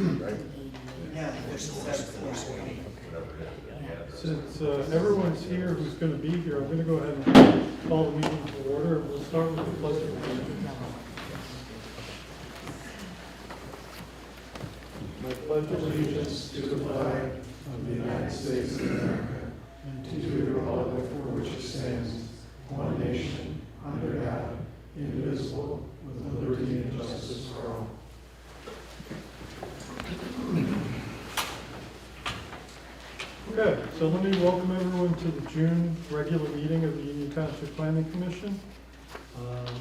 right? Yeah, there's a set of Whatever it is. Since everyone's here who's going to be here, I'm going to go ahead and call the meeting to order. We'll start with the pledge of allegiance. I pledge allegiance to the flag of the United States of America and to the republic for which it stands, one nation, under God, indivisible, with liberty and justice for all. Okay, so let me welcome everyone to the June regular meeting of the Union Township Planning Commission.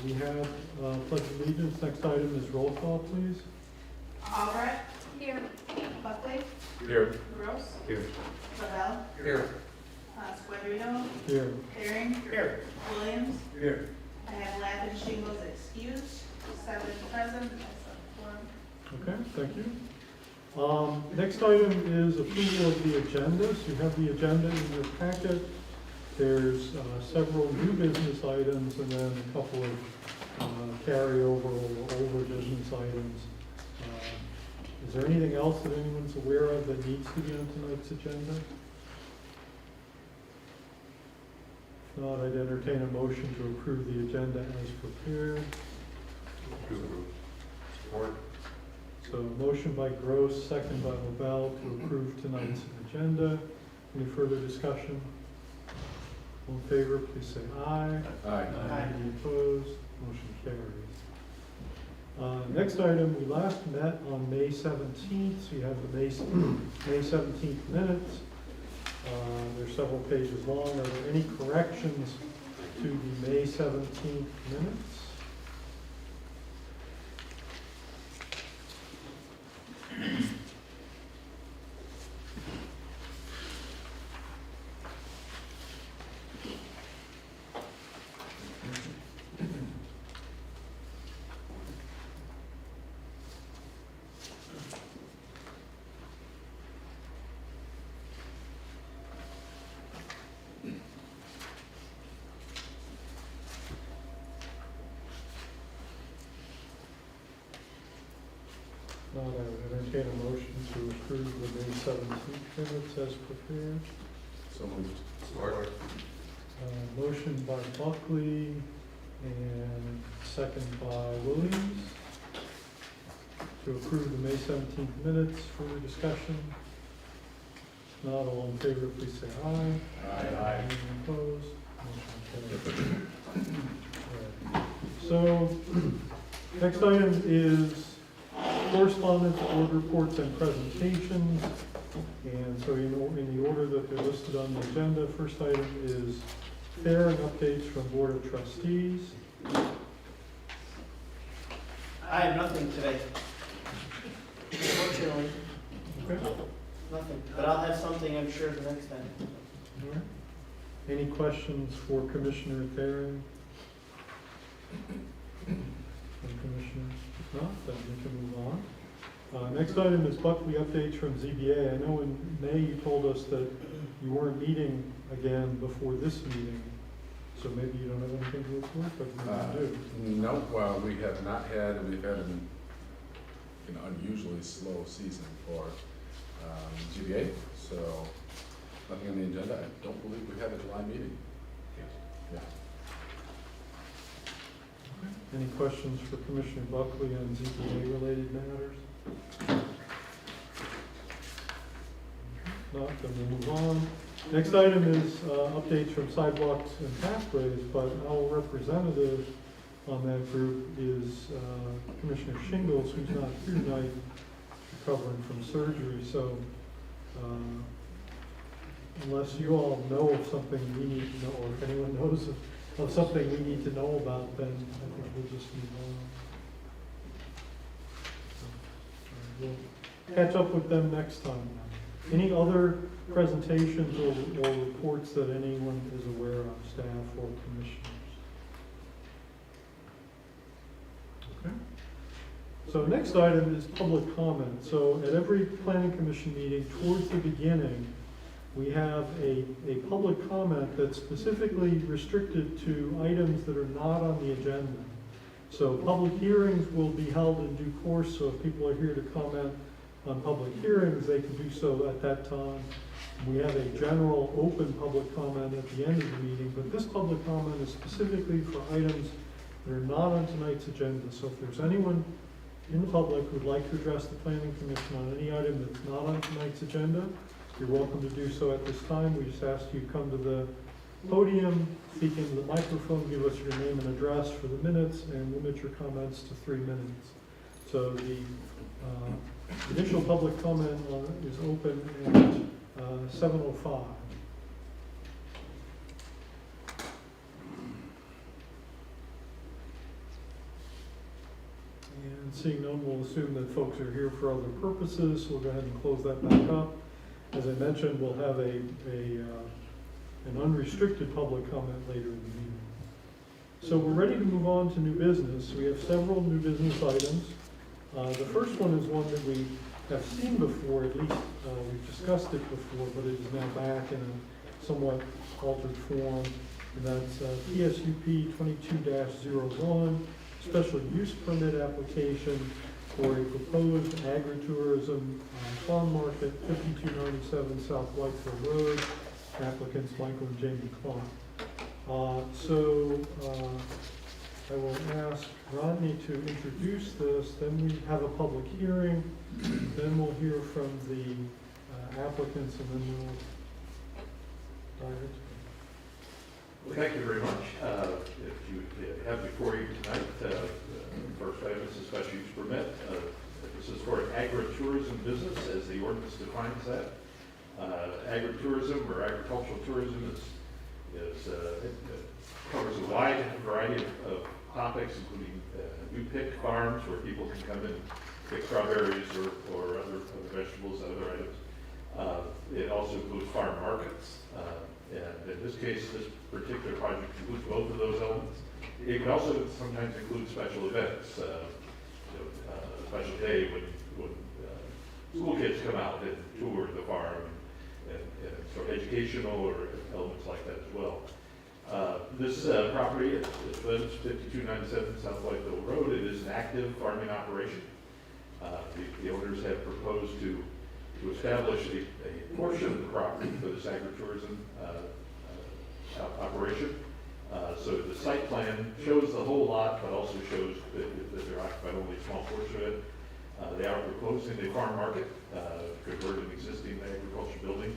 We have pledge of allegiance. Next item is roll call, please. Albright. Here. Buckley. Here. Gross. Here. Lavelle. Here. Squadrino. Here. Herring. Here. Williams. Here. I have Lapp and Shingles excused, 7 present, that's a quorum. Okay, thank you. Next item is approval of the agenda. So you have the agenda in your packet. There's several new business items and then a couple of carryover or older business items. Is there anything else that anyone's aware of that needs to be on tonight's agenda? If not, I'd entertain a motion to approve the agenda as prepared. Support. So motion by Gross, second by Lavelle to approve tonight's agenda. Any further discussion? All in favor, please say aye. Aye. Any opposed? Motion carries. Next item, we last met on May 17th, so you have the May 17th minutes. They're several pages long. Are there any corrections to the May 17th minutes? Not, I would entertain a motion to approve the May 17th minutes as prepared. So moved. Support. Motion by Buckley and second by Williams to approve the May 17th minutes. Further discussion? Not all in favor, please say aye. Aye. Any opposed? Motion carries. So, next item is correspondence, board reports, and presentations. And so in the order that they're listed on the agenda, first item is fair and updates from Board of Trustees. I have nothing today. Unfortunately, Okay. nothing. But I'll have something, I'm sure, the next time. All right. Any questions for Commissioner Tharing? From commissioners? If not, then we can move on. Next item is Buckley updates from ZBA. I know in May you told us that you weren't meeting again before this meeting, so maybe you don't have anything to report, but maybe you do. No, well, we have not had, and we've had an unusually slow season for GBA, so nothing on the agenda. I don't believe we have a July meeting. Yeah. Any questions for Commissioner Buckley on ZBA-related matters? Not, then we'll move on. Next item is updates from sidewalks and pathways, but our representative on that group is Commissioner Shingles, who's not here tonight, recovering from surgery. So unless you all know of something we need to know, or if anyone knows of something we need to know about, then I think we'll just move on. We'll catch up with them next time. Any other presentations or reports that anyone is aware of, staff or commissioners? Okay. So next item is public comment. So at every planning commission meeting, towards the beginning, we have a public comment that's specifically restricted to items that are not on the agenda. So public hearings will be held in due course, so if people are here to comment on public hearings, they can do so at that time. We have a general open public comment at the end of the meeting, but this public comment is specifically for items that are not on tonight's agenda. So if there's anyone in the public who'd like to address the planning commission on any item that's not on tonight's agenda, you're welcome to do so at this time. We just ask you come to the podium, speak into the microphone, give us your name and address for the minutes, and limit your comments to 3 minutes. So the initial public comment is open at 7:05. And seeing none, we'll assume that folks are here for other purposes. We'll go ahead and close that back up. As I mentioned, we'll have an unrestricted public comment later in the meeting. So we're ready to move on to new business. We have several new business items. The first one is one that we have seen before, at least we've discussed it before, but it is now back in a somewhat altered form. And that's PSUP 22-01, special use permit application for a proposed agritourism farm market, 5297 South Whitefield Road. Applicants Michael and Jamie Clark. I will ask Rodney to introduce this, then we have a public hearing, then we'll hear from the applicants, and then we'll dive into it. Well, thank you very much. If you have before you tonight, the first item is a special use permit. This is for an agritourism business, as the ordinance defines that. Agritourism or agricultural tourism covers a wide variety of topics, including new pick farms where people can come and pick strawberries or other vegetables and other items. It also includes farm markets. And in this case, this particular project includes both of those elements. It can also sometimes include special events, a special day when school kids come out and tour the farm, and sort of educational or elements like that as well. This property is 5297 South Whitefield Road. It is an active farming operation. The owners have proposed to establish a portion of the property for this agritourism operation. So the site plan shows the whole lot, but also shows that they're occupied only a small portion of it. They are proposing a farm market, convert an existing agriculture building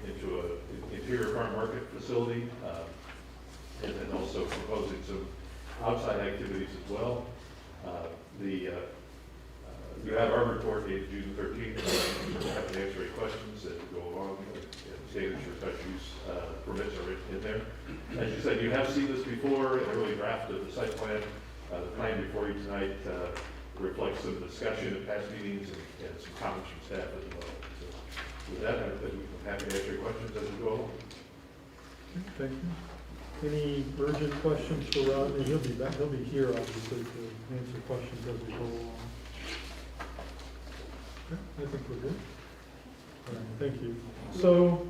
into an interior farm market facility, and then also proposing some outside activities as well. You have our report dated June 13th. We're happy to answer any questions as we go along. Statements for special use permits are written in there. As you said, you have seen this before, an early draft of the site plan. The plan before you tonight reflects some discussion at past meetings and some comments from staff as well. So with that, I'm happy to answer your questions as we go along. Thank you. Any urgent questions for Rodney? He'll be back. He'll be here, obviously, to answer questions as we go along. Okay, I think we're good. All right, thank you. So,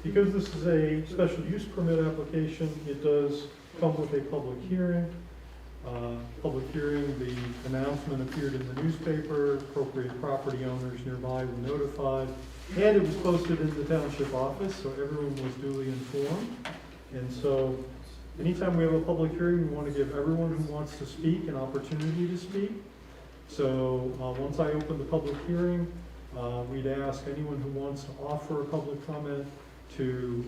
because this is a special use permit application, it does come with a public hearing. The announcement appeared in the newspaper, appropriate property owners nearby were notified, and it was posted in the township office, so everyone was duly informed. And so, anytime we have a public hearing, we want to give everyone who wants to speak an opportunity to speak. So, once I open the public hearing, we'd ask anyone who wants to offer a public comment to,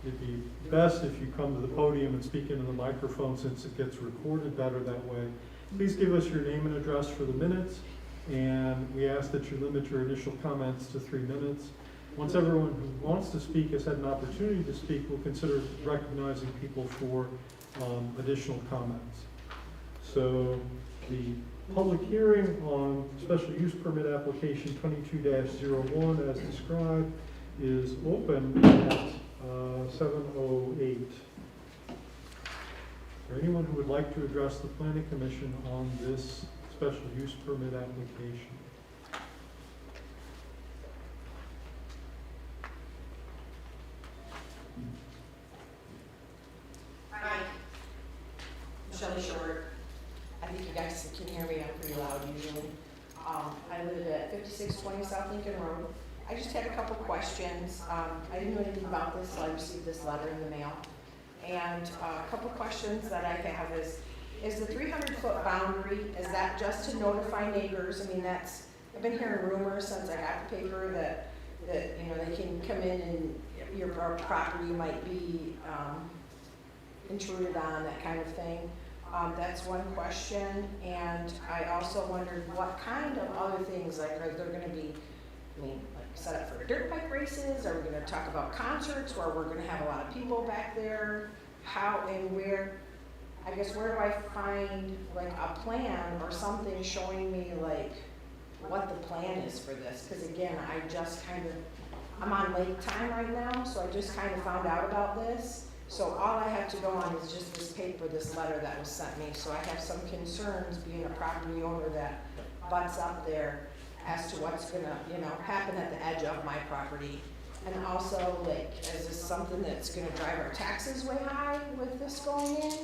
it'd be best if you come to the podium and speak into the microphone since it gets recorded better that way. Please give us your name and address for the minutes, and we ask that you limit your initial comments to 3 minutes. Once everyone who wants to speak has had an opportunity to speak, we'll consider recognizing people for additional comments. So the public hearing on special use permit application 22-01 as described is open at 7:08. Is there anyone who would like to address the planning commission on this special use permit application? Hi, Shelley Short. I think you guys can hear me, I'm pretty loud usually. I live located at 5620 South Lincoln Road. I just had a couple questions. I didn't know anything about this, so I received this letter in the mail. And a couple questions that I have is the 300-foot boundary, is that just to notify neighbors? I mean, I've been hearing rumors since I got the paper that, you know, they can come in and your property might be intruded on, that kind of thing. That's one question. And I also wondered what kind of other things, like, are there gonna be, I mean, like set up for dirt bike races? Are we gonna talk about concerts where we're gonna have a lot of people back there? How and where, I guess, where do I find like a plan or something showing me like what the plan is for this? Because again, I'm on lake time right now, so I just kind of found out about this. So all I have to go on is just this paper, this letter that was sent me. So I have some concerns being a property owner that butts up there as to what's gonna, you know, happen at the edge of my property. And also, like, is this something that's gonna drive our taxes way high with this going in?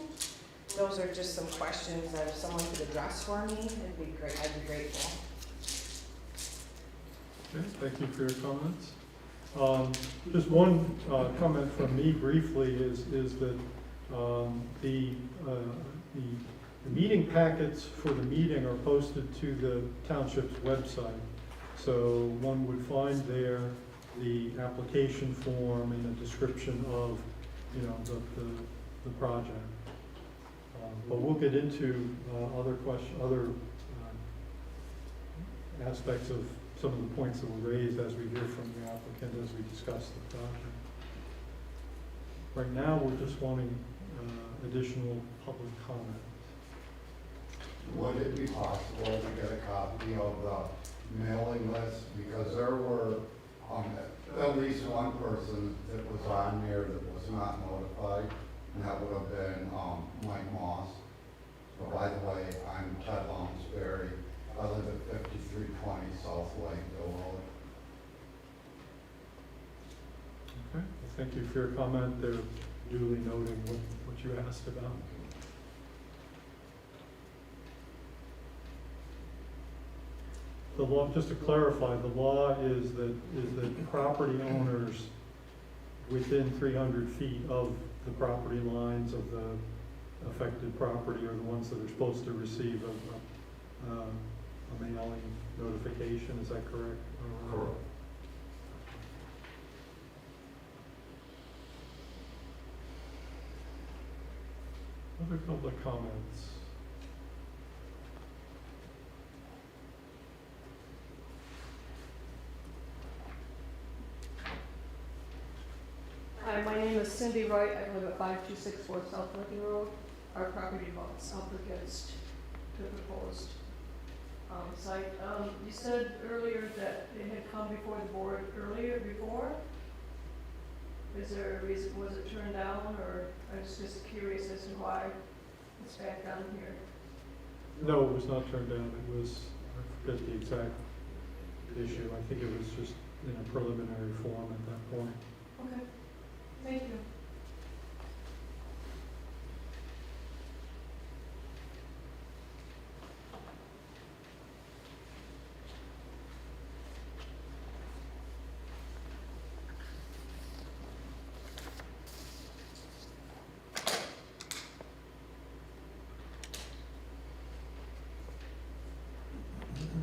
Those are just some questions that if someone could address for me, it'd be great, I'd be grateful. Okay, thank you for your comments. Just one comment from me briefly is that the meeting packets for the meeting are posted to the township's website. So one would find there the application form and a description of, you know, the project. But we'll get into other aspects of some of the points that were raised as we hear from the applicant as we discuss the project. Right now, we're just wanting additional public comment. Would it be possible to get a copy of the mailing list? Because there were at least one person that was on there that was not notified, and that would have been Mike Moss. So by the way, I'm Ted Lonsberry. I live at 5320 South Lakeville Road. Okay, well, thank you for your comment. They're duly noting what you asked about. The law, just to clarify, the law is that property owners within 300 feet of the property lines of the affected property are the ones that are supposed to receive a mailing notification. Is that correct? Correct. Other public comments? Hi, my name is Cindy Wright. I live at 5264 South Lincoln Road. Our property butts up against the proposed site. You said earlier that it had come before the board before. Is there a reason, was it turned down, or I was just curious as to why it's back down here? No, it was not turned down. It was, I forget the exact issue. I think it was just in a preliminary form at that point. Okay, thank you.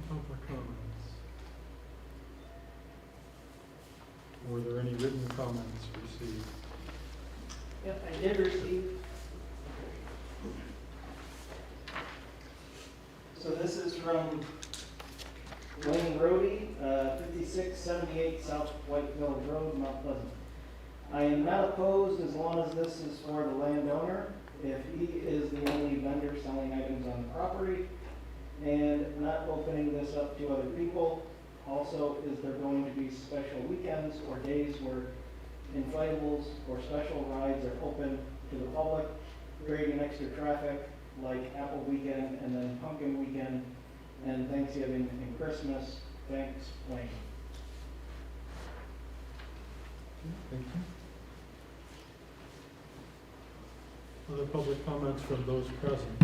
Public comments. Were there any written comments received? Yep, I did receive. So this is from Wayne Rohde, 5678 South White Village Road, Mount Pleasant. I am not opposed as long as this is for the landowner. If he is the only vendor selling items on the property, and not opening this up to other people. Also, is there going to be special weekends or days where inflatables or special rides are open to the public, creating extra traffic like Apple Weekend and then Pumpkin Weekend and Thanksgiving and Christmas? Thanks, Wayne. Thank you. Other public comments from those present?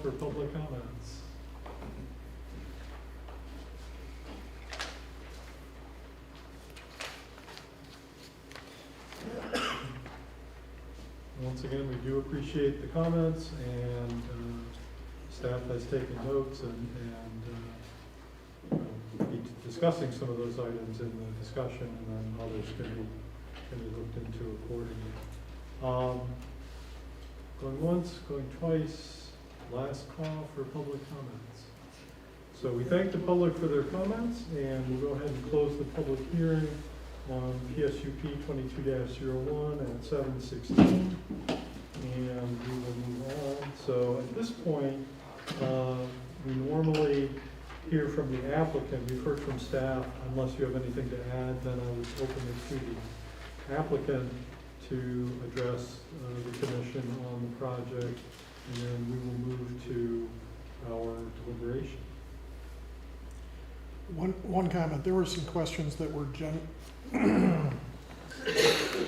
for public comments. Once again, we do appreciate the comments, and staff has taken notes, and we'll be discussing some of those items in the discussion, and then others can be looked into accordingly. Going once, going twice, last call for public comments. So we thank the public for their comments, and we'll go ahead and close the public hearing on PSUP 22-01 at 7:16, and we will move on. So at this point, we normally hear from the applicant. We've heard from staff. Unless you have anything to add, then I would open it to the applicant to address the commission on the project, and then we will move to our deliberation. One comment, there were some questions that were I'm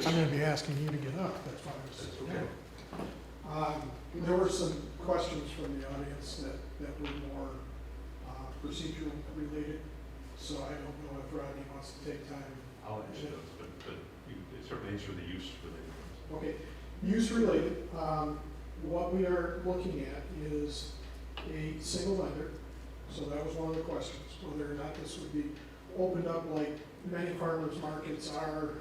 gonna be asking you to get up, that's why I was sitting down. There were some questions from the audience that were more procedural related, so I don't know if Rodney wants to take time. I'll answer those, but you certainly answer the use related ones. Okay, use related, what we are looking at is a single vendor, so that was one of the questions, whether or not this would be opened up like many farmers markets are,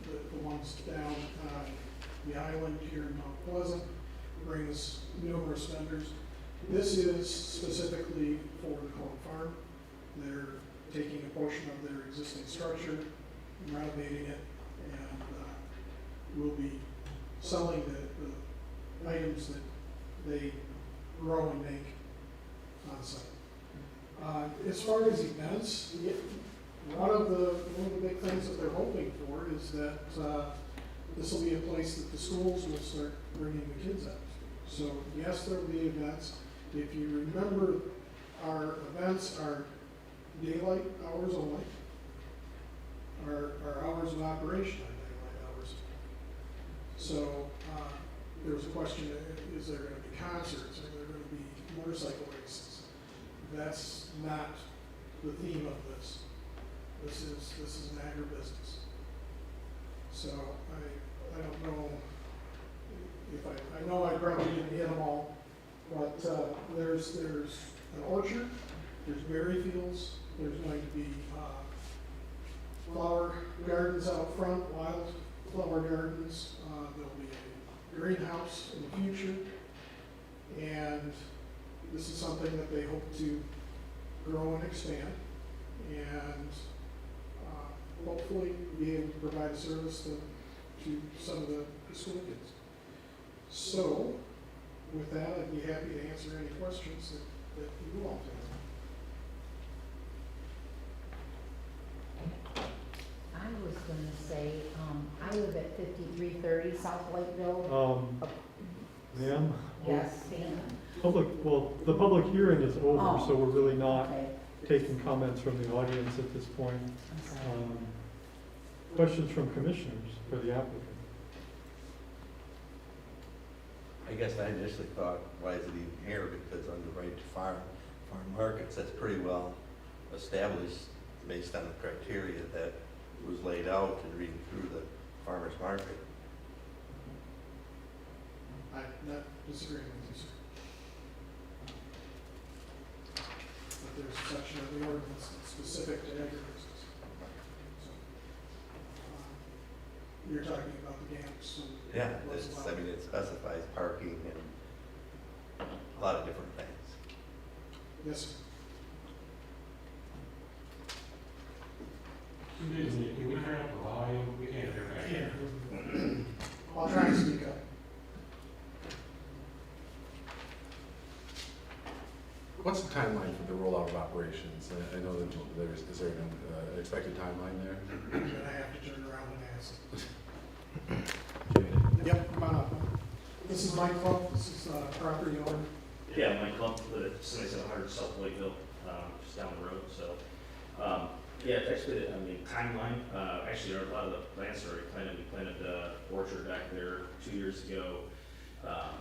the ones down the island here in Mount Pleasant, brings numerous vendors. This is specifically for the Cone Farm. They're taking a portion of their existing structure, renovating it, and will be selling the items that they grow and make on site. As far as events, one of the big things that they're hoping for is that this will be a place that the schools will start bringing the kids out. So yes, there will be events. If you remember, our events are daylight hours only. Our hours of operation are daylight hours. So there was a question, is there going to be concerts? Are there going to be motorcycle races? That's not the theme of this. This is an agribusiness. So I don't know if I know I probably didn't hit them all, but there's an orchard, there's berry fields, there's going to be flower gardens out front, wild flower gardens. There'll be a greenhouse in the future, and this is something that they hope to grow and expand, and hopefully be able to provide a service to some of the school kids. So, with that, I'd be happy to answer any questions that you all have. I was gonna say, I live at 5330 South Lakeville. Ma'am? Yes, Sam. The public hearing is over, Oh. so we're really not Okay. taking comments from the audience at this point. I'm sorry. Questions from commissioners for the applicant? I guess I initially thought, why is it even here? Because on the right to farm markets, that's pretty well established based on the criteria that was laid out in reading through the farmer's market. I'm not disagreeing with you, sir. But there's a section of the ordinance that's specific to agribusiness. So, you're talking about the GAMPs and Yeah, what's it's, allowed. I mean, it specifies parking and a lot of different things. Yes, sir. Can we turn up the volume? We can't hear back here. I'll try to speak up. What's the timeline for the rollout of operations? I know that is there an expected timeline there? And I have to turn around and ask. Yep, come on up. This is Mike Clump, this is property owner. Yeah, Mike Clump, live at 7700 South Lakeville, just down the road, so. Yeah, actually, I mean, timeline, actually, a lot of the plants are already planted. We planted the orchard back there 2 years ago.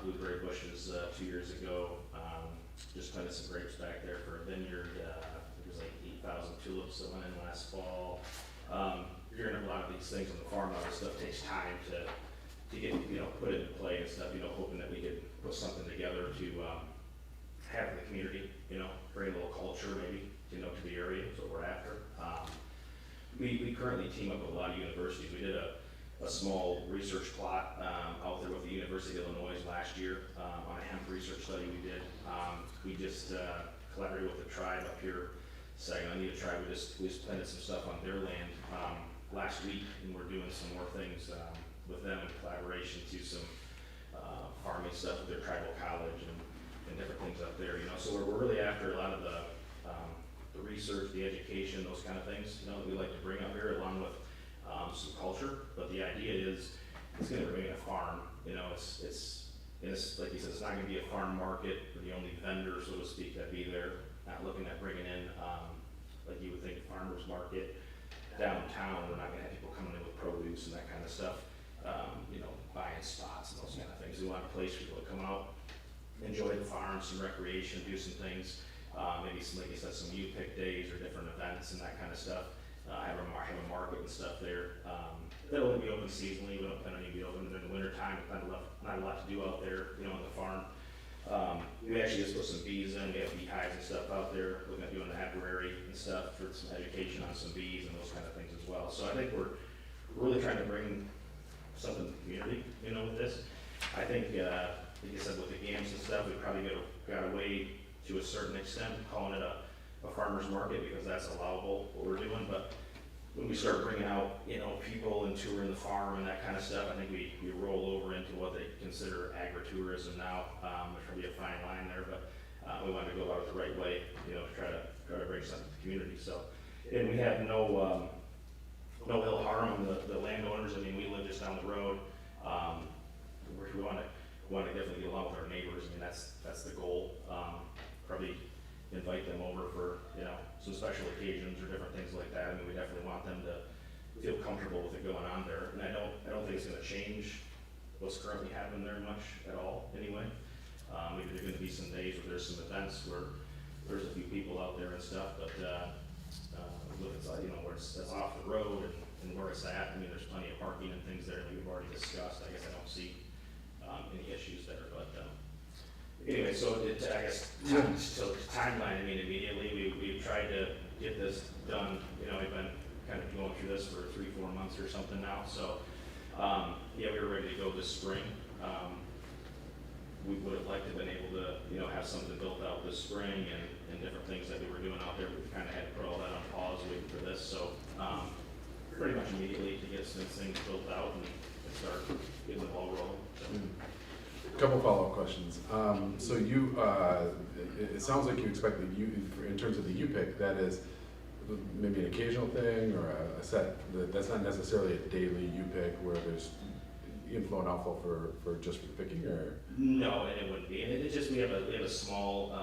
blueberry bushes, 2 years ago. Just planted some grapes back there for a vineyard. There was like 8,000 tulips that went in last fall. You're gonna have a lot of these things on the farm, all this stuff takes time to get, put into play and stuff, hoping that we could put something together to, have the community, bring a little culture maybe, to the area, is what we're after. We currently team up with a lot of universities. We did a small research plot, out there with the University of Illinois last year, on a hemp research study we did. We just, collaborated with the tribe up here, Saginaw Native tribe. We just planted some stuff on their land, last week, and we're doing some more things, with them in collaboration to some, farming stuff with their tribal college and different things up there, so we're really after a lot of the research, the education, those kind of things, that we like to bring up here along with, some culture, but the idea is, it's gonna remain a farm, it's, like you said, it's not gonna be a farm market for the only vendor, so to speak, that be there, not looking at bringing in, like you would think farmer's market downtown, we're not gonna have people coming in with produce and that kind of stuff, buying spots and those kind of things. We want a place for people to come out, enjoy the farm, some recreation, do some things, maybe some, like you said, some U-Pick days or different events and that kind of stuff. Have a market and stuff there. That'll only be open seasonally. We don't plan on it to be open during the winter time. Not a lot to do out there, on the farm. We actually just put some bees in. We have beehives and stuff out there. Looking at doing the apiary and stuff for some education on some bees and those kind of things as well. So I think we're really trying to bring something to the community, with this. I think, like I said, with the games and stuff, we probably got away to a certain extent calling it a farmer's market because that's allowable, what we're doing, but when we start bringing out, people and touring the farm and that kind of stuff, I think we roll over into what they consider agritourism now. There's probably a fine line there, but we wanted to go about it the right way, to try to bring something to the community. So, and we have no ill harm on the landowners. I mean, we live just down the road. We want to definitely get along with our neighbors. I mean, that's the goal. Probably invite them over for, some special occasions or different things like that. I mean, we definitely want them to feel comfortable with it going on there. And I don't think it's gonna change what's currently happening there much at all, anyway. Maybe there's gonna be some days where there's some events where there's a few people out there and stuff, but, look, it's, where it's off the road and where it's at. I mean, there's plenty of parking and things there that we've already discussed. I guess I don't see, any issues there, but, anyway, so I guess, so timeline, I mean, immediately, we've tried to get this done, we've been kind of going through this for 3-4 months or something now, so, yeah, we were ready to go this spring. We would have liked to have been able to, have something built out this spring and different things that we were doing out there, but we kind of had to put all that on pause waiting for this, so, pretty much immediately to get some things built out and start getting the ball rolling, so. Couple follow-up questions. So you, it sounds like you expect that in terms of the U-Pick, that is maybe an occasional thing or a set, that's not necessarily a daily U-Pick where there's inflow and outflow for just for picking, or? No, it wouldn't be. And it just, we have a small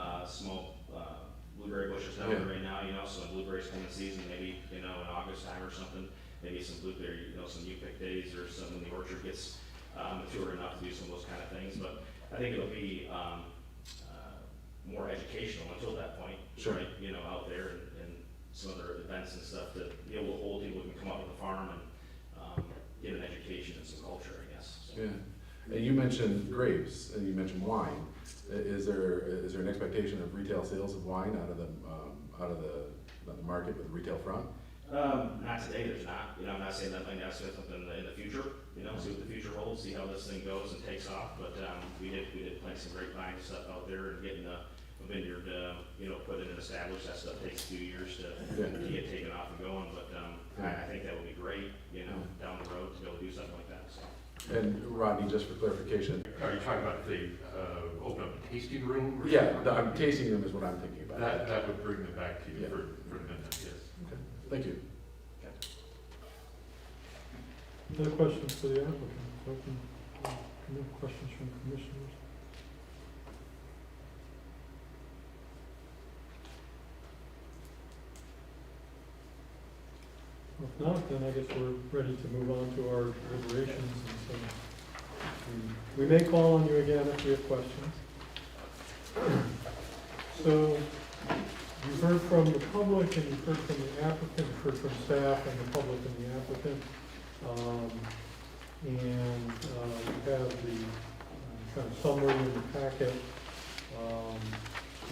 blueberry bushes down there right now, so when blueberries come in season, maybe, in August time or something, maybe some blueberry, some U-Pick days or something, the orchard gets mature enough to do some of those kind of things, but I think it'll be more educational until that point, Sure. right? Out there and some other events and stuff that be able to hold people who can come up with the farm and get an education and some culture, I guess. So. Yeah, and you mentioned grapes and you mentioned wine. Is there an expectation of retail sales of wine out of the market with the retail front? Not today, there's not. I'm not saying that might not say something in the future, see what the future holds, see how this thing goes and takes off. But we did plant some grapevine stuff out there and getting a vineyard, put in and established. That stuff takes a few years to get taken off and going. But I think that would be great, down the road to be able to do something like that. So. And Rodney, just for clarification. Are you talking about the, open up a tasting room? Or Yeah, I'm tasting them is what I'm thinking about. That would bring them back to you Yeah. for a minute, yes. Okay, thank you. Other questions for the applicant? Open, any questions from commissioners? If not, then I guess we're ready to move on to our deliberations. And so We may call on you again if we have questions. So, you've heard from the public, and you've heard from the applicant, you've heard from staff and the public and the applicant. You have the kind of summary in the packet.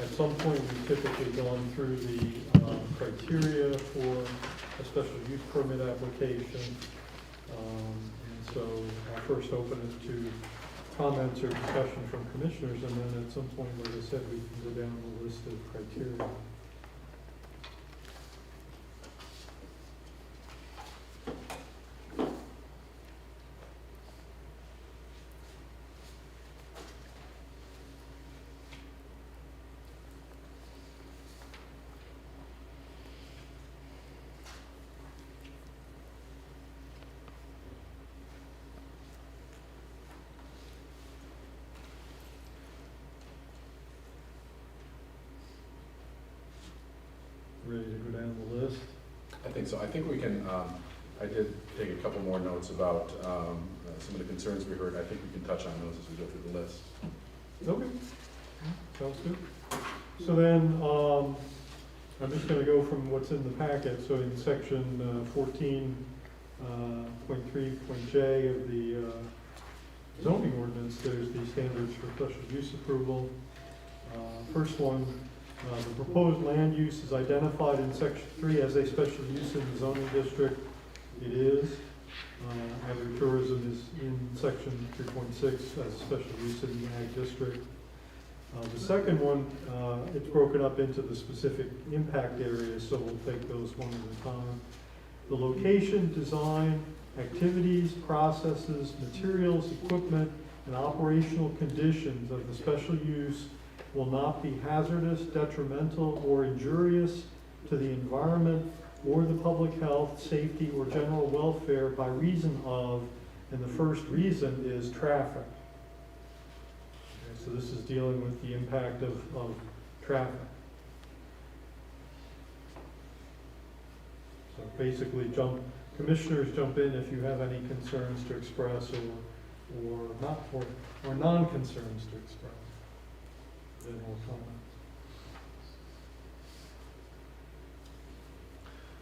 At some point, we've typically gone through the criteria for a special use permit application. And so I'll first open it to comments or discussion from commissioners, and then at some point, like I said, we can go down the list of criteria. Ready to go down the list? I think so. I think we can, I did take a couple more notes about some of the concerns we heard. I think we can touch on those as we go through the list. Okay, sounds good. So then, I'm just gonna go from what's in the packet. So in section 14.3.j of the zoning ordinance, there's the standards for special use approval. First one, the proposed land use is identified in section 3 as a special use in the zoning district. It is. Agritourism is in section 3.6 as a special use in the ag district. The second one, it's broken up into the specific impact areas, so we'll take those one at a time. The location, design, activities, processes, materials, equipment, and operational conditions of the special use will not be hazardous, detrimental, or injurious to the environment or the public health, safety, or general welfare by reason of, and the first reason is traffic. Okay, so this is dealing with the impact of traffic. So basically commissioners jump in if you have any concerns to express or non-concerns to express. Then we'll comment.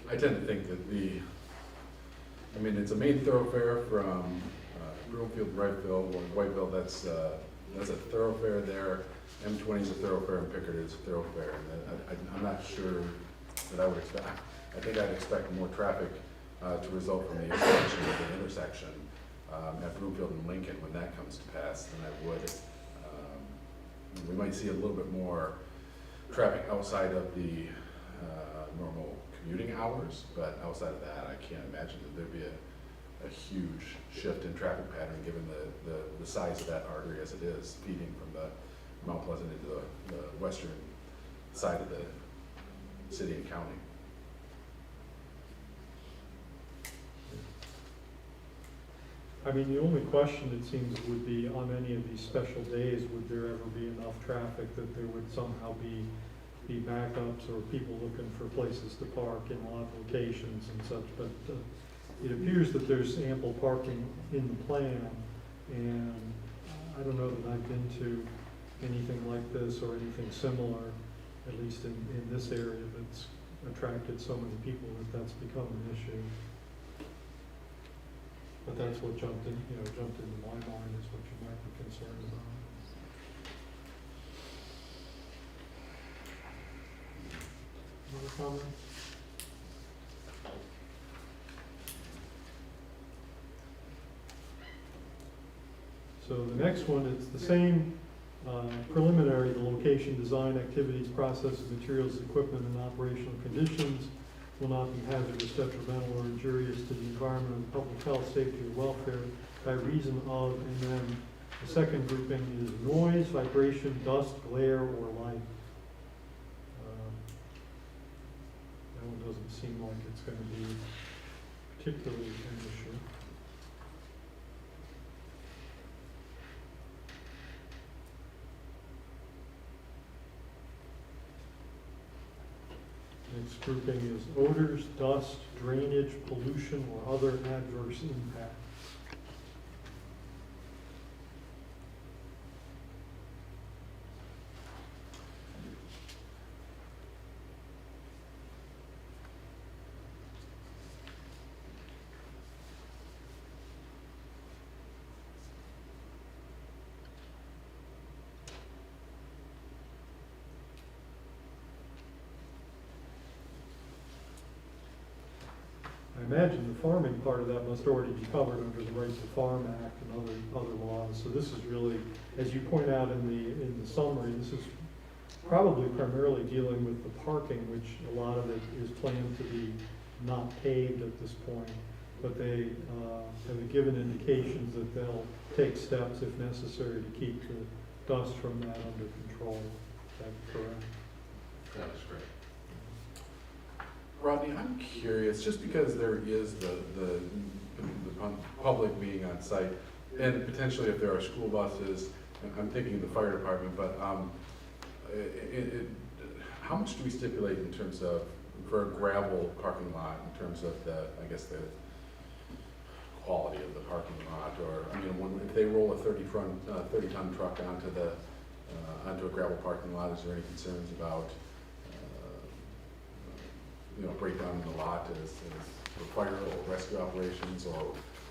I tend to think that it's a main thoroughfare from Broomfield, Wrightville, Whiteville, that's a thoroughfare there. M20 is a thoroughfare and Pickard is a thoroughfare. And I'm not sure that I would expect, I think I'd expect more traffic to result from the expansion of the intersection at Broomfield and Lincoln when that comes to pass than I would. We might see a little bit more traffic outside of the normal commuting hours, but outside of that, I can't imagine that there'd be a huge shift in traffic pattern given the size of that artery as it is, feeding from the Mount Pleasant into the western side of the city and county. I mean, the only question, it seems, would be on any of these special days, would there ever be enough traffic that there would somehow be backups or people looking for places to park in odd locations and such, but it appears that there's ample parking in the plan, and I don't know that I've been to anything like this or anything similar, at least in this area, that's attracted so many people that's become an issue. But that's what jumped into my mind, is what you might be concerned about. Other comments? So the next one, it's the same preliminary, the location, design, activities, processes, materials, equipment, and operational conditions will not be hazardous, detrimental, or injurious to the environment, public health, safety, or welfare by reason of, and then the second grouping is noise, vibration, dust, glare, or light. That one doesn't seem like it's going to be particularly an issue. Next grouping is odors, dust, drainage, pollution, or other adverse impacts. imagine the farming part of that must already be covered under the Right to Farm Act and other laws. So this is really, as you point out in the summary, this is probably primarily dealing with the parking, which a lot of it is planned to be not paved at this point. But they have given indications that they'll take steps if necessary to keep the dust from that under control. Is that correct? That's great. Rodney, I'm curious, just because there is the public being on site, and potentially if there are school buses, and I'm thinking of the fire department, but how much do we stipulate in terms of, for a gravel parking lot, in terms of the, I guess, the quality of the parking lot, or, I mean, if they roll a 30-ton truck onto a gravel parking lot, is there any concerns about breakdown in the lot as for fire or rescue operations,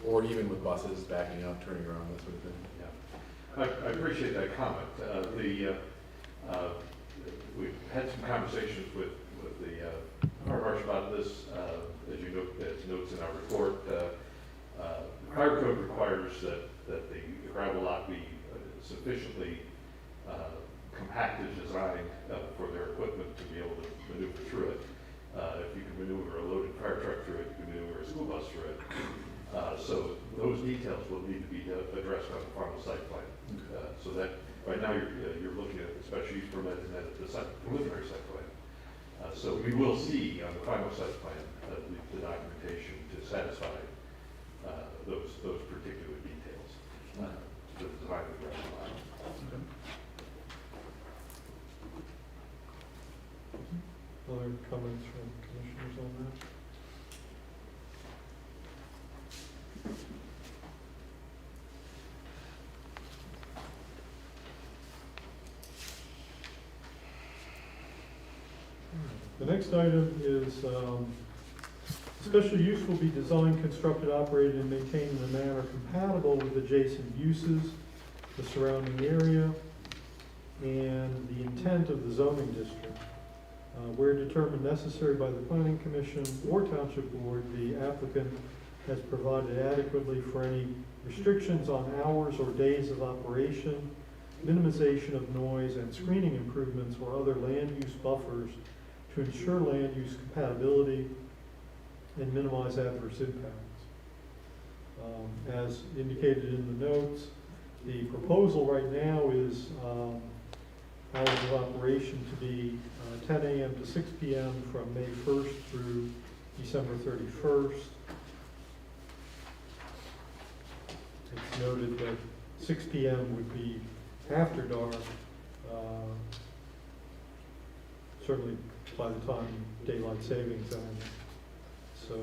or even with buses backing up, turning around, that sort of thing? Yeah, I appreciate that comment. We've had some conversations with the fire marshal about this. As you note, as notes in our report, fire code requires that the gravel lot be sufficiently compacted, designed for their equipment to be able to maneuver through it. If you can maneuver a loaded fire truck through it, you can maneuver a school bus through it. So those details will need to be addressed on the final site plan. So that right now you're looking at the special use permit and then at the preliminary site plan. So we will see on the final site plan the documentation to satisfy those particular details to the design of the gravel lot. Other comments from commissioners on that? The next item is, special use will be designed, constructed, operated, and maintained in a manner compatible with adjacent uses, the surrounding area, and the intent of the zoning district. Where determined necessary by the Planning Commission or Township Board, the applicant has provided adequately for any restrictions on hours or days of operation, minimization of noise, and screening improvements or other land use buffers to ensure land use compatibility and minimize adverse impacts. As indicated in the notes, the proposal right now is hours of operation to be 10 a.m. to 6 p.m. from May 1st through December 31st. It's noted that 6 p.m. would be after dark, certainly by the time daylight savings ends. So,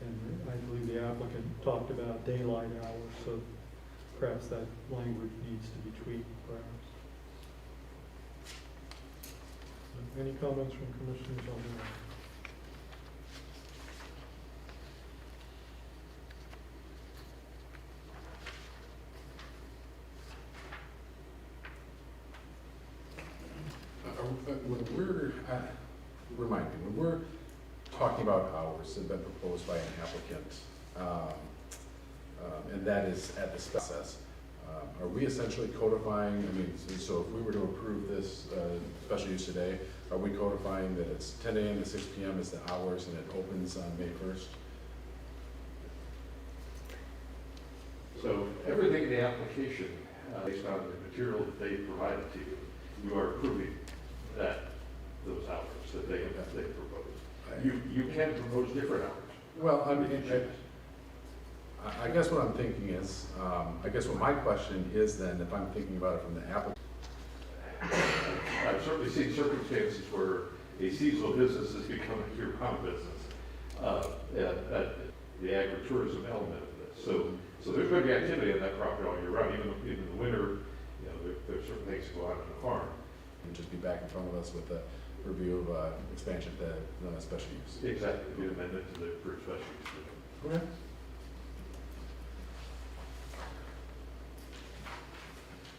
and I believe the applicant talked about daylight hours, so perhaps that language needs to be tweaked, perhaps. Any comments from commissioners on that? When we're, remind me, when we're talking about hours that have been proposed by an applicant, and that is at this process, are we essentially codifying, I mean, so if we were to approve this special use today, are we codifying that it's 10 a.m. to 6 p.m. is the hours and it opens on May 1st? So everything in the application, based on the material that they provided to you, you are approving those hours that they propose. You can propose different hours. Well, I mean, I guess what I'm thinking is, I guess what my question is then, if I'm thinking about it from the applicant. I've certainly seen circumstances where a seasonal business has become a year-round business, the agritourism element of this. So there's going to be activity on that property all year round, even in the winter. There are certain things that go on the farm. And just be back in front of us with a review of expansion to special use. Exactly, the amendment to the approved special use. Okay.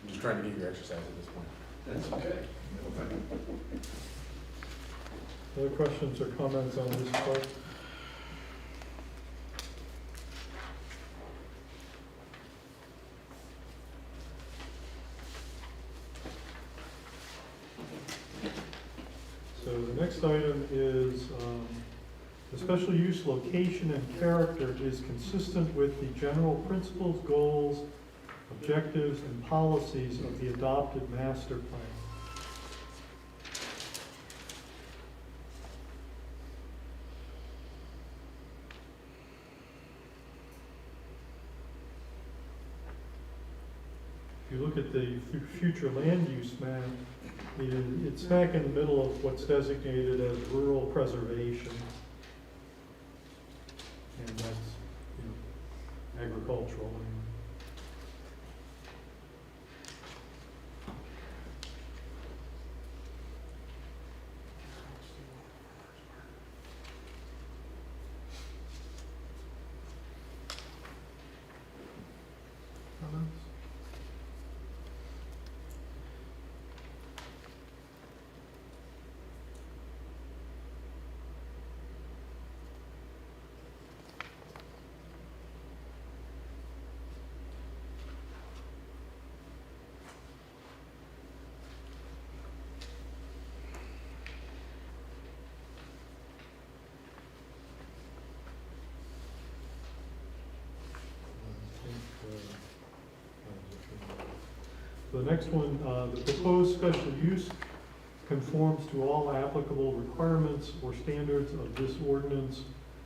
I'm just trying to get your exercise at this point. That's okay. Other questions or comments on this part? So the next item is, the special use location and character is consistent with the general principles, goals, objectives, and policies of the adopted master plan. If you look at the future land use map, it's smack in the middle of what's designated as rural preservation. And that's, agricultural. Comments? The next one, the proposed special use conforms to all applicable requirements or standards of this ordinance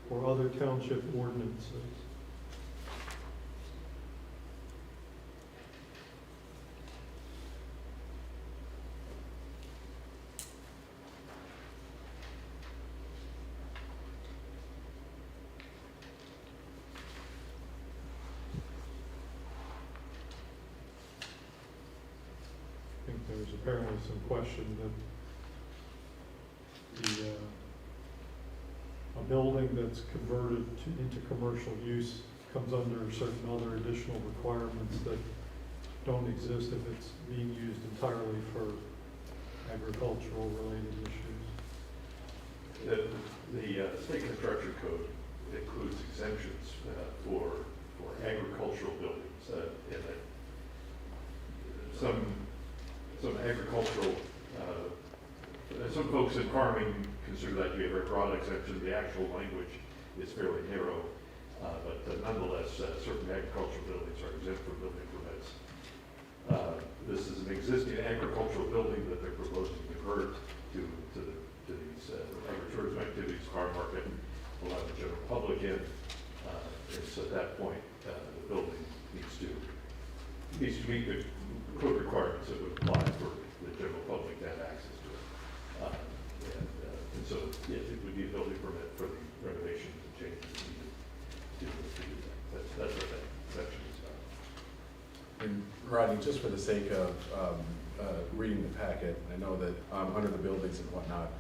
or other township ordinances. I think there's apparently some question that a building that's converted into commercial use comes under certain other additional requirements that don't exist if it's being used entirely for agricultural related issues. The state construction code includes exemptions for agricultural buildings, and that some agricultural, some folks in farming consider that to be a very broad exemption. The actual language is fairly narrow, but nonetheless, certain agricultural buildings are exempt from building permits. This is an existing agricultural building that they're proposing to convert to these agritourism activities, farm market, allow the general public in. And so at that point, the building needs to meet the code requirements that would apply for the general public to have access to it. And so, yes, it would be a building permit for the renovations and changes needed to do that. That's what that section is about. And Rodney, just for the sake of reading the packet, I know that under the buildings and whatnot,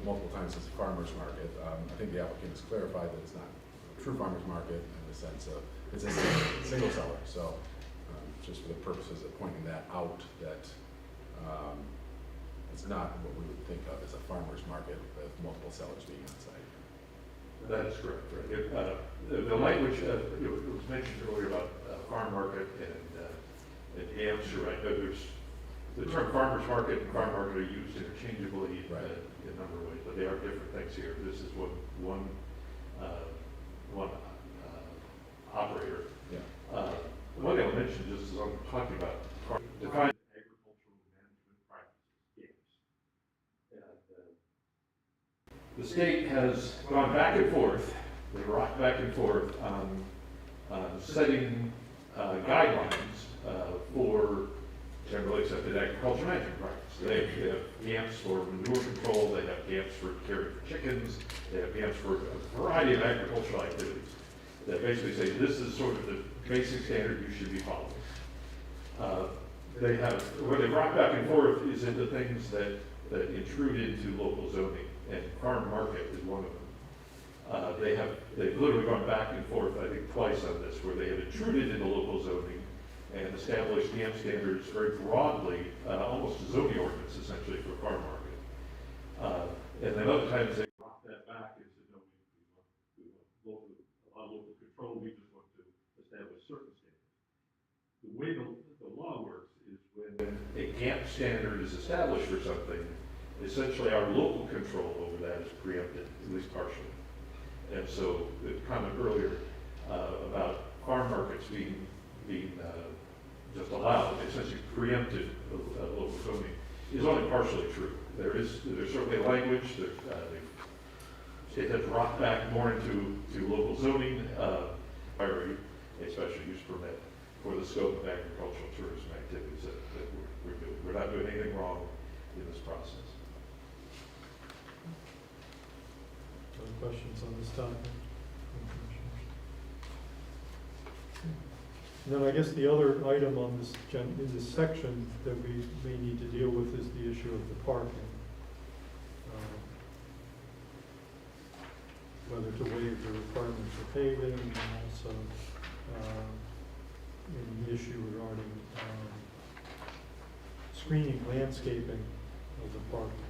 multiple times it's a farmer's market. I think the applicant has clarified that it's not a true farmer's market in the sense of it's a single seller. So just for the purposes of pointing that out, that it's not what we would think of as a farmer's market with multiple sellers being on site. That is correct. Right. The language, it was mentioned earlier about farm market and AMPS, you're right. There's the term farmer's market and farm market are used interchangeably in a number of ways, but they are different things here. This is one operator. Yeah. One thing I'll mention, just as I'm talking about, define agricultural management practices, the state has gone back and forth, they rocked back and forth on setting guidelines for generally accepted agricultural management practices. They have GAMPs for manure control, they have GAMPs for caring for chickens, they have GAMPs for a variety of agricultural activities that basically say this is sort of the basic standard you should be following. They have, where they rock back and forth is into things that intrude into local zoning, and farm market is one of them. They've literally gone back and forth, I think, twice on this, where they have intruded into local zoning and established GAMP standards very broadly, almost a zoning ordinance essentially for farm market. And then other times they drop that back and say, no, we want local, a lot of local control, we just want to establish certain standards. The way the law works is when a GAMP standard is established for something, essentially our local control over that is preempted, at least partially. And so the comment earlier about farm markets being just allowed, essentially preempted local zoning, is only partially true. There's certainly language that it has rocked back more into local zoning, or a special use permit for the scope of agricultural tourism activities that we're doing. We're not doing anything wrong in this process. Any questions on this topic? And then I guess the other item on this in this section that we may need to deal with is the issue of the parking. Whether to waive the requirements for paving, and also any issue regarding screening, landscaping of the parking.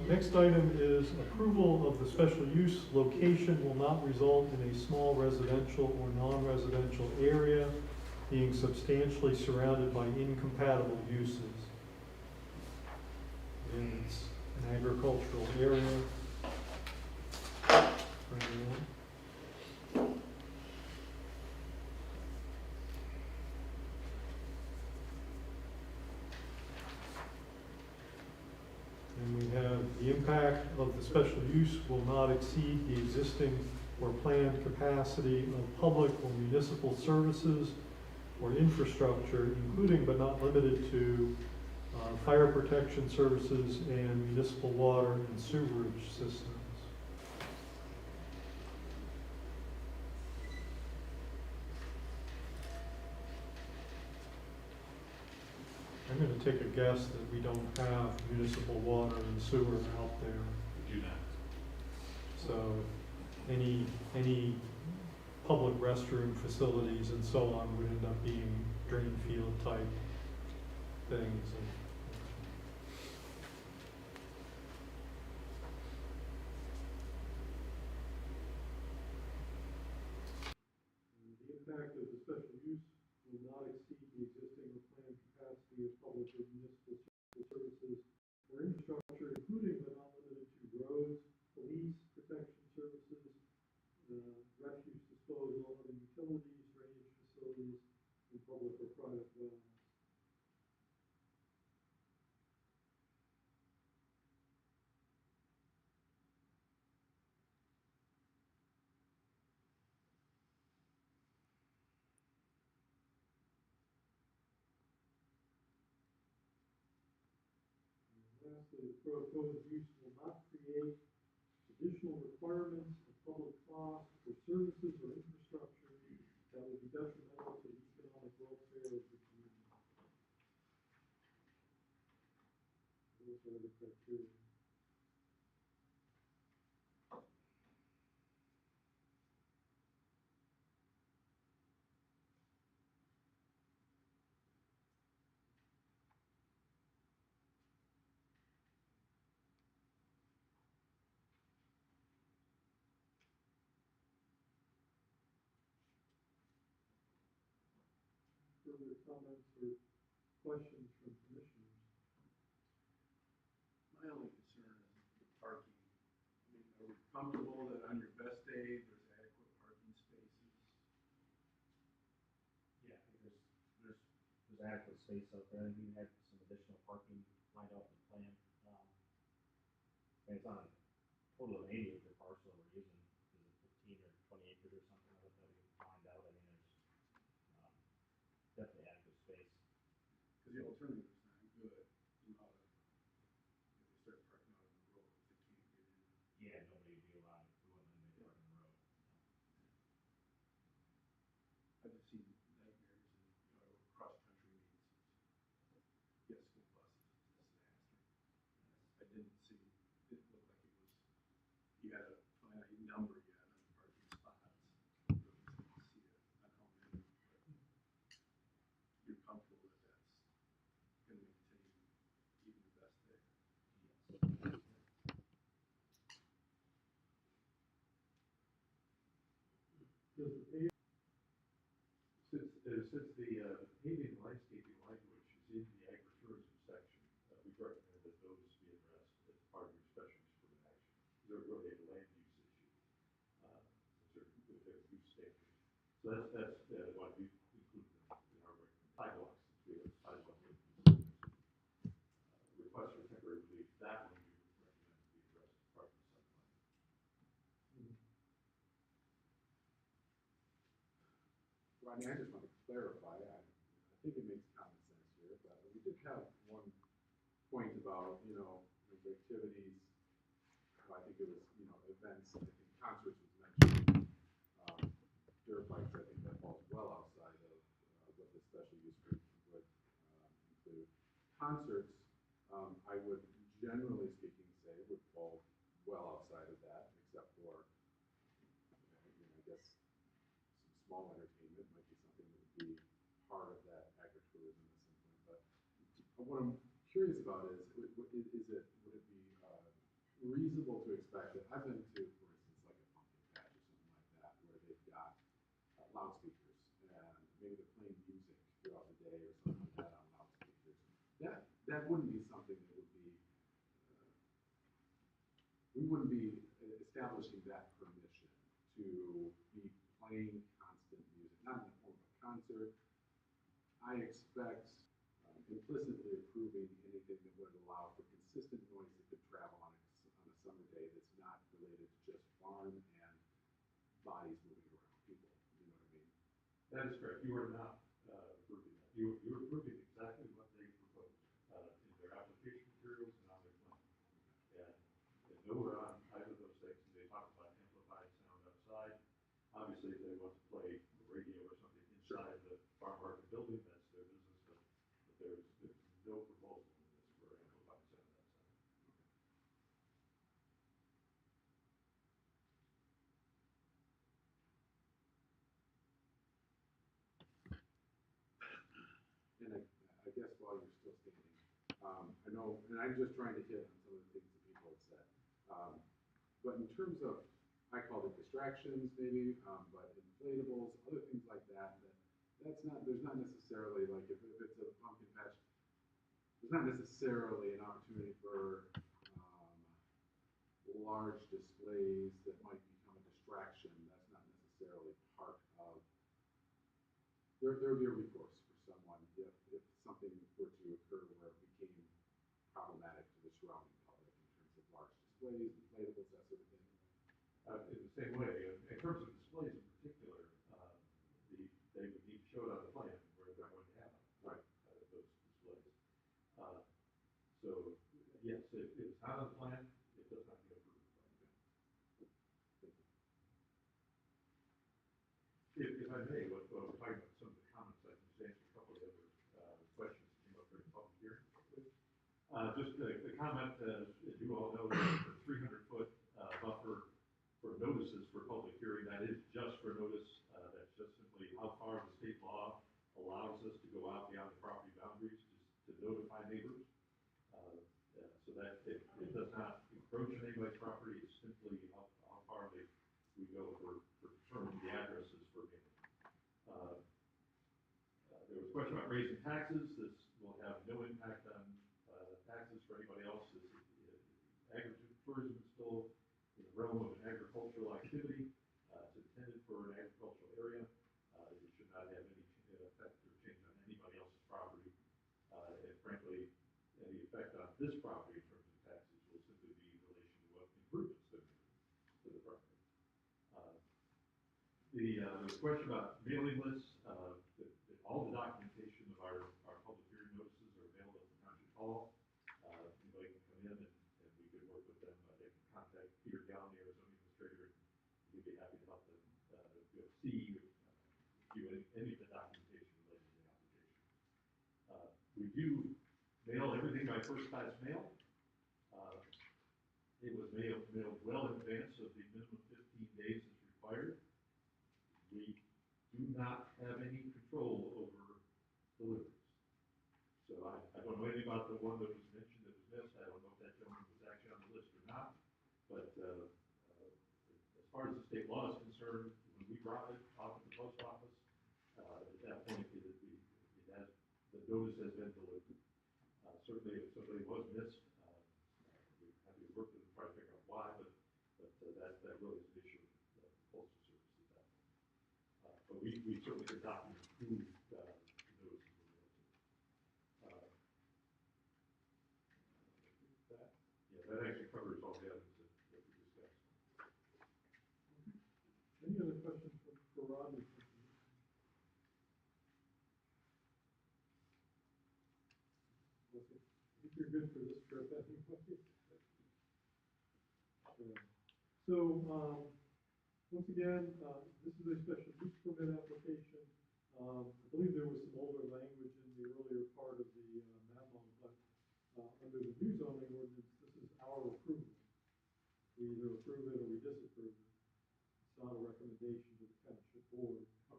Next item is approval of the special use location will not result in a small residential or non-residential area being substantially surrounded by incompatible uses. And it's an agricultural area. And we have the impact of the special use will not exceed the existing or planned capacity of public or municipal services or infrastructure, including but not limited to fire protection services and municipal water and sewerage systems. I'm going to take a guess that we don't have municipal water and sewer out there. We do not. So any public restroom facilities and so on would end up being drain field type things. The impact of the special use will not exceed the existing or planned capacity of public or municipal services or infrastructure, including but not limited to roads, police, protection services, refuse disposal, other utilities, drainage facilities, and public or private wells. Lastly, the proposed use will not create additional requirements of public costs for services or infrastructure that will be detrimental to the economic welfare of the community. Those are the criteria. Further comments or questions from commissioners? My only concern is the parking. I mean, are we comfortable that on your best day, there's adequate parking spaces? Yeah, I think there's adequate space out there. I think we have some additional parking lined up and planned. And it's on a total of 80 acre parcel we're using, is it 15 or 20 acres or something like that we lined out. I mean, there's definitely adequate space. Because the alternative is not good. You know, if they start parking out on the road, they can't get in. Yeah, nobody would be allowed, we wouldn't let them park on the road. I've just seen nightmares and, you know, cross-country meets. Yes, school buses, it's a disaster. I didn't look like it was Since the paving and landscaping language is in the agritourism section, we recommend that those be addressed as part of your special use permit action. They're really a land use issue, with their use standards. So that's why we include them in our sidewalks, since we have sidewalk request for temporary relief. That one we would recommend to be addressed as part of the site plan. Rodney, I just want to clarify, I think it makes common sense here, but we did have one point about, those activities, I think it was, events, I think concerts was mentioned. Dirt bikes, I think that falls well outside of what the special use would include. Concerts, I would generally speaking say would fall well outside of that, except for, I guess, some small entertainment might be something that would be part of that agritourism at some point. But what I'm curious about is would it be reasonable to expect that I've been to, for instance, like a pumpkin patch or something like that, where they've got loudspeakers and maybe they're playing music throughout the day or something like that on loudspeakers. That wouldn't be something that would be we wouldn't be establishing that permission to be playing constant music, not in the form of a concert. I expect implicitly approving anything that would allow for consistent noise that could travel on a summer day that's not related to just farm and bodies moving around, people, you know what I mean? That is correct. You are not approving that. You're approving exactly what they proposed in their application materials and on their plan. And nowhere on either of those things do they talk about amplified sound outside. Obviously, if they want to play the radio or something inside the farm market building, that's their business. But there's no proposal in this for amplified sound outside. And I guess while you're still standing, I know, and I'm just trying to hit on some of the things that people have said. But in terms of, I call it distractions maybe, but inflatables, other things like that, there's not necessarily, like if it's a pumpkin patch, there's not necessarily an opportunity for large displays that might become a distraction. That's not necessarily part of, there would be a recourse for someone if something were to occur where it became problematic to the surrounding public in terms of large displays, inflatables, that sort of thing. In the same way, in terms of displays in particular, they would need to show it on the plan where they're going to have those displays. So yes, if it's not on the plan, it does not get approved. If I may, what we're talking about, some of the comments, I can just answer a couple of the other questions that came up during the public hearing. Just the comment, as you all know, the 300-foot buffer for notices for public hearing, that is just for notice. That's just simply how far the state law allows us to go out beyond the property boundaries to notify neighbors. So that it does not encroach on anybody's property. It's simply how far we go for determining the addresses for mailing. There was a question about raising taxes. This will have no impact on taxes for anybody else. Agritourism is still in the realm of an agricultural activity. It's intended for an agricultural area. It should not have any effect or change on anybody else's property. And frankly, any effect on this property in terms of taxes will simply be in relation to what improvements they're making to the property. The question about mailing lists, all the documentation of our public hearing notices are available at the Township Hall. Anybody can come in and we can work with them. They can contact Peter Gallion, our zoning administrator, and we'd be happy to help them see any of the documentation related to the application. We do mail everything by first class mail. It was mailed well in advance of the minimum 15 days that's required. We do not have any control over deliveries. So I don't know anything about the one that was mentioned that was missed. I don't know if that gentleman was actually on the list or not. But as far as the state law is concerned, when we write arrive off at the post office. At that point, the notice has been delivered. Certainly, if somebody was missed, we're happy to work with them to try to figure out why, but that really is an issue of the postal service at that point. But we certainly could document who the notices were mailed to. That actually covers all the items that we discussed. Any other questions for Rodney? If you're good for this trip, anyway. So, once again, this is a special use permit application. I believe there was some older language in the earlier part of the memo, but under the new zoning ordinance, this is our approval. We either approve it or we disapprove it. It's not a recommendation to the township board. I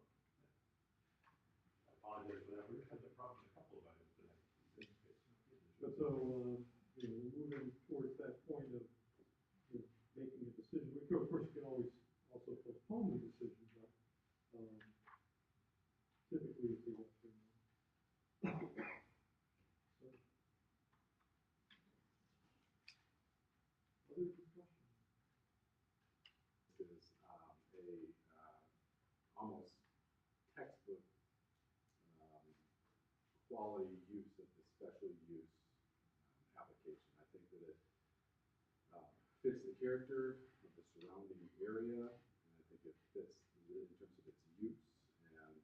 apologize for that. We've had that problem with a couple of items today. But so, we're moving towards that point of making a decision. We could, of course, you can always also postpone the decision, but typically it's a yes or no. So, other discussion? Is almost textbook quality use of the special use application. I think that it fits the character of the surrounding area, and I think it fits in terms of its use and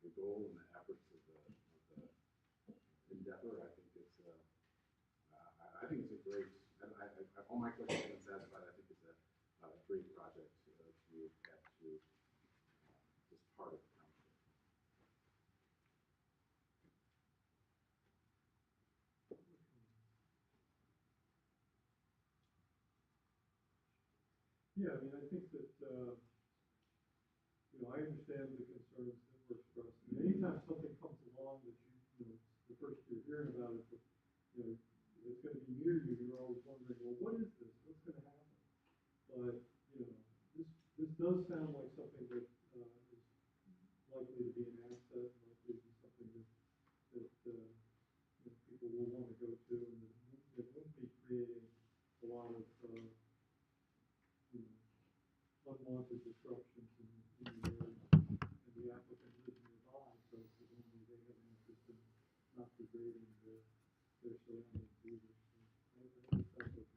the goal and the efforts of the endeavor. I think it's I think it's a great. All my questions have been satisfied. I think it's a great project to add to this part of the township. Yeah, I mean, I think that, I understand the concerns that were expressed. And anytime something comes along that it's the first you're hearing about it, but, it's going to be near you, you're always wondering, well, what is this? What's going to happen? But, this does sound like something that is likely to be an asset, likely to be something that people will want to go to, and that won't be creating a lot of unwanted disruptions in the area, and the applicant lives nearby, so presumably they have an interest in not degrading their surroundings either. So I think that's what it is.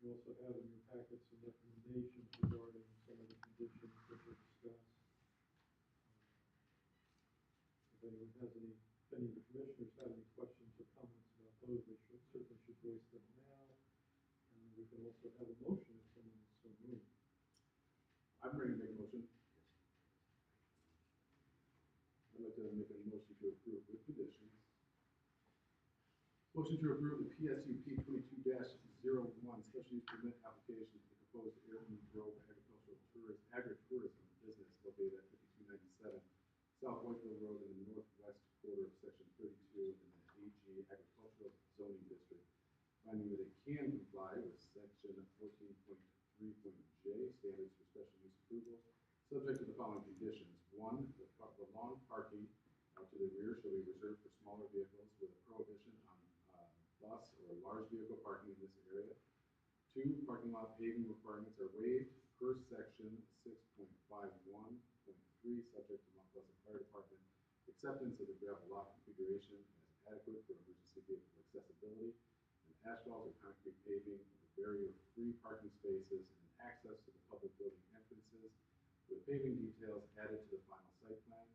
You also have in your packet some recommendations regarding some of the conditions that were discussed. If anyone has any of the commissioners have any questions or comments about those, they certainly should voice them now. And we can also have a motion if someone is so moved. I'm ready to make a motion. I'd like to make a motion to approve with conditions. Motion to approve the PSUP 22-01 special use permit application for the proposed Airman Grove agritourism business located at 5297 South Whiteville Road in the northwest quarter of section 32 in the AG agricultural zoning district, finding that it can comply with section 14.3.J standards for special use approval, subject to the following conditions. 1, the lawn parking to the rear shall be reserved for smaller vehicles with a prohibition on bus or large vehicle parking in this area. 2, parking lot paving requirements are waived per section 6.51.3, subject to Mount Pleasant Fire Department acceptance of the gravel lot configuration as adequate for emergency vehicle accessibility, and asphalt or concrete paving of the barrier-free parking spaces and access to the public building entrances, with paving details added to the final site plan.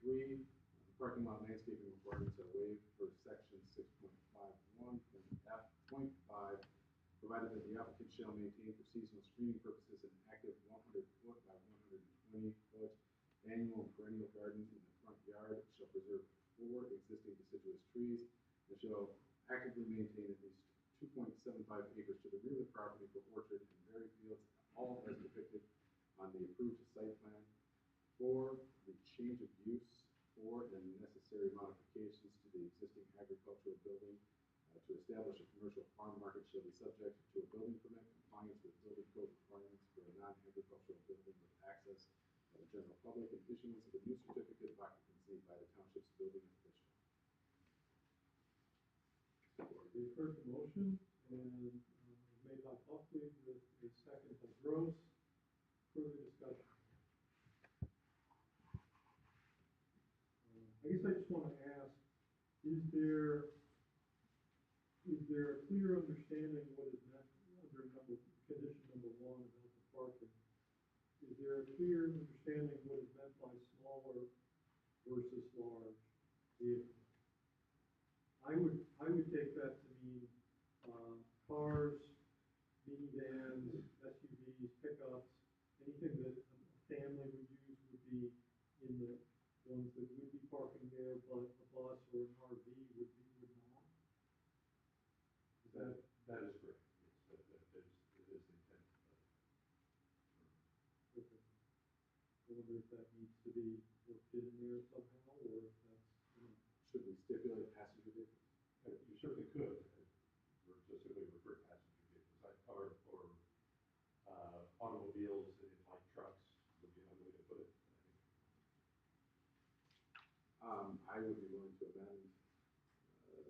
3, the parking lot landscaping requirements are waived for section 6.51.F.5, provided that the applicant shall maintain for seasonal screening purposes an active 100-foot by 120-foot annual and perennial gardens in the front yard, shall preserve 4 existing deciduous trees, and shall actively maintain at least 2.75 property for orchard and berry fields, all as depicted on the approved site plan. 4, the change of use for and necessary modifications to the existing agricultural building to establish a commercial farm market shall be subject to a building permit compliance with building code requirements for a non-agricultural building with access of the general public and issuance of a new certificate of occupancy by the township's building official. We've heard the motion, and made by Buckley with a second by Gross. Further discussion. I guess I just want to ask, is there a clear understanding what is meant under condition number 1 about the parking? Is there a clear understanding what is meant by smaller versus large vehicles? I would take that to mean cars, minivans, SUVs, pickups, anything that a family would use would be in the ones that would be parking there, but a bus or an RV would not. Is that? That is correct. Yes, it is the intent. Okay. I wonder if that needs to be worked in there somehow, or if that's, Should we stipulate passenger vehicles? You certainly could, specifically refer to passenger vehicles, or automobiles and light trucks would be another way to put it. I would be willing to amend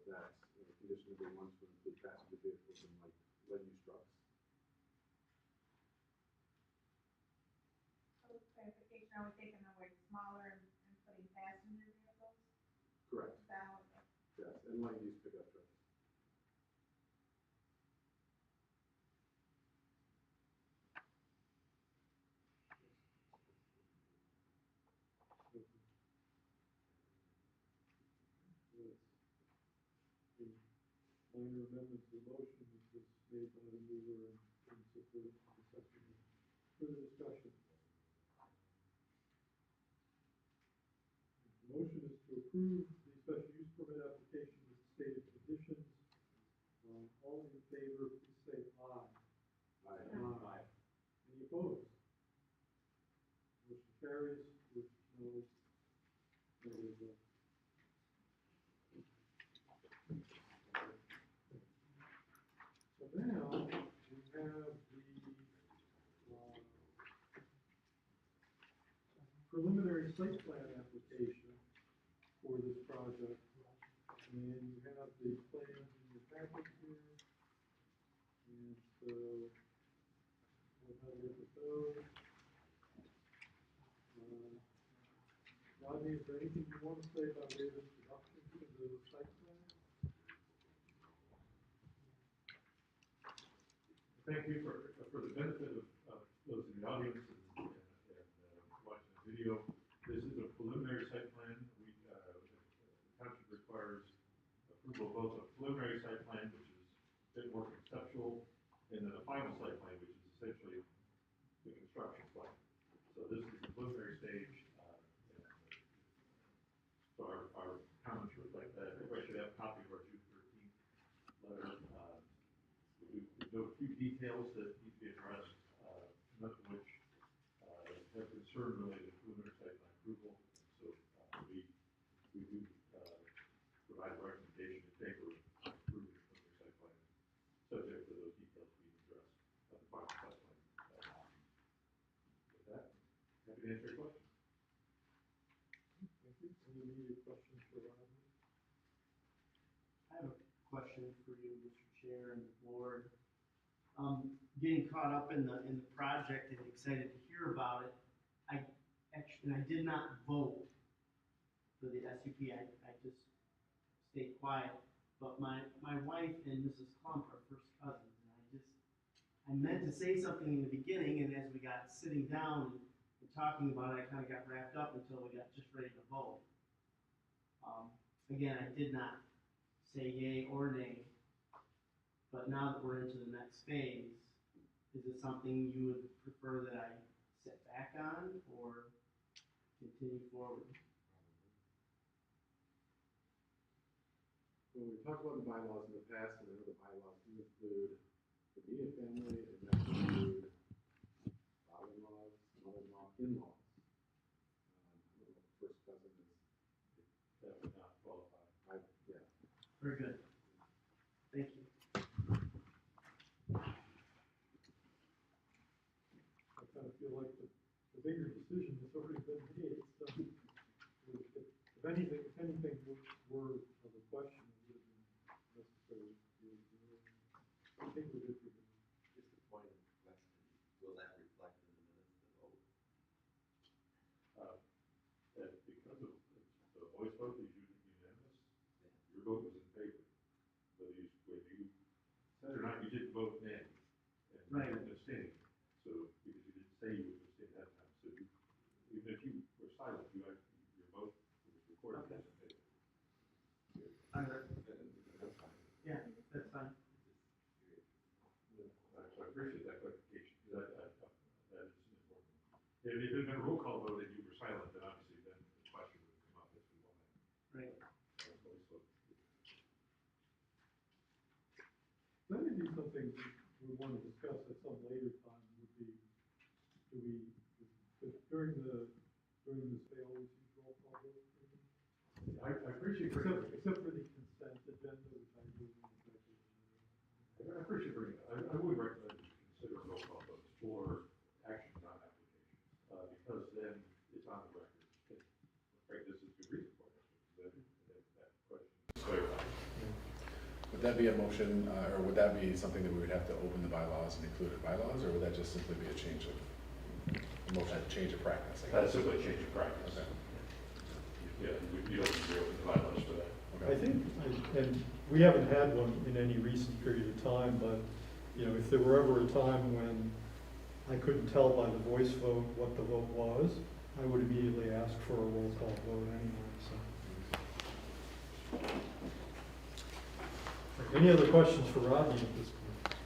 that condition number 1 to include passenger vehicles and light use trucks. So clarification, are we taking the word smaller and putting passenger vehicles? Correct. Is that what the- Yes, and light use pickup trucks. A minor amendment to the motion was made by the mover and supported by the second. Further discussion. The motion is to approve the special use permit application with stated conditions. All in favor, please say aye. Aye. Any opposed? Motion carries with no negative vote. So now, we have the preliminary site plan application for this project. And you have the plans in your packet here. And so, we'll have a look at those. Rodney, is there anything you want to say about way of introduction to the site plan? Thank you for the benefit of those in the audience and watching the video. This is a preliminary site plan. The township requires approval of both a preliminary site plan, which is a bit more conceptual, and then a final site plan, which is essentially the construction plan. So this is the preliminary stage. So our comments reflect that. Everybody should have a copy of our June 13th letter. We know a few details that need to be addressed, none of which have concern related to preliminary site plan approval. So we do provide a recommendation in favor of approving the preliminary site plan, subject to those details being addressed at the final site plan. With that, happy to answer your questions. Thank you. Any immediate questions for Rodney? I have a question for you, Mr. Chair and the board. Getting caught up in the project and excited to hear about it. I did not vote for the SUP. I just stayed quiet. But my wife and Mrs. Klump are first cousins, and I meant to say something in the beginning, and as we got sitting down and talking about it, I kind of got wrapped up until we got just ready to vote. Again, I did not say yay or nay, but now that we're into the next phase, is it something you would prefer that I sit back on or continue forward? When we talked about the bylaws in the past, and I know the bylaws do include immediate family, it may include father-in-laws, mother-in-law, in-laws. I don't know if first cousin is, That would not qualify. yeah. Very good. Thank you. I kind of feel like the bigger decision has already been made, so if anything were of a question, it would have been necessary to do it. I think we did. Just a point of question, will that reflect in the minutes of the vote? That because of the voice vote is unanimous, your vote was in favor. Whether you said or not, you didn't vote nay. And you Right. didn't abstain. So, because you didn't say you would abstain that time. So even if you were silent, your vote was recorded as in favor. That's fine. Yeah, that's fine. So I appreciate that clarification. That is important. If it had been a roll call vote and you were silent, then obviously then the question would come up as to why. Right. Voice vote. That may be something we want to discuss at some later time, would be, during this, they always use roll call vote? I appreciate Except for the consent agenda, which I do. I appreciate bringing it. I would recommend that you consider roll call votes for actions on applications, because then it's on the record. Right, this is good reason for it, that question is clarified. Would that be a motion, or would that be something that we would have to open the bylaws and include in bylaws, or would that just simply be a change of, change of practice? I guess? That's simply a change of practice. Okay. Yeah, you don't need to open the bylaws for that. I think, and we haven't had one in any recent period of time, but, you know, if there were ever a time when I couldn't tell by the voice vote what the vote was, I would immediately ask for a roll call vote anyway, so. Any other questions for Rodney at this point?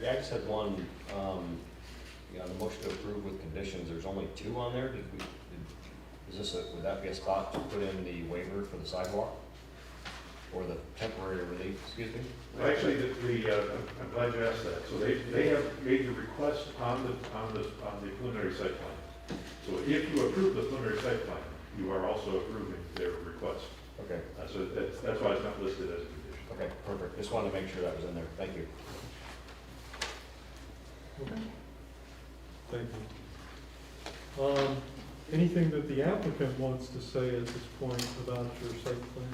Yeah, I just had one, the motion to approve with conditions, there's only 2 on there, would that be a spot to put in the waiver for the sidewalk? Or the temporary relief, excuse me? Well, actually, I'm glad you asked that. So they have made the request on the preliminary site plan. So if you approve the preliminary site plan, you are also approving their request. Okay. So that's why it's not listed as a condition. Okay, perfect. Just wanted to make sure that was in there. Thank you. Okay. Thank you. Anything that the applicant wants to say at this point about your site plan?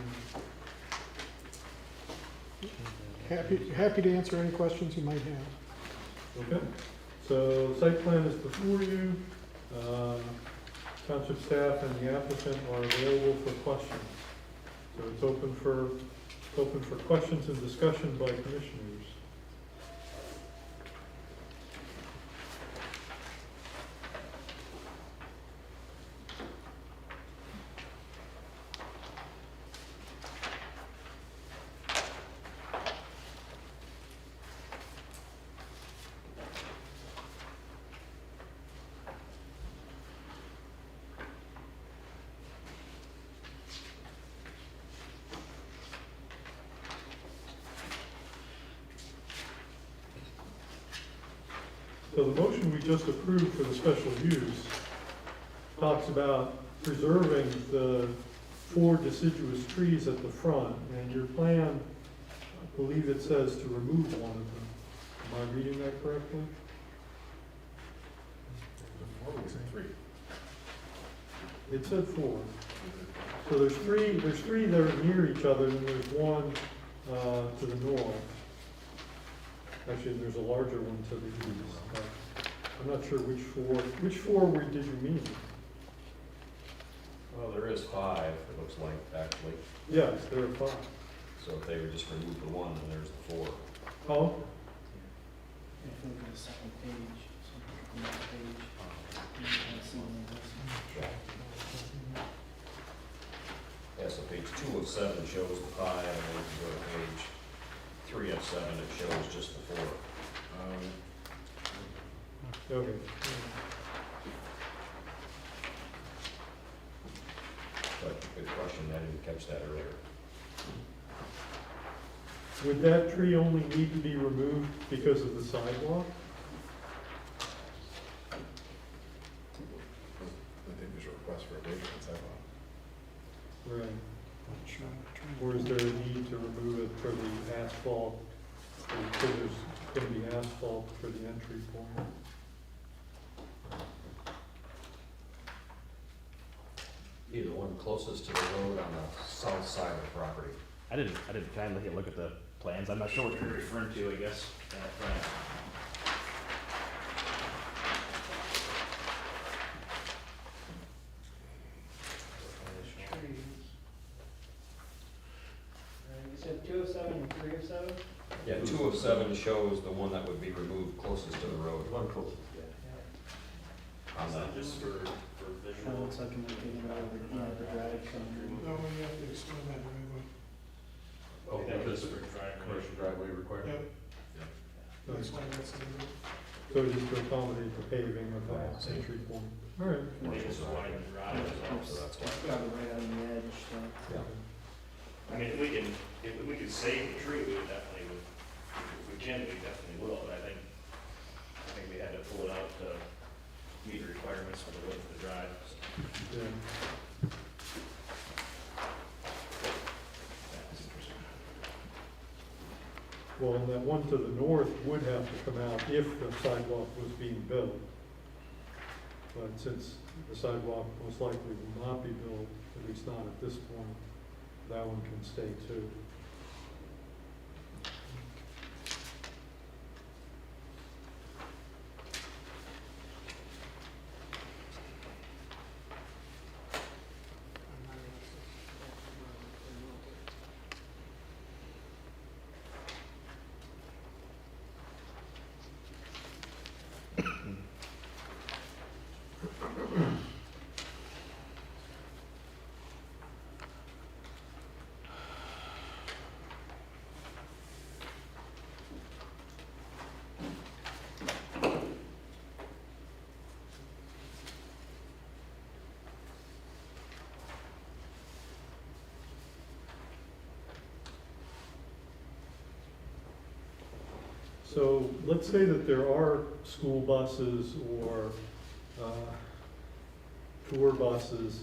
Happy to answer any questions you might have. Okay, so site plan is before you. Township staff and the applicant are available for questions. So it's open for questions and discussion by commissioners. So the motion we just approved for the special use talks about preserving the 4 deciduous trees at the front, and your plan, I believe it says to remove one of them. Am I reading that correctly? Or was it 3? It said 4. So there's three that are near each other, and there's one to the north. Actually, there's a larger one to the east. I'm not sure which four did you mean? Well, there is 5, it looks like, actually. Yes, there are 5. So if they would just remove the 1, then there's the 4. Oh, If you look at the second page, so on that page, you can see one of this. Yeah, so page 2 of 7 shows the 5, and then if you go to page 3 of 7, it shows just the 4. okay. But good question, I didn't catch that earlier. Would that tree only need to be removed because of the sidewalk? I think there's a request for a waiver on sidewalk. Right. Or is there a need to remove it for the asphalt? Because there's gonna be asphalt for the entry point. Be the one closest to the road on the south side of the property. I didn't kind of look at the plans. I'm not sure what you're referring to, I guess. You said 207 and 307? Yeah, 207 shows the one that would be removed closest to the road. One closest, yeah. On the, Just for That visual. looks like I'm looking at the drive. No, we have to extend that driveway. Oh, that was for Commercial driveway required? Yep, Yeah. that's why that's in the. So just to accommodate the paving of that entry point. All right. They just widen the drive as well, so that's why. Got it right on the edge, so. yeah. I mean, if we could save the tree, we would definitely would. If we can, we definitely will, but I think we had to pull it out to meet the requirements for the width of the drive, so. Yeah. That's interesting. Well, and that one to the north would have to come out if the sidewalk was being built. But since the sidewalk most likely will not be built, at least not at this point, that one can stay too. So let's say that there are school buses or tour buses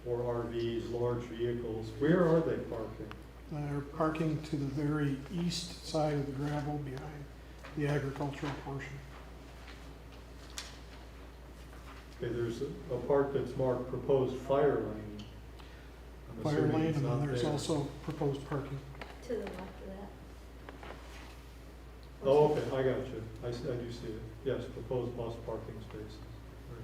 or RVs, large vehicles. Where are they parking? They're parking to the very east side of the gravel behind the agricultural portion. Okay, there's a part that's marked proposed fire lane. I'm Fire assuming lane, it's and then not there's there. also proposed parking. To the left of that. Oh, okay, I got you. I do see it. Yes, proposed bus parking spaces. Right.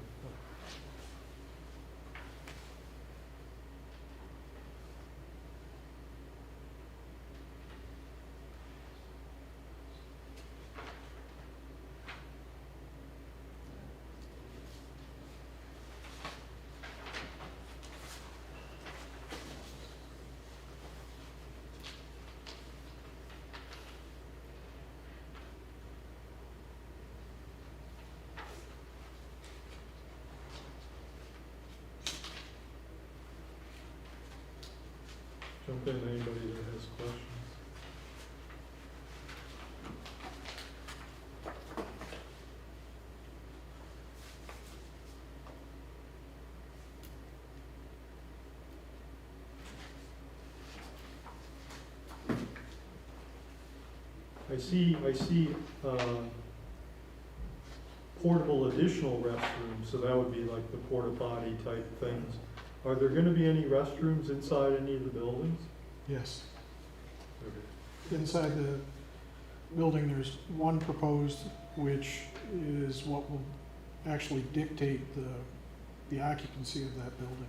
Jump in, anybody that has questions. I see portable additional restrooms, so that would be like the porta potty type things. Are there gonna be any restrooms inside any of the buildings? Yes. Okay. Inside the building, there's one proposed, which is what will actually dictate the occupancy of that building.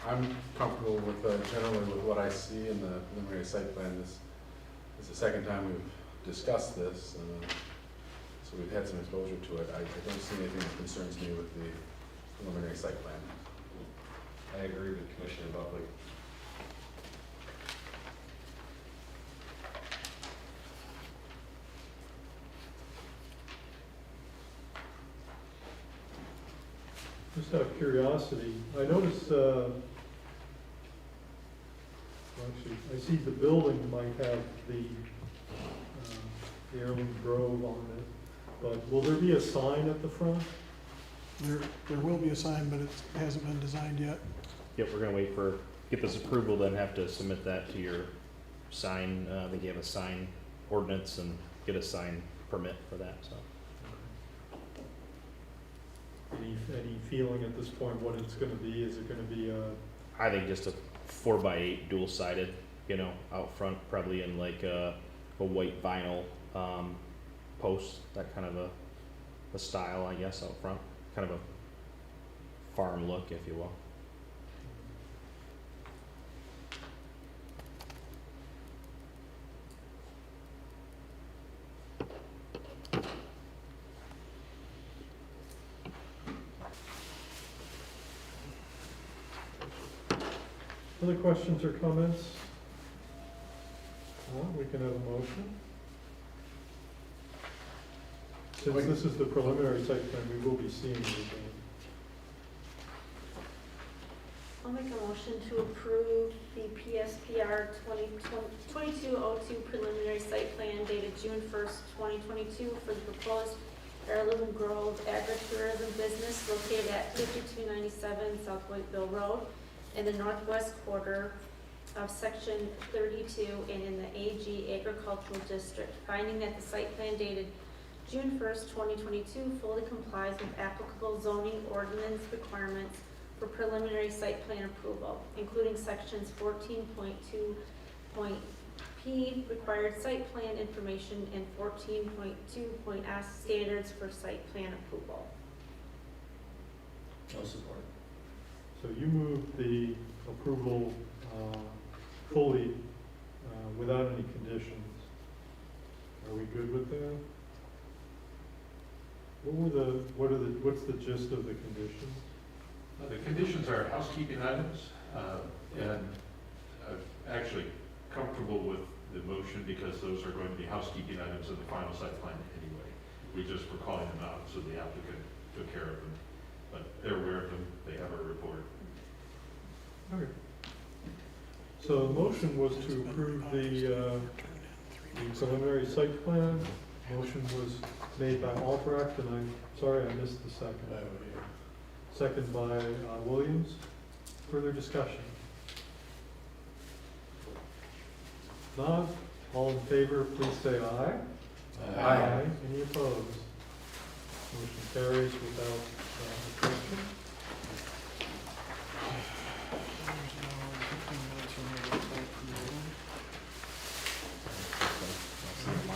I'm comfortable with, generally with what I see in the preliminary site plan. This is the second time we've discussed this, so we've had some exposure to it. I don't see anything that concerns me with the preliminary site plan. I agree with Commissioner Buckley. Just out of curiosity, I noticed, actually, I see the building might have the Heirloom Grove on it, but will there be a sign at the front? There will be a sign, but it hasn't been designed yet. Yep, we're gonna wait for, get this approval, then have to submit that to your sign, I think you have a sign ordinance and get a sign permit for that, so. Any feeling at this point what it's gonna be? Is it gonna be I think just a 4x8 dual sided, you know, out front, probably in like a white vinyl, post, that kind of a style, I guess, out front, kind of a farm look, if you will. other questions or comments? Well, we can have a motion. Since this is the preliminary site plan, we will be seeing it again. I'll make a motion to approve the PSPR 2202 preliminary site plan dated June 1st, 2022 for the proposed Heirloom Grove agritourism business located at 5297 South Whiteville Road in the northwest quarter of Section 32 and in the AG Agricultural District, finding that the site plan dated June 1st, 2022 fully complies with applicable zoning ordinance requirements for preliminary site plan approval, including sections 14.2.p required site plan information and 14.2.s standards for site plan approval. No support. So you move the approval fully without any conditions. Are we good with that? What's the gist of the conditions? The conditions are housekeeping items, and I'm actually comfortable with the motion because those are going to be housekeeping items in the final site plan anyway. We just were calling them out so the applicant took care of them, but they're aware of them, they have a report. Okay. So the motion was to approve the preliminary site plan. Motion was made by Albrecht, and I'm sorry I missed the second. Second by Williams. Further discussion? Not all in favor, please say aye. Aye. Any opposed? Motion carries without objection.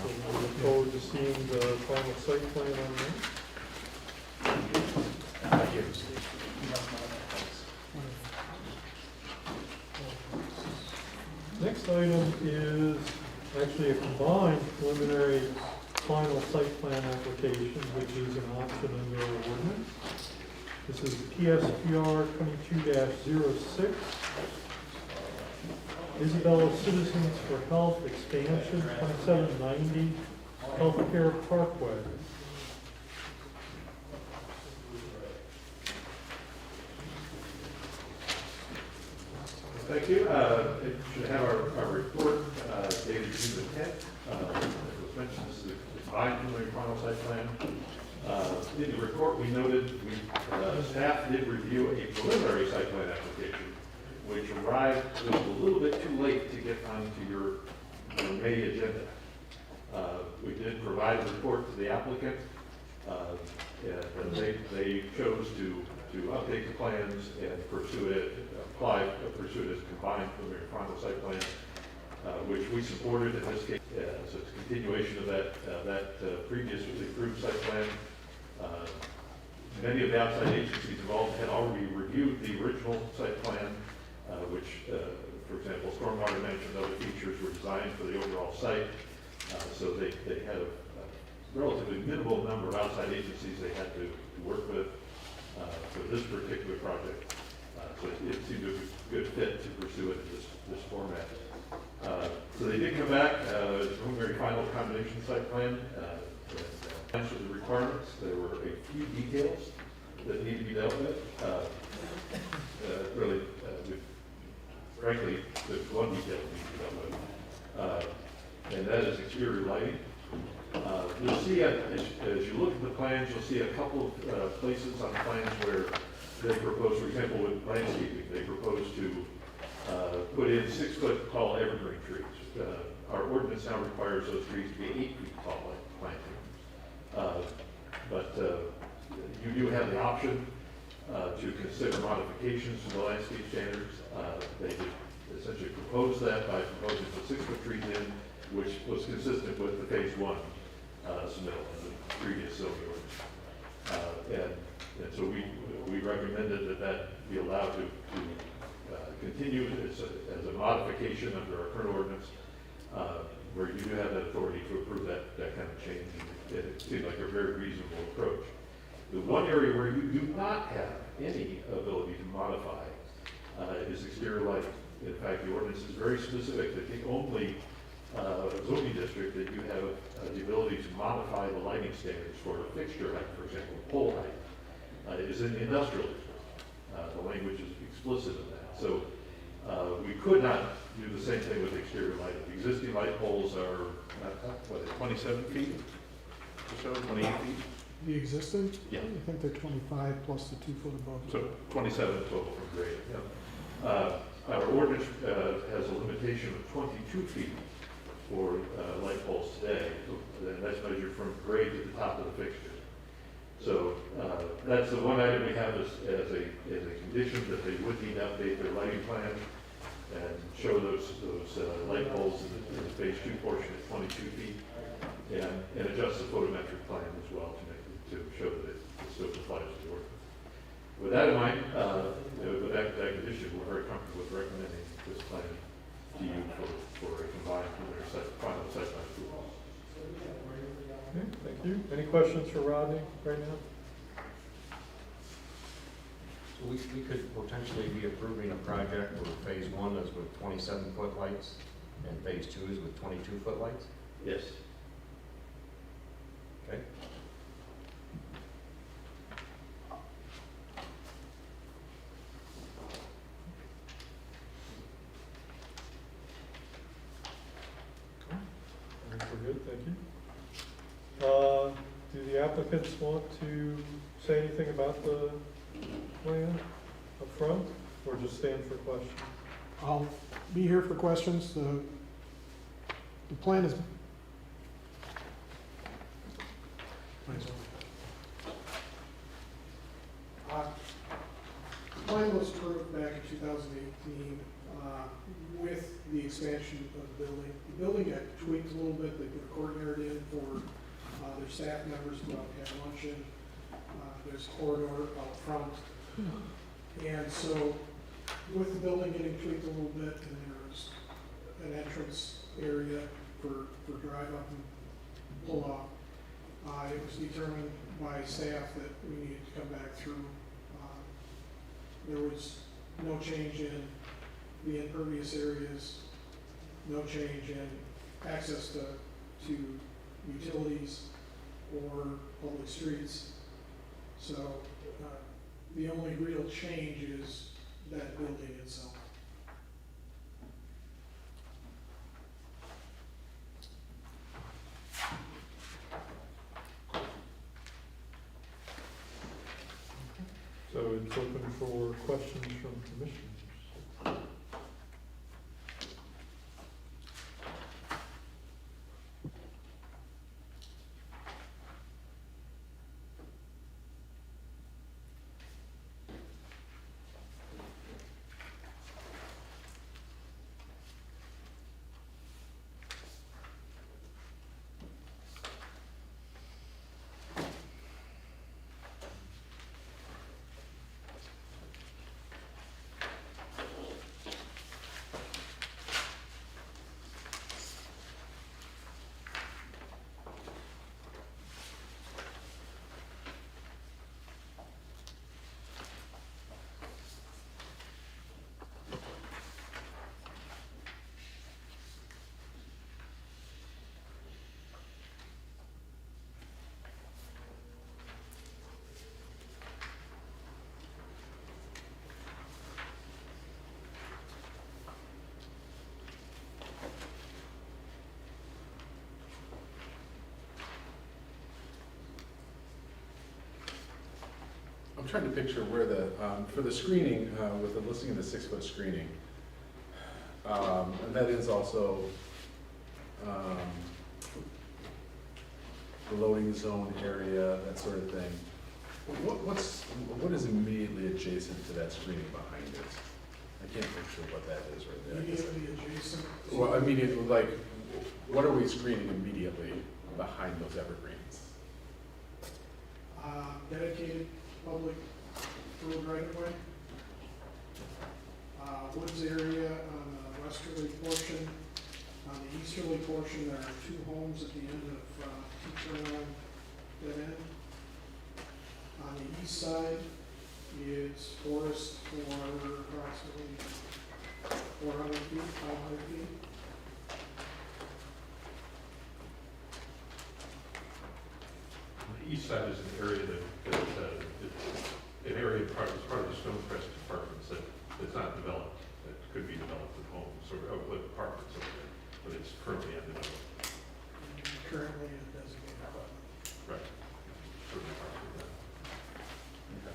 So we look forward to seeing the final site plan on that. Next item is actually a combined preliminary final site plan application, which is an option under our ordinance. This is PSPR 22-06. Isabella Citizens for Health Expansion, 2790 Healthcare Parkway. Thank you. It should have our report dated June 10th. As was mentioned, this is the combined preliminary final site plan. In the report, we noted staff did review a preliminary site plan application, which arrived just a little bit too late to get onto your May agenda. We did provide a report to the applicant, and they chose to update the plans and pursue it as combined preliminary final site plan, which we supported in this case. So it's a continuation of that previously approved site plan. Many of the outside agencies involved had already reviewed the original site plan which, for example, stormwater management and other features were designed for the overall site. So they had a relatively minimal number of outside agencies they had to work with for this particular project. So it seemed a good fit to pursue it in this format. So they did come back, preliminary final combination site plan, answered the requirements. There were a few details that need to be dealt with. Really, frankly, there's one detail that needs to be dealt with, and that is exterior lighting. You'll see, as you look at the plans, you'll see a couple of places on plans where they propose, for example, with landscaping, they propose to put in 6-foot tall evergreen trees. Our ordinance now requires those trees to be 8 feet tall, like planting. But you do have the option to consider modifications to the landscape standards. They just essentially proposed that by proposing the 6-foot trees in, which was consistent with the phase 1 submittal of the previous zoning ordinance. And so we recommended that be allowed to continue as a modification under our current ordinance, where you do have that authority to approve that kind of change. And it seemed like a very reasonable approach. The one area where you do not have any ability to modify is exterior lighting. In fact, the ordinance is very specific that the only zoning district that you have the ability to modify the lighting standards for a fixture height, for example, pole height, is in the industrial district. The language is explicit in that. So we could not do the same thing with exterior lighting. The existing light poles are, 27 feet or so, 28 feet? The existing? Yeah. I think they're 25 plus the 2 foot above. So 27 total from grade. Yeah. Our ordinance has a limitation of 22 feet for light poles today, and that's measured from grade to the top of the fixture. So that's the one item we have as a condition, that they would need to update their lighting plan and show those light poles in the phase 2 portion at 22 feet, and adjust the photometric plan as well to show that it still complies with the ordinance. With that in mind, with that condition, we're very comfortable with recommending this plan to you for a combined preliminary final site plan approval. Okay, thank you. Any questions for Rodney right now? So we could potentially be approving a project where phase 1 is with 27-foot lights and phase 2 is with 22-foot lights? Yes. Okay. I think we're good, thank you. Do the applicants want to say anything about the plan up front, or just stand for questions? I'll be here for questions. The plan is. The plan was approved back in 2018 with the expansion of the building. The building got tweaked a little bit. They put a courtyard in for their staff members to go out and have luncheon. There's a corridor out front. And so with the building getting tweaked a little bit, and there's an entrance area for drive up and pull off, it was determined by staff that we needed to come back through. There was no change in the impervious areas, no change in access to utilities or public streets. So the only real change is that building itself. So it's open for questions from commissioners. trying to picture where the, for the screening, with the listing of the 6-foot screening, and that is also, the loading zone area, that sort of thing. What is immediately adjacent to that screening behind it? I can't picture what that is right there. Immediately adjacent. Well, immediately, like, what are we screening immediately behind those evergreens? Dedicated public road right of way. Woods area on the westerly portion. On the easterly portion, there are 2 homes at the end of T-turnaround dead end. On the east side is forest for approximately 400 feet, 500 feet. The east side is an area that an area part of the Stonecrest apartments that's not developed, that could be developed with homes or with apartments over there, but it's currently undeveloped. Currently in designated apartment. Right. Certainly partially done. Okay.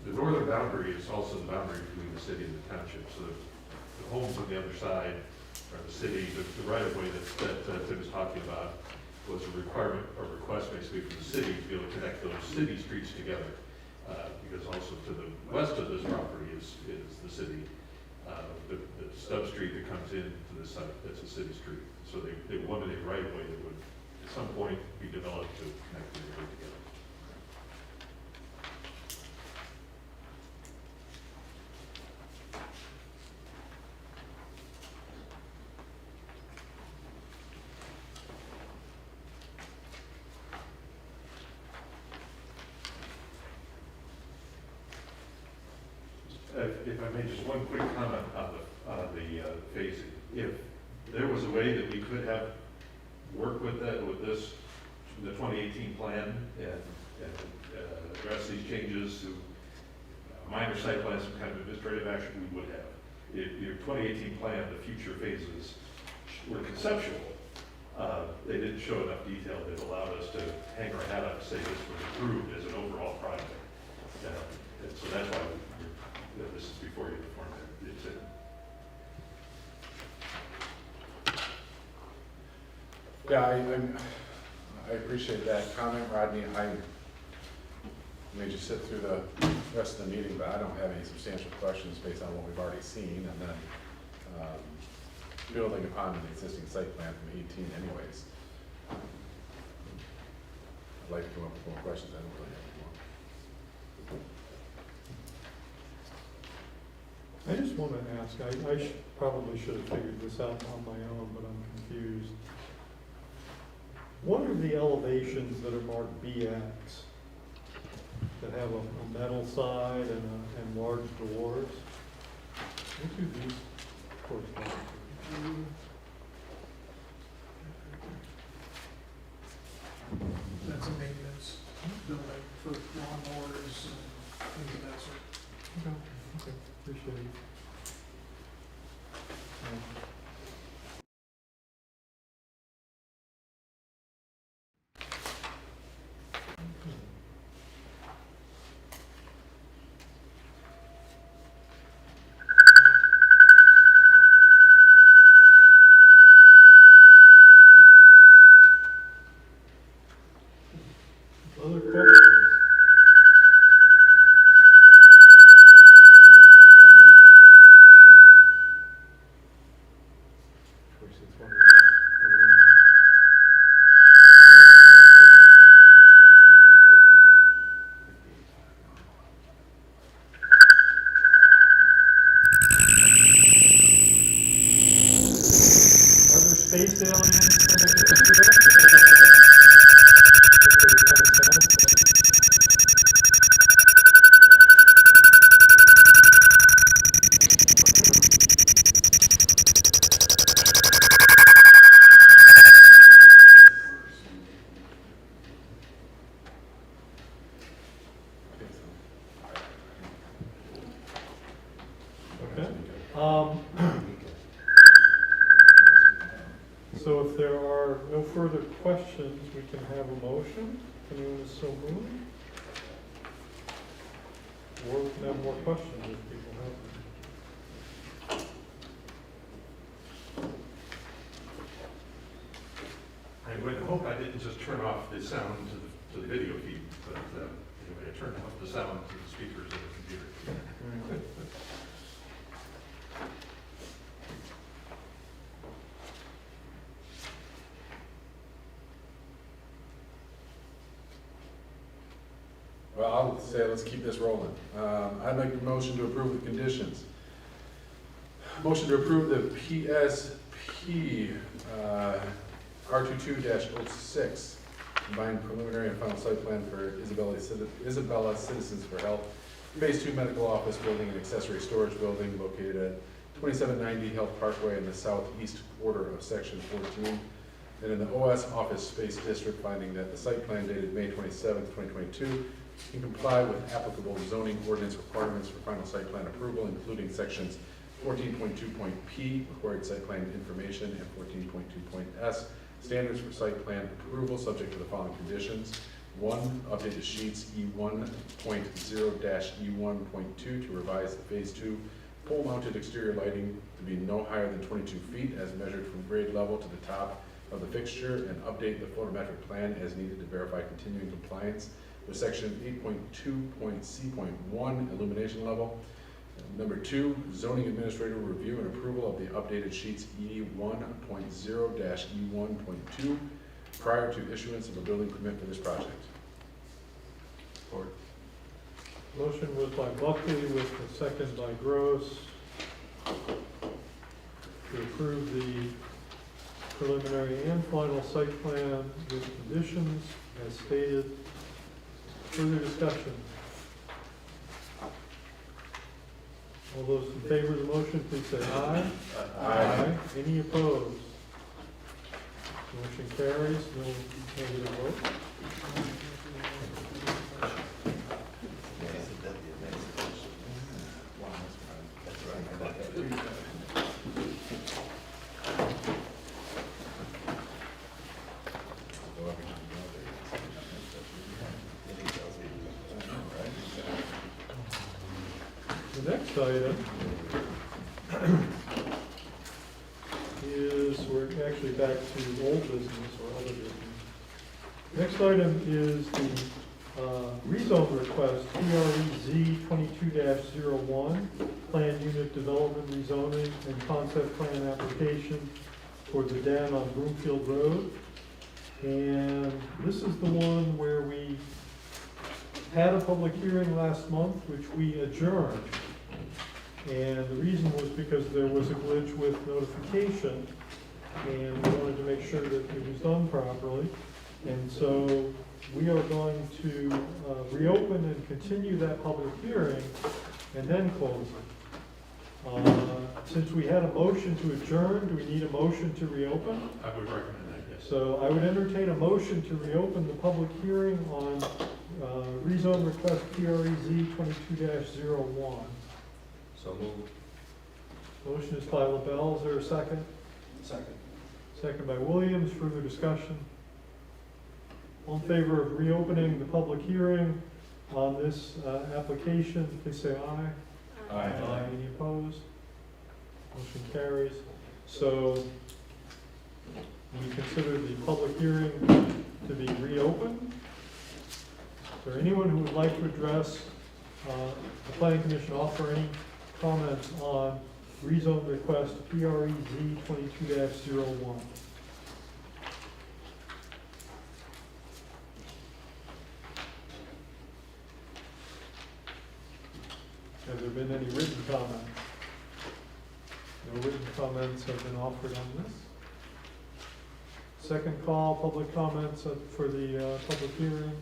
The northern boundary is also the boundary between the city and the township, so the homes on the other side are the city. The right-of-way that Tim was talking about was a requirement, or request basically from the city to be able to connect those city streets together. Because also to the west of this property is the city. The stub street that comes in to this site, that's a city street. So they wanted a right-of-way that would at some point be developed to connect the area together. If I may, just one quick comment on the phasing. If there was a way that we could have worked with that, with this, the 2018 plan, and address these changes to minor site plan, some kind of administrative action, we would have. Your 2018 plan, the future phases were conceptual. They didn't show enough detail that allowed us to hang our hat on and say this was approved as an overall project. And so that's why this is before you perform it's in. Yeah, I appreciate that comment, Rodney. I made you sit through the rest of the meeting, but I don't have any substantial questions based on what we've already seen, and then building upon an existing site plan from 18 anyways. I'd like to come up with more questions. I don't really have any more. I just want to ask, I probably should have figured this out on my own, but I'm confused. What are the elevations that are marked BX that have a metal side and large doors? What do these correspond to? That's a maintenance building for lawnmowers and things of that sort. Okay, appreciate it. Other questions? Of course, it's one of the room. Are there space aliens connected to that? Okay. So if there are no further questions, we can have a motion. Anyone is so moved? or we can have more questions if people have them. I would hope I didn't just turn off the sound to the video feed, but anyway, I turned off the sound to the speakers of the computer. Well, I'll say, let's keep this rolling. I'd make a motion to approve with conditions. Motion to approve the PSP R22-06, combined preliminary and final site plan for Isabella Citizens for Health, Phase 2 Medical Office Building and Accessory Storage Building located at 2790 Health Parkway in the southeast quarter of Section 14, and in the OS Office Space District, finding that the site plan dated May 27, 2022 can comply with applicable zoning ordinance requirements for final site plan approval, including sections 14.2.p, required site plan information, and 14.2.s, standards for site plan approval, subject to the following conditions. 1, updated sheets E1.0-E1.2 to revise the Phase 2 pole-mounted exterior lighting to be no higher than 22 feet as measured from grade level to the top of the fixture, and update the photometric plan as needed to verify continuing compliance with section 8.2.C.1 illumination level. Number 2, zoning administrator review and approval of the updated sheets E1.0-E1.2 prior to issuance of a building permit for this project. Support. Motion was by Buckley with a second by Gross to approve the preliminary and final site plan with conditions as stated. Further discussion? All those in favor of the motion, please say aye. Aye. Any opposed? Motion carries, no negative vote. The next item is, we're actually back to old business or other business. Next item is the rezone request, PREZ 22-01, Planned Unit Development Rezoning and Concept Plan Application for the den on Broomfield Road. And this is the one where we had a public hearing last month, which we adjourned. And the reason was because there was a glitch with notification, and we wanted to make sure that it was done properly. And so we are going to reopen and continue that public hearing and then close it. Since we had a motion to adjourn, do we need a motion to reopen? I would recommend that, yes. So I would entertain a motion to reopen the public hearing on rezone request PREZ 22-01. So moved. Motion is by LaBelle, is there a second? Second. Second by Williams, further discussion? All in favor of reopening the public hearing on this application, please say aye. Aye. Any opposed? Motion carries. So we consider the public hearing to be reopened. Is there anyone who would like to address the planning commission, offer any comments on rezone request PREZ 22-01? Have there been any written comments? No written comments have been offered on this. Second call, public comments for the public hearing.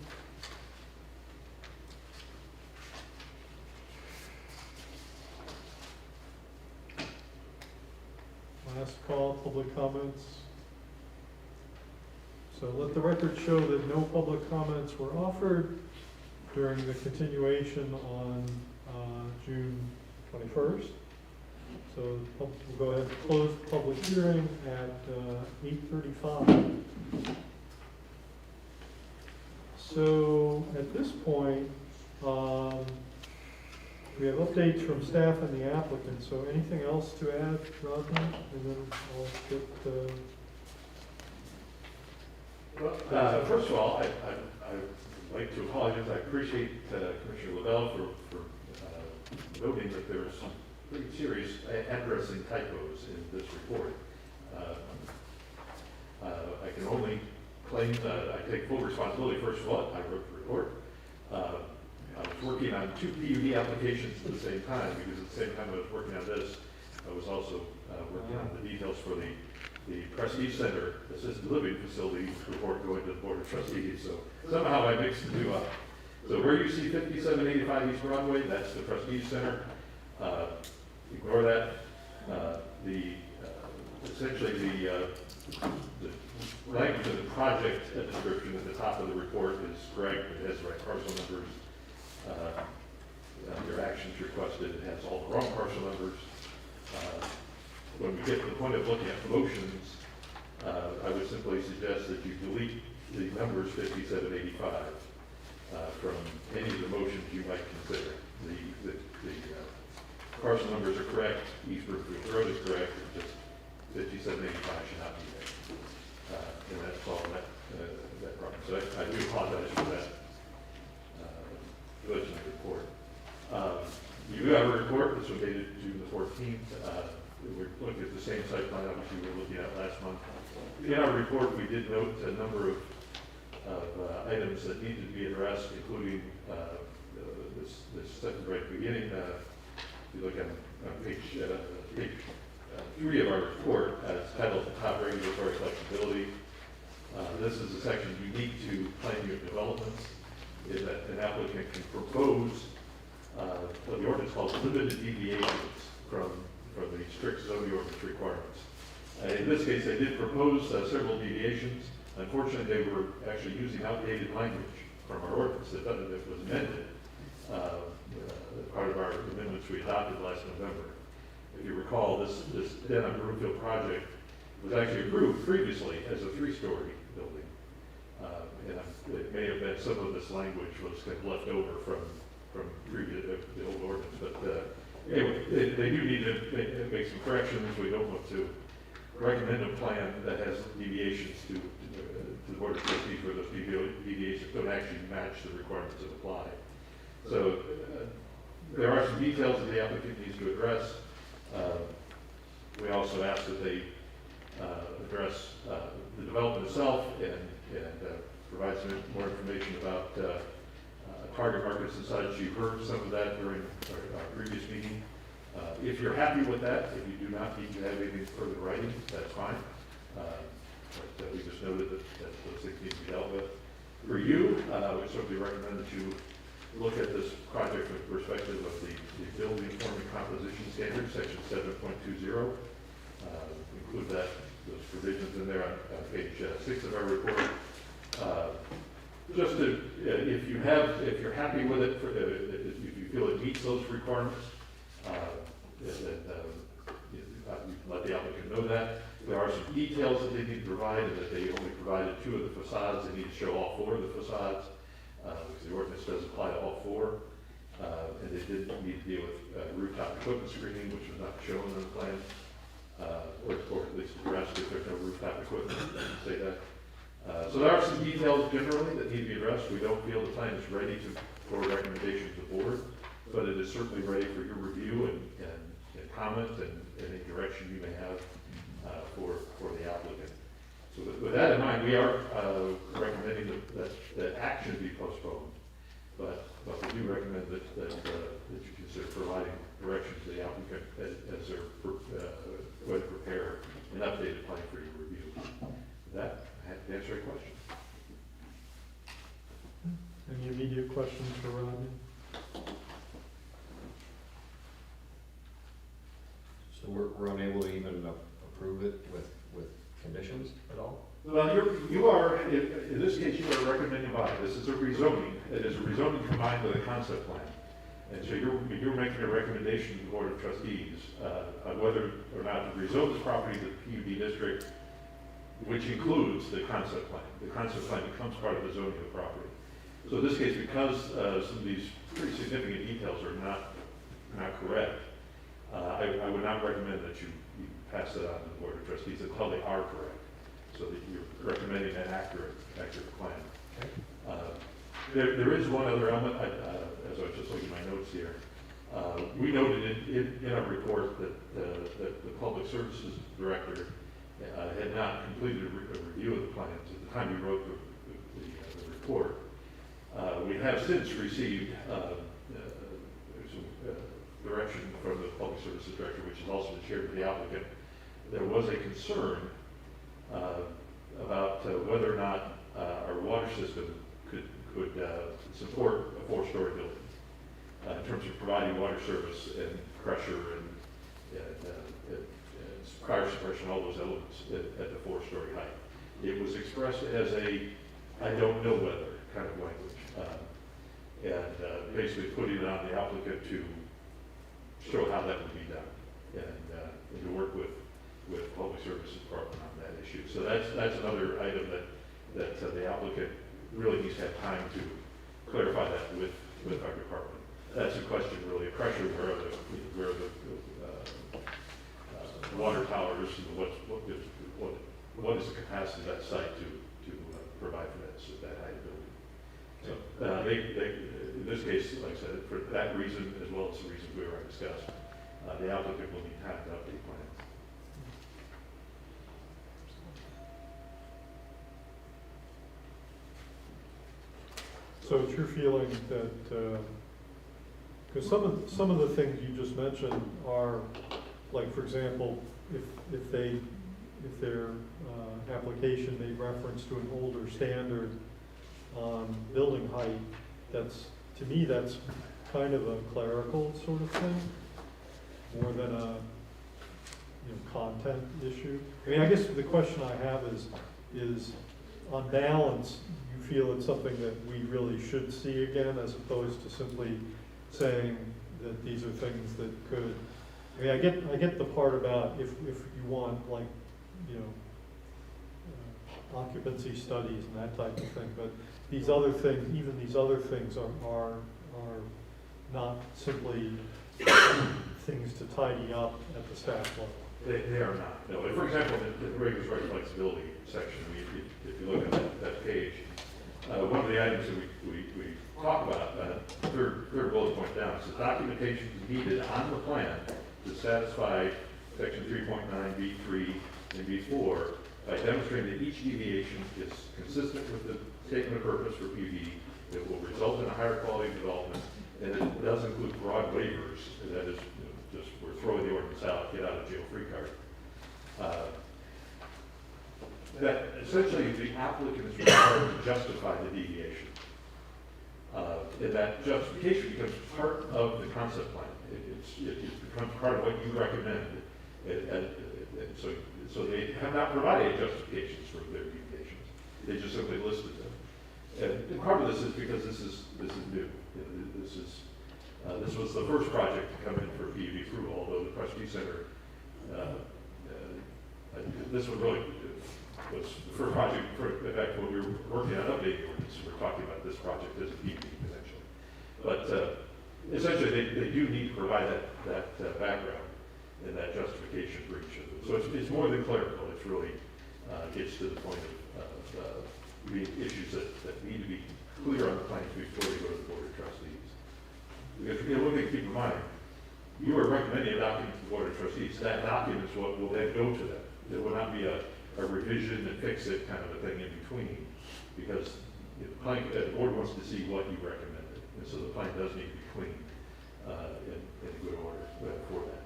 Last call, public comments. So let the record show that no public comments were offered during the continuation on June 21st. So we'll go ahead and close the public hearing at 8:35. So at this point, We have updates from staff and the applicant, so anything else to add, Rodney? And then I'll get, Well, first of all, I'd like to apologize. I appreciate Commissioner Lavelle for noting that there are some pretty serious addressing typos in this report. I can only claim that I take full responsibility. First of all, I wrote the report. I was working on 2 PUD applications at the same time, because at the same time I was working on this, I was also working on the details for the Prestige Center Assisted Living Facility report going to the Board of Trustees. So somehow I mixed the two up. So where you see 5785 East Broadway, that's the Prestige Center. Ignore that. Essentially the language of the project description at the top of the report is correct. It has the right parcel numbers. Your actions requested, it has all the wrong parcel numbers. When we get to the point of looking at motions, I would simply suggest that you delete the numbers 5785 from any of the motions you might consider. The parcel numbers are correct, East Brookfield Road is correct, just 5785 should not be there. And that's all that problem. So I do apologize for that glitch in the report. You do have a report, this was dated June the 14th. We're looking at the same site plan obviously we were looking at last month. In our report, we did note a number of items that needed to be addressed, including this second right beginning. If you look at page 3 of our report, it's titled Top Regulatory Flexibility. This is a section unique to plan unit developments, is that an applicant can propose what the ordinance calls limited deviations from the strict zoning ordinance requirements. In this case, they did propose several deviations. Unfortunately, they were actually using outdated language from our ordinance that was amended part of our amendments we adopted last November. If you recall, this Den on Broomfield project was actually approved previously as a 3-story building. And it may have been some of this language was kind of left over from previous, the old ordinance. But anyway, they do need to make some corrections. We don't want to recommend a plan that has deviations to the Board of Trustees where those deviations don't actually match the requirements that apply. So there are some details that the applicant needs to address. We also ask that they address the development itself and provide some more information about target markets and such. You heard some of that during our previous meeting. If you're happy with that, if you do not need to have anything further writing, that's fine. But we just noted that those things need to be dealt with. For you, we certainly recommend that you look at this project from the perspective of the building forming composition standard, section 7.20. Include those provisions in there on page 6 of our report. Just to, if you're happy with it, if you feel it meets those requirements, let the applicant know that. There are some details that they need to provide, and that they only provided 2 of the facades. They need to show all 4 of the facades, because the ordinance does apply to all 4. And they did need to deal with rooftop equipment screening, which was not shown on the plan, or at least addressed if there's no rooftop equipment. Say that. So there are some details generally that need to be addressed. We don't feel the plan is ready for recommendation to the board, but it is certainly ready for your review and comment and any direction you may have for the applicant. So with that in mind, we are recommending that action be postponed, but we do recommend that you consider providing direction to the applicant as they're going to prepare an updated plan for your review. With that, I have to answer your question. any immediate questions for Rodney? So we're unable to even approve it with conditions at all? Well, you are, in this case, you are recommending by, this is a rezoning. It is a rezoning combined with a concept plan. And so you're making a recommendation to the Board of Trustees on whether or not to rezone this property to the PUD district, which includes the concept plan. The concept plan becomes part of the zoning of the property. So in this case, because some of these pretty significant details are not not correct, I would not recommend that you pass that on to the Board of Trustees until they are correct, so that you're recommending an accurate plan. There is one other element, as I was just looking at my notes here. We noted in our report that the Public Services Director had not completed a review of the plans at the time we wrote the report. We have since received some direction from the Public Services Director, which has also been shared with the applicant. There was a concern about whether or not our water system could support a 4-story building in terms of providing water service and pressure and fire suppression, all those elements at the 4-story height. It was expressed as a I don't know whether kind of language, and basically putting it on the applicant to show how that would be done and to work with Public Services Department on that issue. So that's another item that the applicant really needs to have time to clarify that with our department. That's a question really of pressure, where the water towers, and what is the capacity of that site to provide for that height of building. So in this case, like I said, for that reason as well as the reasons we already discussed, the applicant will need time to update plans. So it's your feeling that, because some of the things you just mentioned are, like, for example, if their application made reference to an older standard on building height, to me, that's kind of a clerical sort of thing, more than a content issue. I mean, I guess the question I have is on balance, you feel it's something that we really should see again, as opposed to simply saying that these are things that could. I mean, I get the part about if you want, like, occupancy studies and that type of thing, but these other things, even these other things are not simply things to tidy up at the staff level. They are not. No. For example, the regulatory flexibility section, if you look at that page, one of the items that we talk about, third bullet point down, says documentation is needed on the plan to satisfy section 3.9 B3 and B4 by demonstrating that each deviation is consistent with the statement of purpose for PV, that will result in a higher quality development, and it does include broad waivers. That is, just we're throwing the ordinance out, get out of jail free card. That essentially the applicant is required to justify the deviation. And that justification becomes part of the concept plan. It becomes part of what you recommend. And so they have not provided justifications for their deviations. They just simply listed them. And part of this is because this is new. This was the first project to come in for PUD approval, although the Prestige Center, this was really was the first project. In fact, when we were working on updating ordinance, we were talking about this project as a PUD potentially. But essentially, they do need to provide that background and that justification for each of them. So it's more than clerical. It's really gets to the point of the issues that need to be clear on the plans before they go to the Board of Trustees. Because one thing to keep in mind, you are recommending a document to the Board of Trustees. That document is what will then go to them. There will not be a revision and fix it kind of a thing in between, because the board wants to see what you recommended, and so the plan does need to be clean in good order for that.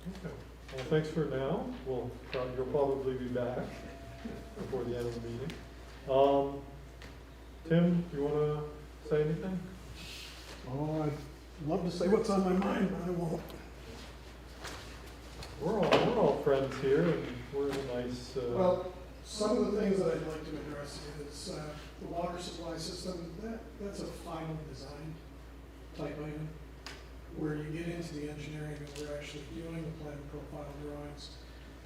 Okay. Well, thanks for now. You'll probably be back before the end of the meeting. Tim, you want to say anything? Oh, I'd love to say what's on my mind, but I won't. We're all friends here, and we're in a nice. Well, some of the things that I'd like to address is the water supply system. That's a final design type item, where you get into the engineering and we're actually doing the plan profile drawings.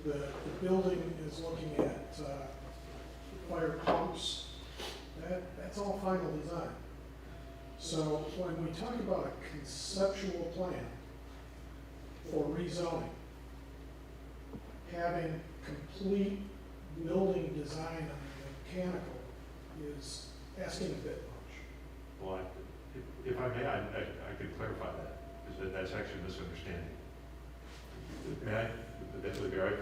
The building is looking at fire pumps That's all final design. So when we talk about a conceptual plan for rezoning, having complete building design on the mechanical is asking a bit much. Well, if I may, I could clarify that, because that's actually a misunderstanding. May I? That would be all right,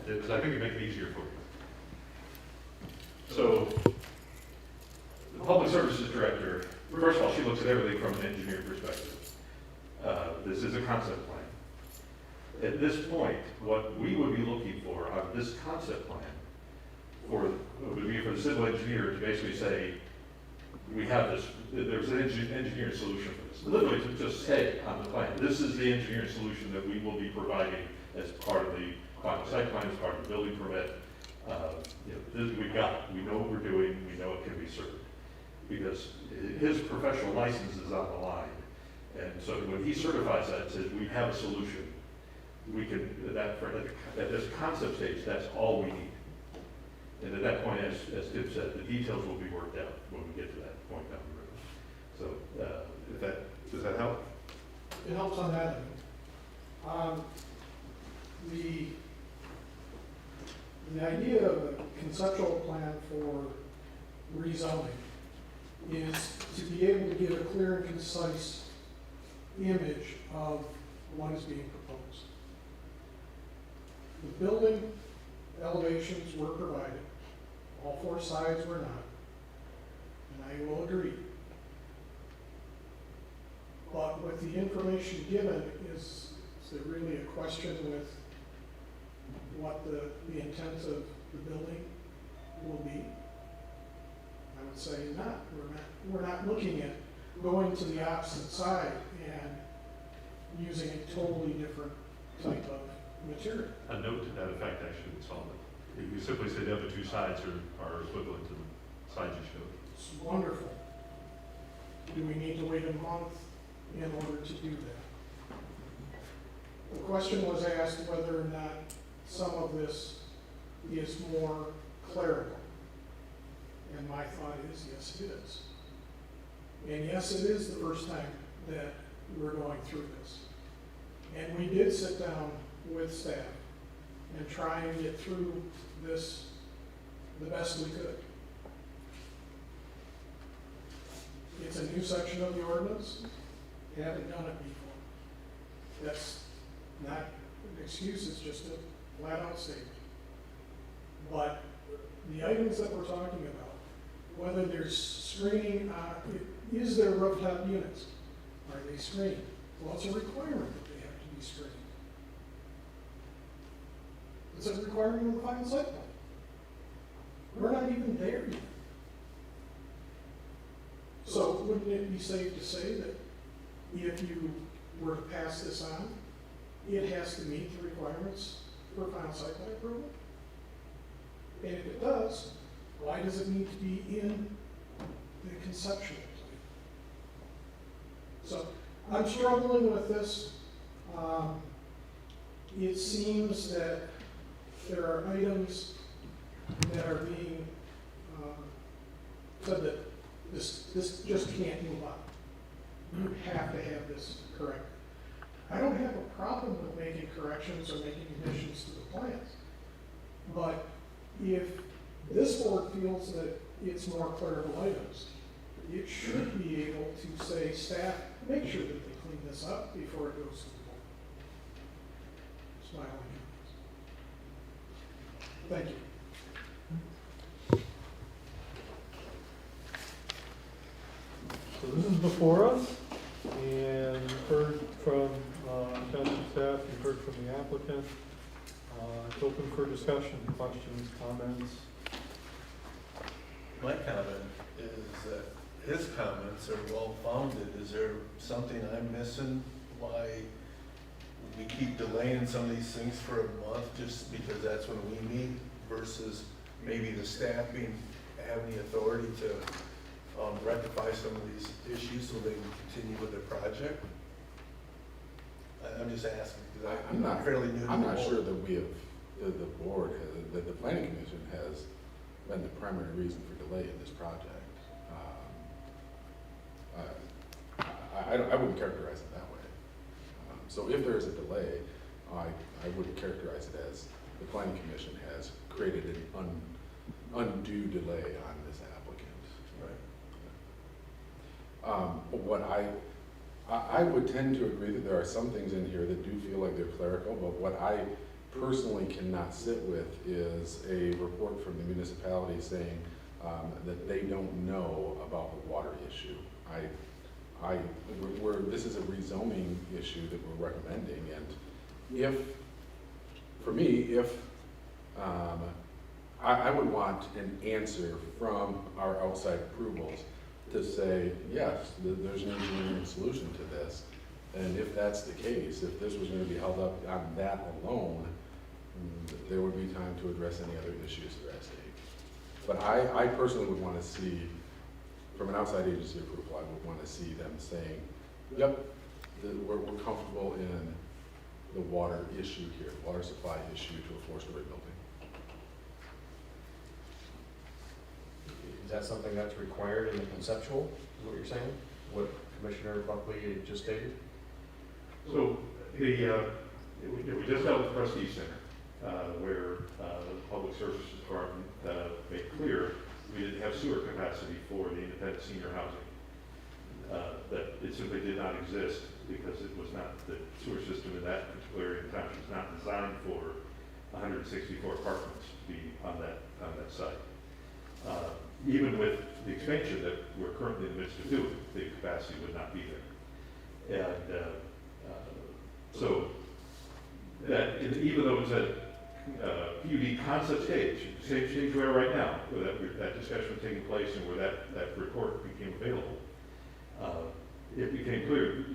because I think it'd make it easier for you. So, the Public Services Director, first of all, she looks at everything from an engineering perspective. This is a concept plan. At this point, what we would be looking for on this concept plan would be for the civil engineer to basically say, we have this, there's an engineering solution for this. Literally to just say on the plan, this is the engineering solution that we will be providing as part of the final site plan, as part of the building permit. This we've got, we know what we're doing, we know it can be served. Because his professional license is on the line. And so when he certifies that, says we have a solution, we can, at this concept stage, that's all we need. And at that point, as Tim said, the details will be worked out when we get to that point down the road. So, does that help? It helps on that end. The idea of a conceptual plan for rezoning is to be able to give a clear and concise image of what is being proposed. The building elevations were provided, all four sides were not, and I will agree. But with the information given, is there really a question with what the intent of the building will be? I would say not. We're not looking at going to the opposite side and using a totally different type of material. A note to that effect actually would solve it. You simply say the other two sides are equivalent to the sides you showed. It's wonderful. Do we need to wait a month in order to do that? The question was asked whether or not some of this is more clerical. And my thought is, yes, it is. And yes, it is the first time that we're going through this. And we did sit down with staff and try and get through this the best we could. It's a new section of the ordinance. We haven't done it before. That's not an excuse, it's just a flat out statement. But the items that we're talking about, whether there's screening, is there rooftop units? Are they screened? Well, it's a requirement that they have to be screened. It's a requirement of the final site plan. We're not even there yet. So wouldn't it be safe to say that if you were to pass this on, it has to meet the requirements for final site plan approval? And if it does, why does it need to be in the conceptual plan? So I'm struggling with this. It seems that there are items that are being said that this just can't move on. You have to have this corrected. I don't have a problem with making corrections or making additions to the plans. But if this board feels that it's more clerical items, it should be able to say, staff, make sure that they clean this up before it goes to the board. It's my only comment. Thank you. So this is before us, and you've heard from township staff, you've heard from the applicant. It's open for discussion, questions, comments. My comment is that his comments are well-founded. Is there something I'm missing? Why we keep delaying some of these things for a month just because that's when we meet versus maybe the staff having the authority to rectify some of these issues so they can continue with their project? I'm just asking because I'm fairly new to the board. I'm not sure that we have, the board, that the planning commission has been the primary reason for delay in this project. I wouldn't characterize it that way. So if there is a delay, I wouldn't characterize it as the planning commission has created an undue delay on this applicant. But what I would tend to agree that there are some things in here that do feel like they're clerical, but what I personally cannot sit with is a report from the municipality saying that they don't know about the water issue. This is a rezoning issue that we're recommending, and I would want an answer from our outside approvals to say, yes, there's an engineering solution to this. And if that's the case, if this was going to be held up on that alone, there would be time to address any other issues that are at stake. But I personally would want to see, from an outside agency approval, I would want to see them saying, yep, we're comfortable in the water issue here, water supply issue to a 4-story building. Is that something that's required in the conceptual, is what you're saying? What Commissioner Buckley just stated? So we just dealt with the Prestige Center, where the Public Services Department made clear we didn't have sewer capacity for the independent senior housing. That it simply did not exist because it was not, the sewer system in that particular area of town was not designed for 164 apartments to be on that site. Even with the expansion that we're currently in the midst of doing, the capacity would not be there. And so that, even though it's at PUD concept stage, same stage we are right now, where that discussion was taking place and where that report became available, it became clear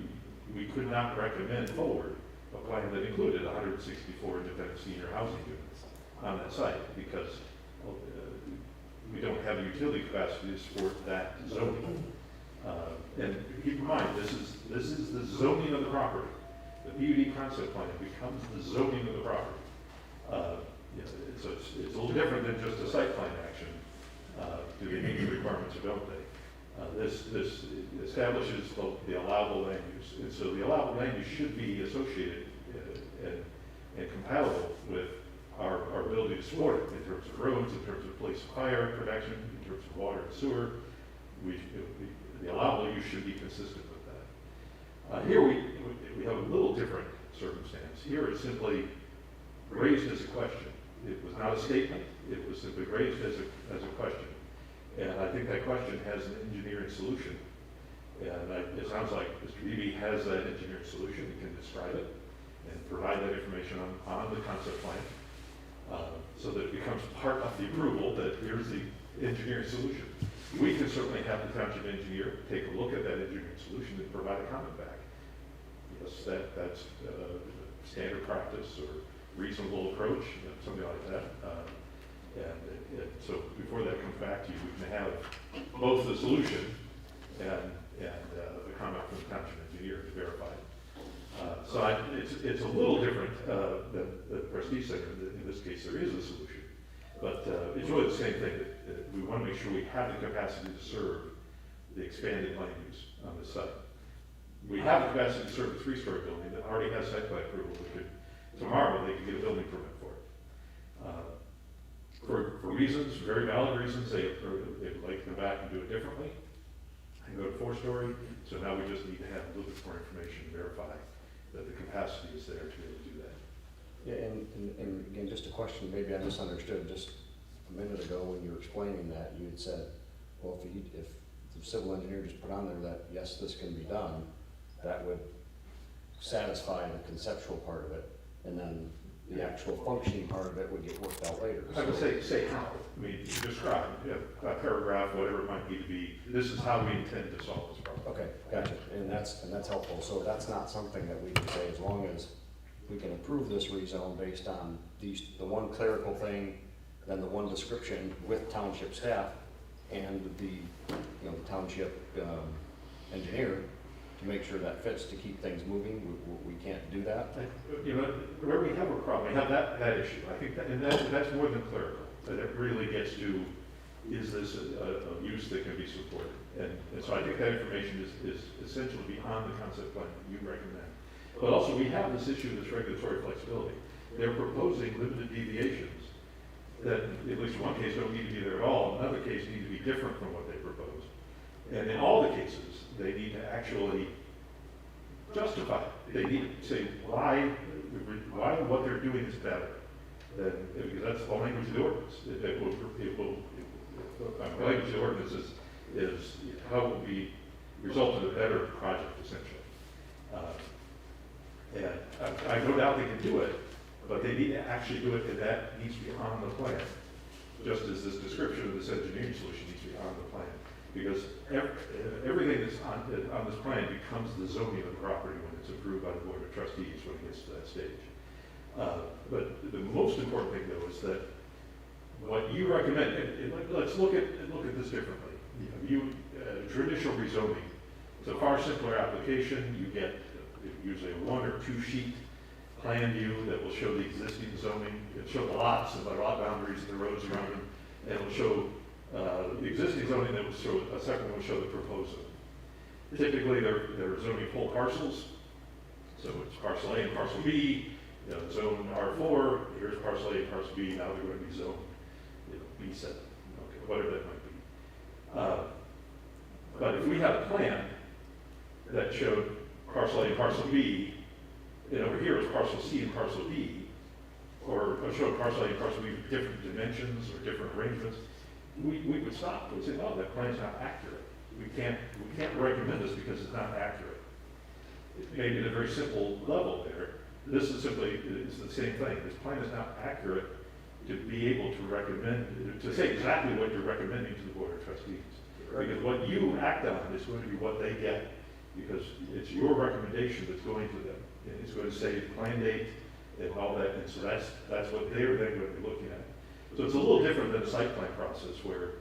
we could not recommend forward a plan that included 164 independent senior housing units on that site because we don't have the utility capacity to support that zoning. And keep in mind, this is the zoning of the property. The PUD concept plan becomes the zoning of the property. So it's a little different than just a site plan action. Do they meet the requirements or don't they? This establishes the allowable land use. And so the allowable land use should be associated and compatible with our ability to support it in terms of roads, in terms of police fire protection, in terms of water and sewer. The allowable use should be consistent with that. Here we have a little different circumstance. Here it's simply raised as a question. It was not a statement. It was simply raised as a question. And I think that question has an engineering solution. And it sounds like Mr. Beebe has that engineering solution. He can describe it and provide that information on the concept plan. So that it becomes part of the approval that here's the engineering solution. We can certainly have the township engineer take a look at that engineering solution and provide a comment back. Yes, that's standard practice or reasonable approach, something like that. So before that comes back to you, we can have both the solution and the comment from the township engineer to verify it. So it's a little different than the Prestige Center. In this case, there is a solution. But it's really the same thing. That we want to make sure we have the capacity to serve the expanded land use on the site. We have the capacity to serve a 3-story building that already has site plan approval. Tomorrow they could get a building permit for it. For reasons, very valid reasons, they'd like to come back and do it differently and go to 4-story. So now we just need to have a little bit more information to verify that the capacity is there to be able to do that. Yeah, and again, just a question, maybe I misunderstood. Just a minute ago when you were explaining that, you had said, well, if the civil engineer just put on there that, yes, this can be done, that would satisfy the conceptual part of it, and then the actual functioning part of it would get worked out later. I would say how. I mean, describe, a paragraph, whatever it might need to be. This is how we intend to solve this problem. Okay, gotcha, and that's helpful. So that's not something that we can say, as long as we can approve this rezone based on the one clerical thing, then the one description with township staff and the township engineer to make sure that fits to keep things moving. We can't do that. Where we have a problem, we have that issue. I think that's more than clerical. That it really gets to is this a use that can be supported? And so I think that information is essentially beyond the concept plan that you recommend. But also, we have this issue of this regulatory flexibility. They're proposing limited deviations that, at least in one case, don't need to be there at all, in another case, need to be different from what they propose. And in all the cases, they need to actually justify it. They need to say why what they're doing is better. Because that's the language of the ordinance. The language of the ordinance is how it will be result in a better project, essentially. And I have no doubt they can do it, but they need to actually do it, and that needs to be on the plan. Just as this description of this engineering solution needs to be on the plan. Because everything that's on this plan becomes the zoning of the property when it's approved by the Board of Trustees when it gets to that stage. But the most important thing, though, is that what you recommend, let's look at this differently. Traditional rezoning, it's a far simpler application. You get usually a 1 or 2 sheet plan view that will show the existing zoning. It'll show the lots and the lot boundaries and the roads around them, and it'll show the existing zoning. That will show a second one will show the proposed zoning. Typically, they're zoning whole parcels, so it's parcel A and parcel B. Zone R4. Here's parcel A and parcel B. Now they're going to be zone B7. Okay, whatever that might be. But if we had a plan that showed parcel A and parcel B, and over here is parcel C and parcel D, or showed parcel A and parcel B with different dimensions or different arrangements, we would stop. We'd say, oh, that plan's not accurate. We can't recommend this because it's not accurate. It made it a very simple level there. This is simply, it's the same thing. This plan is not accurate to be able to recommend, to say exactly what you're recommending to the Board of Trustees. Because what you act on is going to be what they get, because it's your recommendation that's going to them. And it's going to say plan date and all that, and so that's what they're then going to be looking at. So it's a little different than a site plan process where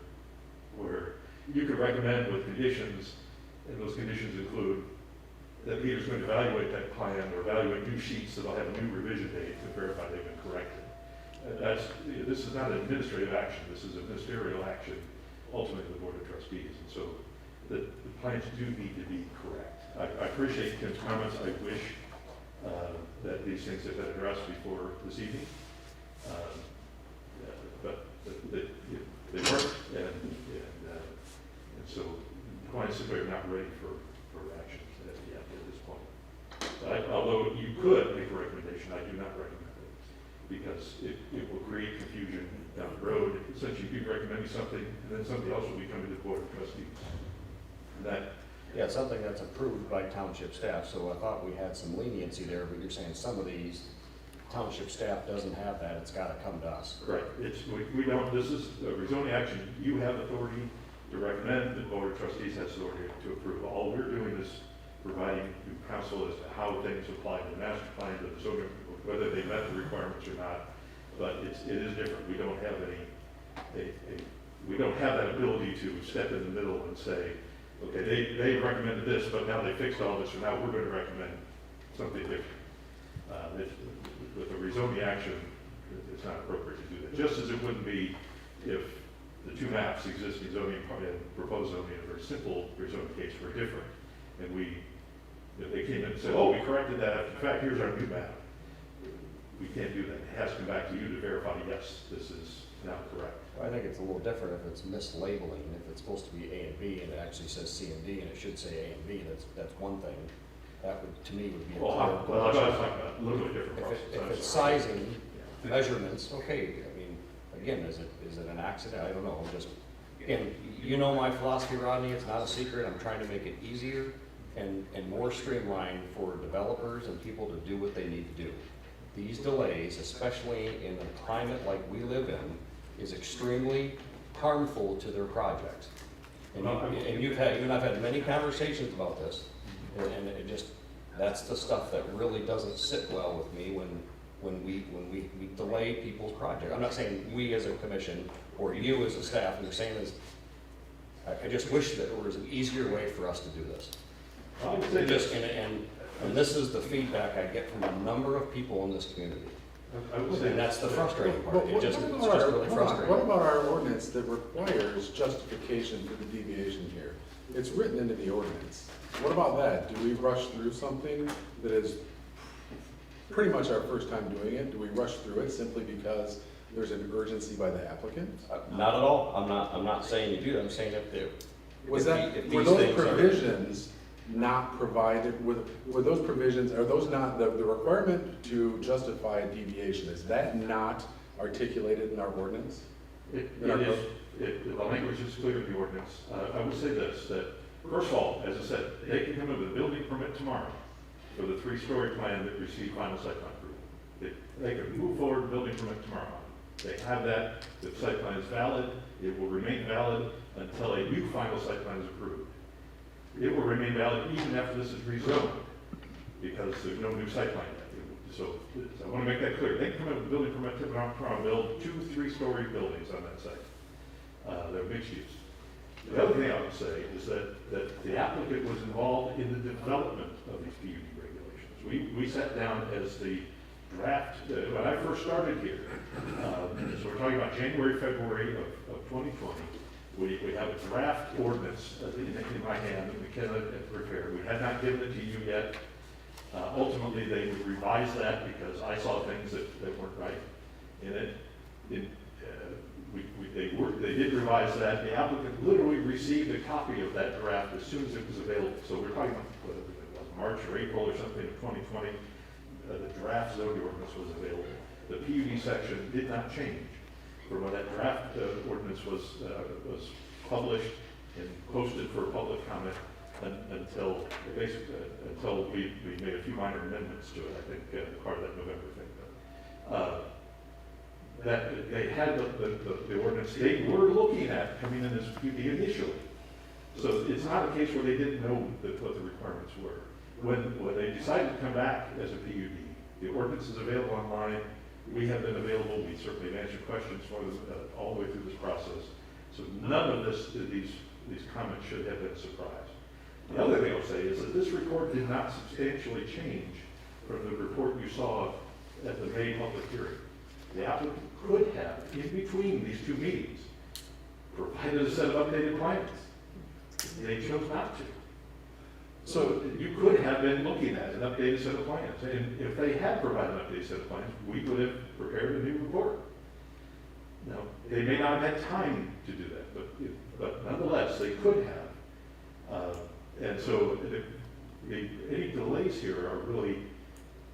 you could recommend with conditions, and those conditions include that Peter's going to evaluate that plan or evaluate new sheets that'll have a new revision date to verify they've been corrected. This is not an administrative action. This is a ministerial action, ultimately the Board of Trustees. And so the plans do need to be correct. I appreciate Tim's comments. I wish that these things had been addressed before this evening. But they weren't, and so the clients simply are not ready for action yet at this point. Although you could make a recommendation, I do not recommend it, because it will create confusion down the road. Essentially, you'd be recommending something, and then somebody else will be coming to the Board of Trustees. Yeah, it's something that's approved by township staff, so I thought we had some leniency there, but you're saying some of these township staff doesn't have that, it's gotta come to us. Correct. We don't, this is a rezoning action. You have authority to recommend, the Board of Trustees has authority to approve. All we're doing is providing counsel as to how things apply to the master plan, to the zoning, whether they met the requirements or not. But it is different. We don't have we don't have that ability to step in the middle and say, okay, they recommended this, but now they fixed all this, so now we're going to recommend something different. With a rezoning action, it's not appropriate to do that. Just as it wouldn't be if the two maps, existing zoning and proposed zoning, in a very simple rezoning case, were different, and if they came in and said, oh, we corrected that. In fact, here's our new map. We can't do that. It has to come back to you to verify, yes, this is now correct. Well, I think it's a little different if it's mislabeling, if it's supposed to be A and B and it actually says C and D and it should say A and B, that's one thing. That would, to me, would be a a little bit different process. If it's sizing, measurements, okay, I mean, again, is it an accident? I don't know, just, again, you know my philosophy, Rodney, it's not a secret, I'm trying to make it easier and more streamlined for developers and people to do what they need to do. These delays, especially in a climate like we live in, is extremely harmful to their projects. And you and I've had many conversations about this, and it just, that's the stuff that really doesn't sit well with me when we delay people's projects. I'm not saying we as a commission or you as a staff, and you're saying is, I just wish that there was an easier way for us to do this. And this is the feedback I get from a number of people in this community. I would say And that's the frustrating But part, it just, it's just really hold on. frustrating. What about our ordinance that requires justification for the deviation here? It's written into the ordinance. What about that? Do we rush through something that is pretty much our first time doing it? Do we rush through it simply because there's an urgency by the applicant? Not at all, I'm not saying you do that, I'm saying if there. Was if that, the- if were these those things are- provisions not provided, were those provisions, are those not, the requirement to justify a deviation, is that not articulated in our ordinance? It In our is, code? the language is clear in the ordinance. I would say this, that, first of all, as I said, they can come in with a building permit tomorrow for the 3-story plan that received final site plan approval. They can move forward with building permit tomorrow. They have that, the site plan is valid, it will remain valid until a new final site plan is approved. It will remain valid even after this is rezoned, because there's no new site plan yet. So I want to make that clear. They can come in with a building permit tomorrow, build 2 3-story buildings on that site. They're mixed use. The other thing I would say is that the applicant was involved in the development of these PUD regulations. We sat down as the draft, when I first started here, so we're talking about January, February of 2020, we have a draft ordinance in my hand that McKenna had prepared. We had not given it to you yet. Ultimately, they would revise that because I saw things that weren't right in it. They did revise that. The applicant literally received a copy of that draft as soon as it was available. So we're talking about March or April or something of 2020. The draft zoning ordinance was available. The PUD section did not change from when that draft ordinance was published and posted for public comment until we made a few minor amendments to it. I think part of that November thing. That they had the ordinance, they were looking at coming in as PUD initially. So it's not a case where they didn't know what the requirements were. When they decided to come back as a PUD, the ordinance is available online. We have been available. We certainly have answered questions for them all the way through this process. So none of these comments should have been a surprise. The other thing I'll say is that this report did not substantially change from the report you saw at the May public hearing. The applicant could have, in between these 2 meetings, provided a set of updated plans. They chose not to. So you could have been looking at an updated set of plans. And if they had provided an updated set of plans, we would have prepared a new report. Now, they may not have had time to do that, but nonetheless, they could have. And so any delays here are really,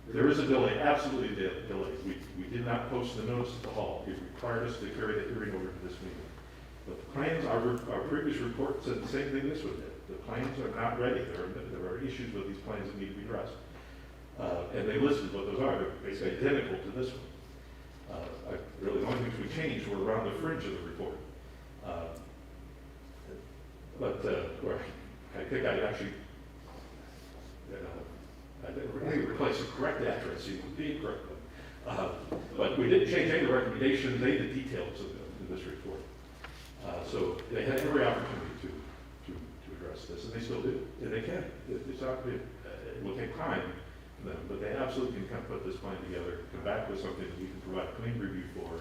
there is a delay, absolutely delays. We did not post the notice at the hall. It required us to carry the hearing over to this meeting. But the plans, our previous report said the same thing this one did. The plans are not ready. There are issues with these plans that need to be addressed. And they listed what those are. They're basically identical to this one. Really, the only things we changed were around the fringe of the report. I think I actually, I didn't replace the correct address, with the incorrect one. But we didn't change any of the recommendations, any of the details of this report. So they had every opportunity to address this, and they still do, and they can. It will take time for them, but they absolutely can come put this plan together, come back with something that we can provide a clean review for,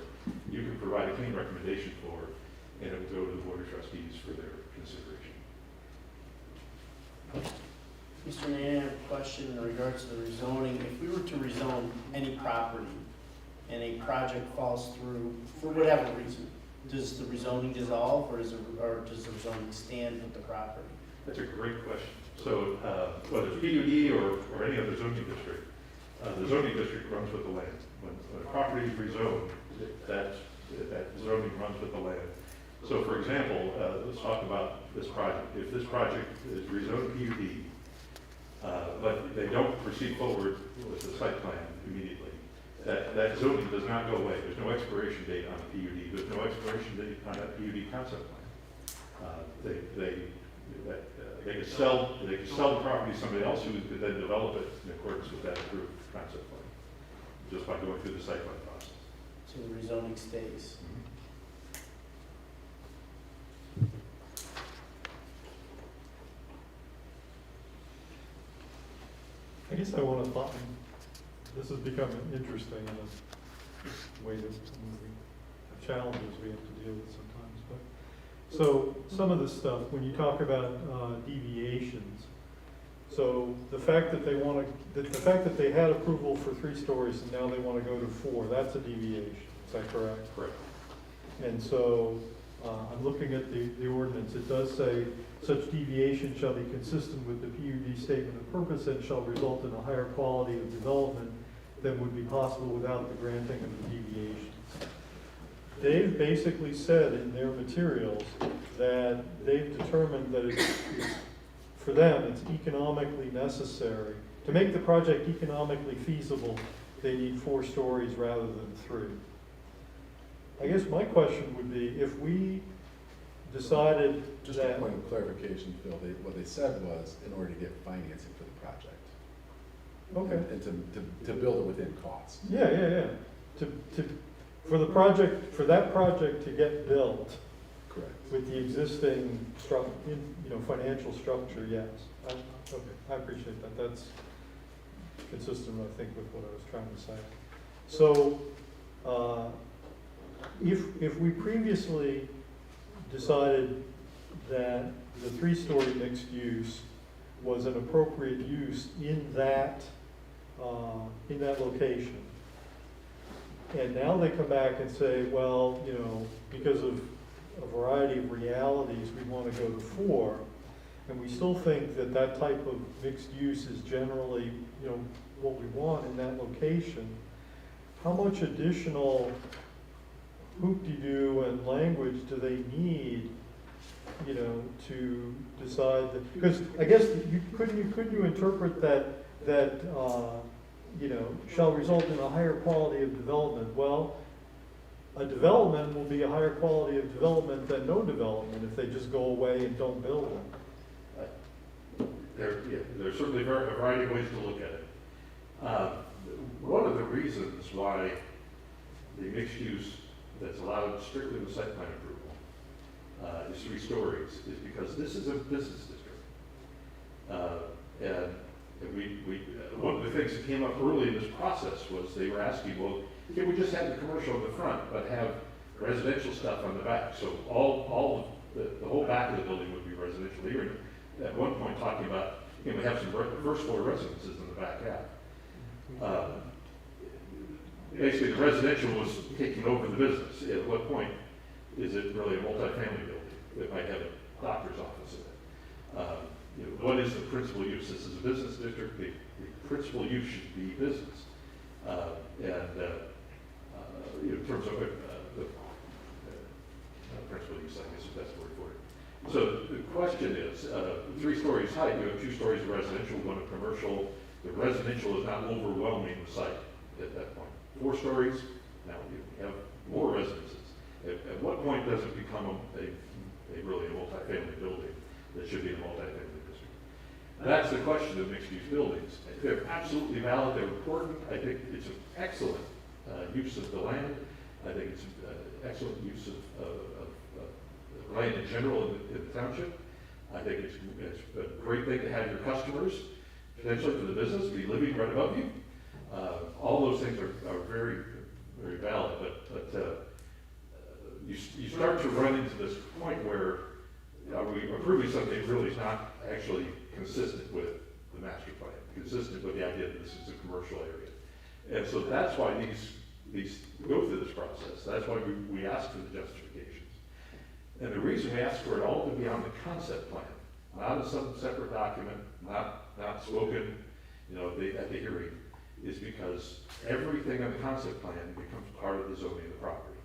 you can provide a clean recommendation for, and it will go to the Board of Trustees for their consideration. Mr. Mayor, I have a question in regards to the rezoning. If we were to rezone any property and a project falls through for whatever reason, does the rezoning dissolve or does the rezoning stand with the property? That's a great question. So whether it's PUD or any other zoning district, the zoning district runs with the land. When a property is rezoned, that zoning runs with the land. So for example, let's talk about this project. If this project is rezoned PUD, but they don't proceed forward with the site plan immediately, that zoning does not go away. There's no expiration date on the PUD. There's no expiration date on that PUD concept plan. They could sell the property to somebody else who could then develop it in accordance with that approved concept plan, just by going through the site plan process. So the rezoning stays. I guess I want to thought, this is becoming interesting, and the way that the challenges we have to deal with sometimes. But so some of the stuff, when you talk about deviations, so the fact that the fact that they had approval for 3 stories and now they want to go to 4, that's a deviation. Is that correct? Correct. And so I'm looking at the ordinance. It does say such deviation shall be consistent with the PUD statement of purpose and shall result in a higher quality of development than would be possible without the granting of the deviations. They've basically said in their materials that they've determined that it's for them, it's economically necessary. To make the project economically feasible, they need 4 stories rather than 3. I guess my question would be, if we decided Just a that... point of clarification, Phil, what they said was in order to get financing for the project. Okay. And to build it within cost. Yeah. For the project, for that project to get built Correct. with the existing financial structure, yes. Okay, I appreciate that. That's consistent, I think, with what I was trying to say. So, if we previously decided that the 3-story mixed use was an appropriate use in that location, and now they come back and say, well, because of a variety of realities, we want to go to 4, and we still think that that type of mixed use is generally, what we want in that location, how much additional hoop-de-doo and language do they need, to decide that? Because I guess couldn't you interpret that shall result in a higher quality of development? Well, a development will be a higher quality of development than no development if they just go away and don't build them. There's certainly a variety of ways to look at it. One of the reasons why the mixed use that's allowed strictly with site plan approval is 3 stories is because this is a business district. And one of the things that came up early in this process was they were asking, well, can we just have the commercial in the front, but have residential stuff on the back? So the whole back of the building would be residential. They were at one point talking about, we have some first floor residences in the back half. Basically, the residential was taking over the business. At what point is it really a multifamily building that might have a doctor's office in it? What is the principal use? This is a business district. The principal use should be business. In terms of the principal use, I guess is the best word for it. So the question is, 3 stories high, you have 2 stories of residential, 1 of commercial. The residential is not overwhelming the site at that point. 4 stories, now you have more residences. At what point does it become really a multifamily building that should be in a multifamily district? That's the question of mixed-use buildings. They're absolutely valid, they're important. I think it's an excellent use of the land. I think it's excellent use of land in general in the township. I think it's a great thing to have your customers, potentially for the business, be living right above you. All those things are very, very valid, but you start to run into this point where we're approving something that really is not actually consistent with the master plan, consistent with the idea that this is a commercial area. And so that's why these go through this process. That's why we ask for the justifications. And the reason we ask for it all to be on the concept plan, not in some separate document, not spoken, at the hearing, is because everything on the concept plan becomes part of the zoning of the property.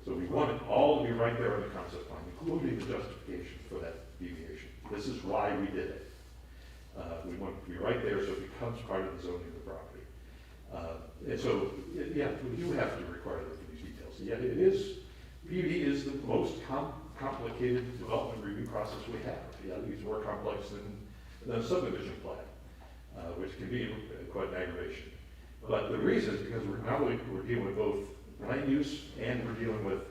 So we want it all to be right there on the concept plan, including the justification for that deviation. This is why we did it. We want it to be right there so it becomes part of the zoning of the property. And so, we do have to require them for these details. Yet it is, PUD is the most complicated development review process we have. It's more complex than a subdivision plan, which can be quite an aggravation. But the reason is because we're dealing with both land use and we're dealing with,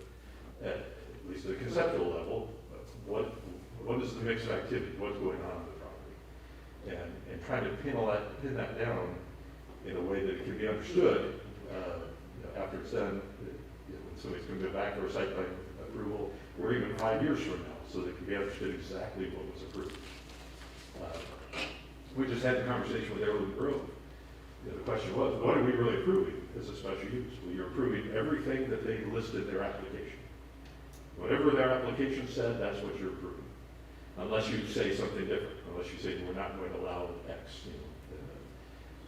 at least at a conceptual level, what is the mix of activity, what's going on in the property, and trying to pin that down in a way that it can be understood after it's done, when somebody's going to go back for a site plan approval, or even 5 years from now, so they can be understood exactly what was approved. We just had the conversation with Heirloom Grove. The question was, what are we really approving as a special use? Well, you're approving everything that they listed in their application. Whatever their application said, that's what you're approving. Unless you say something different, unless you say we're not going to allow X,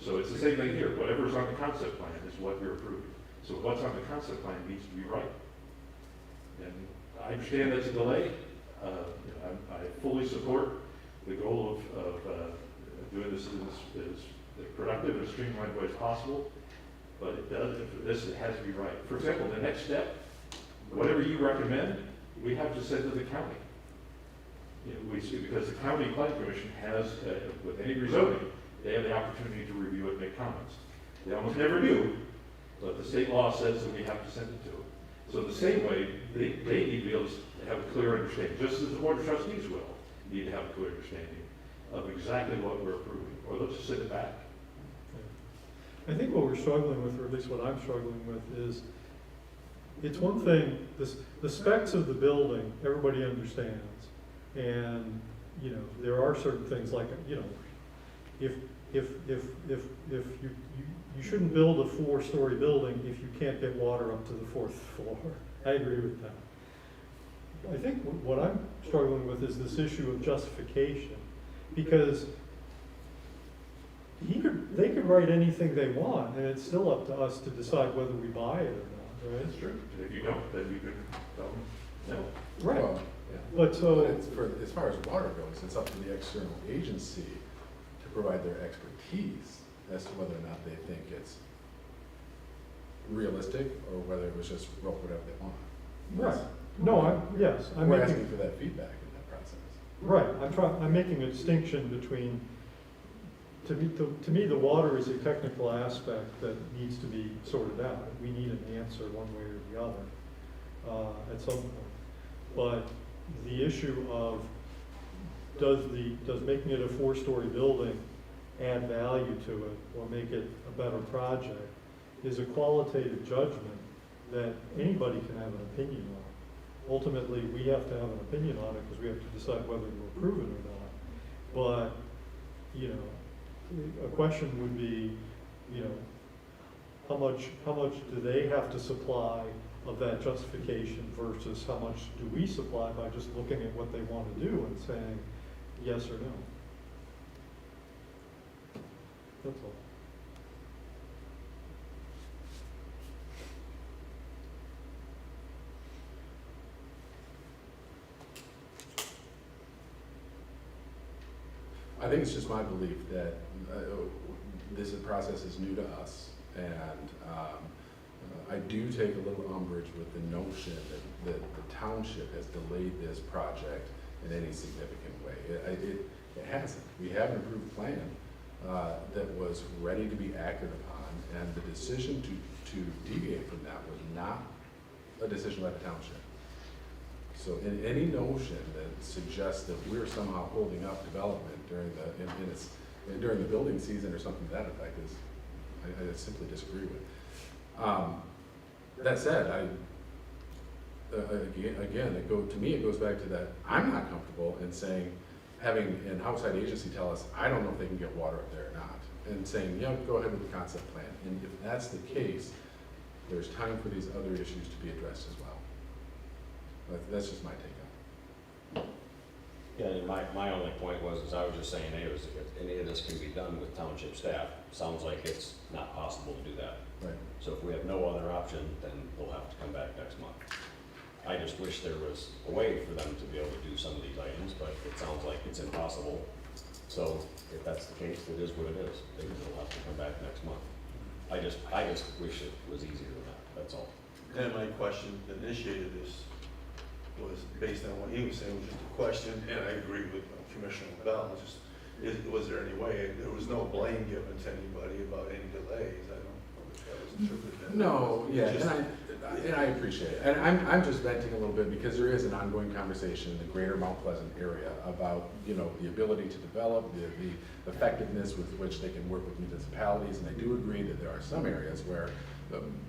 So it's the same thing here. Whatever's on the concept plan is what you're approving. So what's on the concept plan needs to be right. And I understand that's a delay. I fully support the goal of doing this as productive and streamlined way as possible, but it has to be right. For example, the next step, whatever you recommend, we have to send to the county. Because the county planning commission has, with any rezoning, they have the opportunity to review it and make comments. They almost never do, but the state law says that we have to send it to them. So the same way, they need to be able to have a clear understanding, just as the board of trustees will need to have a clear understanding of exactly what we're approving, or they'll just send it back. I think what we're struggling with, or at least what I'm struggling with, is it's one thing, the specs of the building, everybody understands. And, there are certain things like, if you shouldn't build a 4-story building if you can't get water up to the 4th floor. I agree with that. I think what I'm struggling with is this issue of justification, because they could write anything they want, and it's still up to us to decide whether we buy it or not, right? That's true. And if you don't, then you can tell them no. Right. Well, yeah. But so, As far as water goes, it's up to the external agency to provide their expertise as to whether or not they think it's realistic or whether it was just wrote whatever they want. right. No, I'm We're making, asking for that feedback in that process. right, I'm making a distinction between, to me, the water is a technical aspect that needs to be sorted out. We need an answer one way or the other, at some point. But the issue of, does making it a 4-story building add value to it or make it a better project is a qualitative judgment that anybody can have an opinion on. Ultimately, we have to have an opinion on it because we have to decide whether to approve it or not. But, a question would be, how much do they have to supply of that justification versus how much do we supply by just looking at what they want to do and saying yes or no? That's all. I think it's just my belief that this process is new to us, and I do take a little umbrage with the notion that the township has delayed this project in any significant way. It hasn't. We have an approved plan that was ready to be acted upon, and the decision to deviate from that was not a decision by the township. So in any notion that suggests that we're somehow holding up development during the building season or something to that effect is, I simply disagree with. That said, to me it goes back to that I'm not comfortable in saying, having an outside agency tell us, I don't know if they can get water up there or not, and saying, go ahead with the concept plan. And if that's the case, there's time for these other issues to be addressed as well. But that's just my take on it. Yeah, and my only point was, I was just saying, hey, if any of this can be done with township staff, sounds like it's not possible to do that. Right. So if we have no other option, then we'll have to come back next month. I just wish there was a way for them to be able to do some of these items, but it sounds like it's impossible. So if that's the case, it is what it is. They'll have to come back next month. I just wish it was easier than that, that's all. And my question that initiated this was based on what he was saying, was just a question, and I agree with Commissioner Bell, was there any way, there was no blame given to anybody about any delays, I don't know if that was interpreted. No, yeah, and I appreciate it. And I'm just venting a little bit because there is an ongoing conversation in the greater Mount Pleasant area about, the ability to develop, the effectiveness with which they can work with municipalities. And I do agree that there are some areas where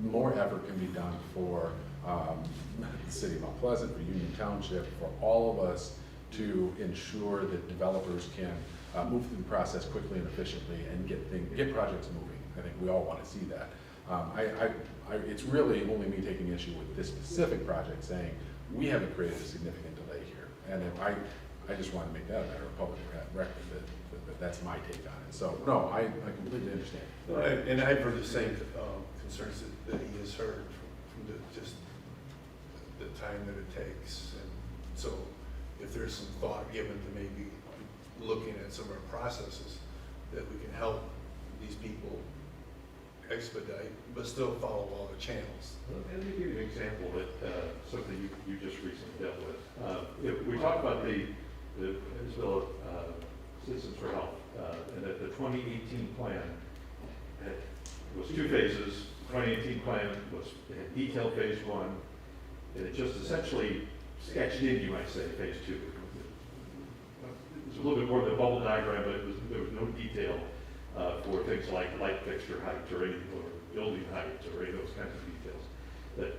more effort can be done for the city of Mount Pleasant, for Union Township, for all of us to ensure that developers can move through the process quickly and efficiently and get projects moving. I think we all want to see that. It's really only me taking issue with this specific project, saying we haven't created a significant delay here. And if I just want to make that a matter of public record, that that's my take on it. So, no, I completely understand. And I've heard the same concerns that he has heard from just the time that it takes. And so if there's some thought given to maybe looking at some of our processes, that we can help these people expedite, but still follow all the channels. Let me give you an example that something you just recently dealt with. If we talk about the bill of Citizens for Health, and that the 2018 plan was 2 phases. 2018 plan had detailed phase 1, and it just essentially sketched in, you might say, phase 2. It was a little bit more than a bubble diagram, but there was no detail for things like light fixture height or building height or any of those kinds of details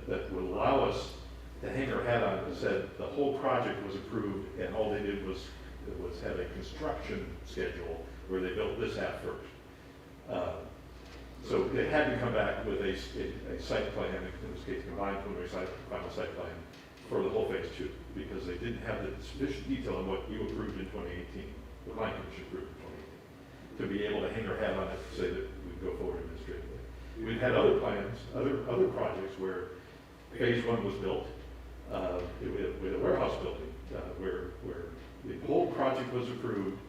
that would allow us to hang our hat on it and said the whole project was approved and all they did was have a construction schedule where they built this half first. So they had to come back with a site plan, in this case combined preliminary final site plan for the whole phase 2, because they didn't have the sufficient detail on what you approved in 2018, the Plan Commission approved in 2018, to be able to hang our hat on it and say that we'd go forward administratively. We've had other plans, other projects where phase 1 was built with a warehouse building where the whole project was approved.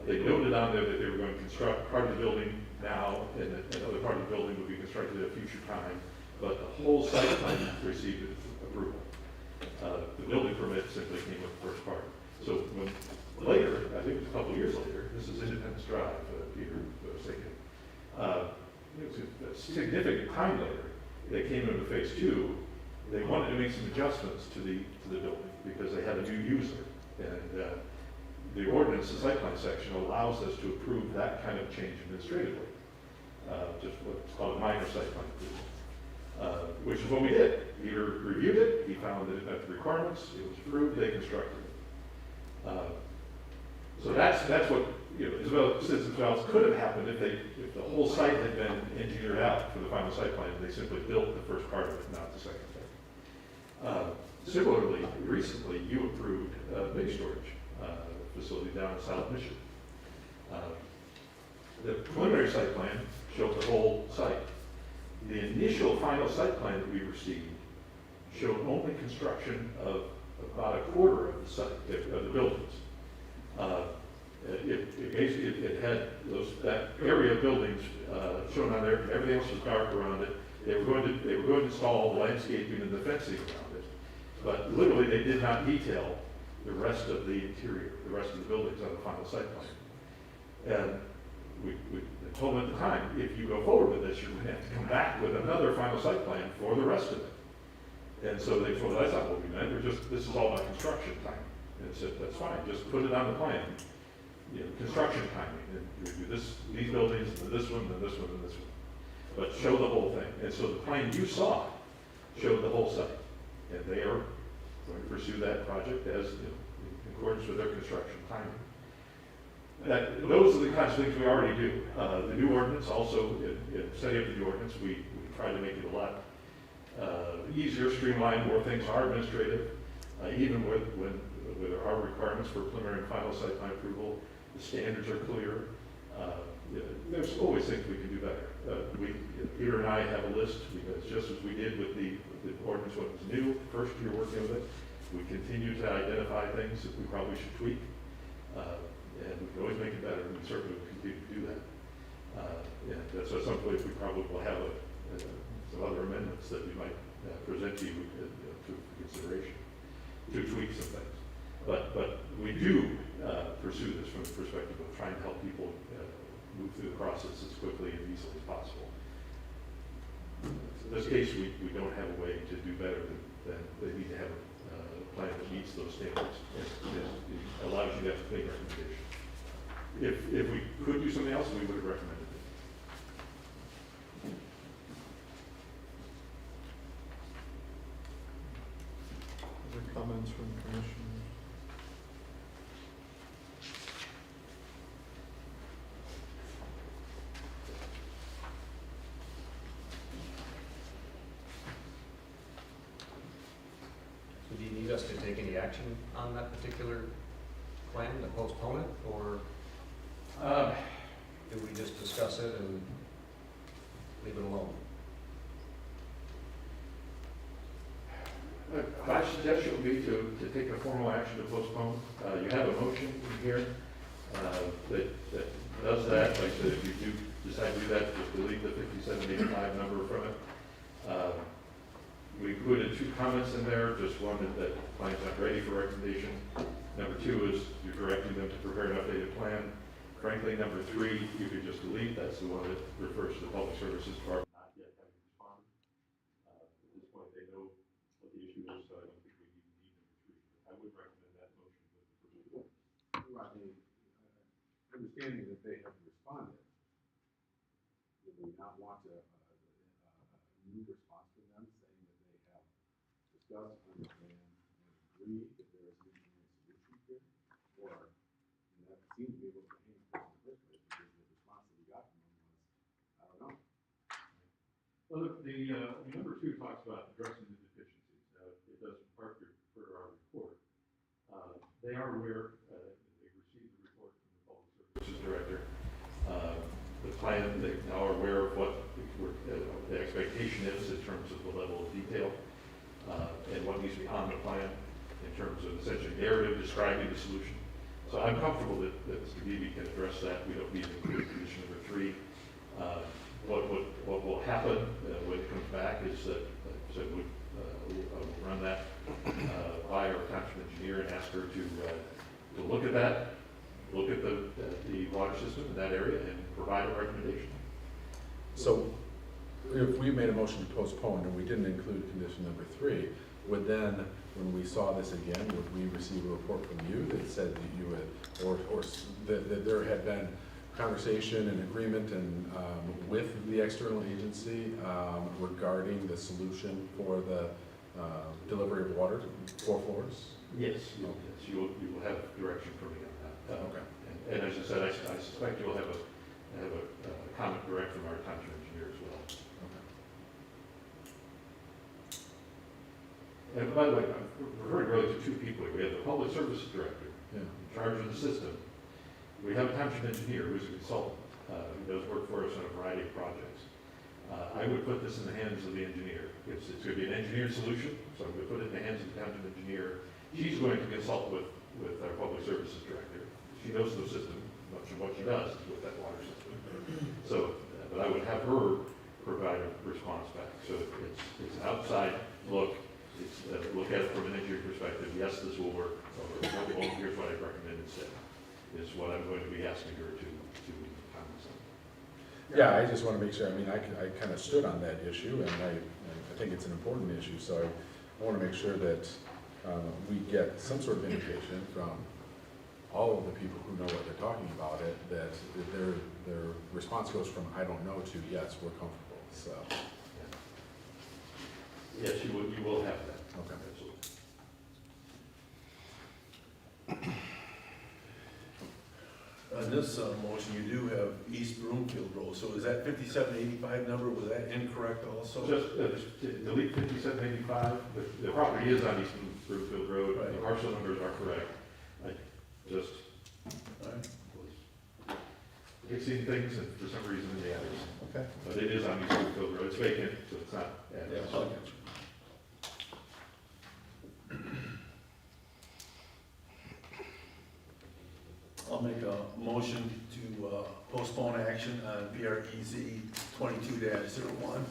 They noted on there that they were going to construct part of the building now, and another part of the building would be constructed at a future time, but the whole site plan received approval. The building permit simply came with the first part. So when later, I think it was a couple of years later, this is Independence Drive, Peter was thinking, it was a significant time later, they came into phase 2. They wanted to make some adjustments to the building because they had a new user, and the ordinance, the site plan section, allows us to approve that kind of change administratively. Just what's called a minor site plan approval, which is what we did. Peter reviewed it, he found that it met the requirements, it was approved, they constructed it. So that's what, Isabella Citizens Valves could have happened if the whole site had been engineered out for the final site plan. They simply built the first part of it, not the second part. Similarly, recently you approved a big storage facility down in South Mission. The preliminary site plan showed the whole site. The initial final site plan that we received showed only construction of about a quarter of the site, of the buildings. It had that area of buildings shown on there. Everything else was dark around it. They were going to install landscaping and the fencing around it, but literally they did not detail the rest of the interior, the rest of the buildings on the final site plan. And we told them at the time, if you go forward with this, you're going to have to come back with another final site plan for the rest of it. And so they told us, that's not what we meant. This is all about construction time. And I said, that's fine. Just put it on the plan. Construction timing. And you do these buildings, and this one, and this one, and this one. But show the whole thing. And so the plan you saw showed the whole site. And they are going to pursue that project as in accordance with their construction timing. Those are the kinds of things we already do. The new ordinance also, in setting up the new ordinance, we try to make it a lot easier, streamlined, more things are administrative, even with our requirements for preliminary and final site plan approval. The standards are clear. There's always things we can do better. Peter and I have a list, because just as we did with the ordinance when it was new, first year working with it, we continue to identify things that we probably should tweak. And we can always make it better, and we certainly will continue to do that. And so at some point we probably will have some other amendments that we might present to you for consideration to tweak some things. But we do pursue this from the perspective of trying to help people move through the process as quickly and easily as possible. In this case, we don't have a way to do better than they need to have a plan that meets those standards. It allows you to have a clean recommendation. If we could do something else, we would have recommended it. suggest to take any action on that particular plan, to postpone it, or do we just discuss it and leave it alone? My suggestion would be to take a formal action to postpone. You have a motion in here that does that. Like I said, if you do decide to do that, just delete the 5785 number from it. We included 2 comments in there. Just one that the plan's not ready for recommendation. Number 2 is you're directing them to prepare an updated plan. Frankly, number 3, you could just delete. That's the one that refers to the Public Services Department not yet having responded. At this point, they know what the issue is, so I don't think we need number 3. I would recommend that motion with the first one. Rodney, understanding that they have responded, do we not want a new response from them saying that they have discussed, understand, and agreed that there is an engineering solution here? Or, and that seems to be what the aim was in the first place, because the response that we got from them was, I don't know. Well, the number 2 talks about addressing the deficiencies. Now, it does part for our report. They are aware, they received the report from the Public Services Director. The plan, they now are aware of what the expectation is in terms of the level of detail and what needs to be on the plan in terms of essentially narrative describing the solution. So I'm comfortable that Mr. Beebe can address that. We don't need to include condition number 3. What will happen when it comes back is that, so we'll run that by our township engineer and ask her to look at that, look at the water system in that area and provide a recommendation. So if we made a motion to postpone and we didn't include condition number 3, would then, when we saw this again, would we receive a report from you that said that you had, or that there had been conversation and agreement and with the external agency regarding the solution for the delivery of water to 4 floors? Yes, you will have direction from me on that. Okay. And as I said, I suspect you'll have a comment direct from our township engineer as well. Okay. And by the way, I'm referring really to 2 people here. We have the Public Services Director in charge of the system. We have a township engineer who's a consultant, who does work for us on a variety of projects. I would put this in the hands of the engineer. It's going to be an engineered solution, so I'm going to put it in the hands of the township engineer. She's going to consult with our Public Services Director. She knows the system, much of what she does with that water system. So, but I would have her provide a response back. So it's an outside look. It's look at it from an engineering perspective. Yes, this will work. Or here's what I recommend instead. Is what I'm going to be asking her to comment on. Yeah, I just want to make sure. I mean, I kind of stood on that issue, and I think it's an important issue. So I want to make sure that we get some sort of indication from all of the people who know what they're talking about it, that their response goes from I don't know to yes, we're comfortable. So yes, you will have that. Okay. Absolutely. On this motion, you do have East Broomfield Road, so is that 5785 number, was that incorrect also? Just delete 5785. The property is on East Broomfield Road. Right. The parcel numbers are correct. I just was fixing things and for some reason in the others. Okay. But it is on East Broomfield Road. It's vacant, so it's not. I'll make a motion to postpone action on PREZ 22-01.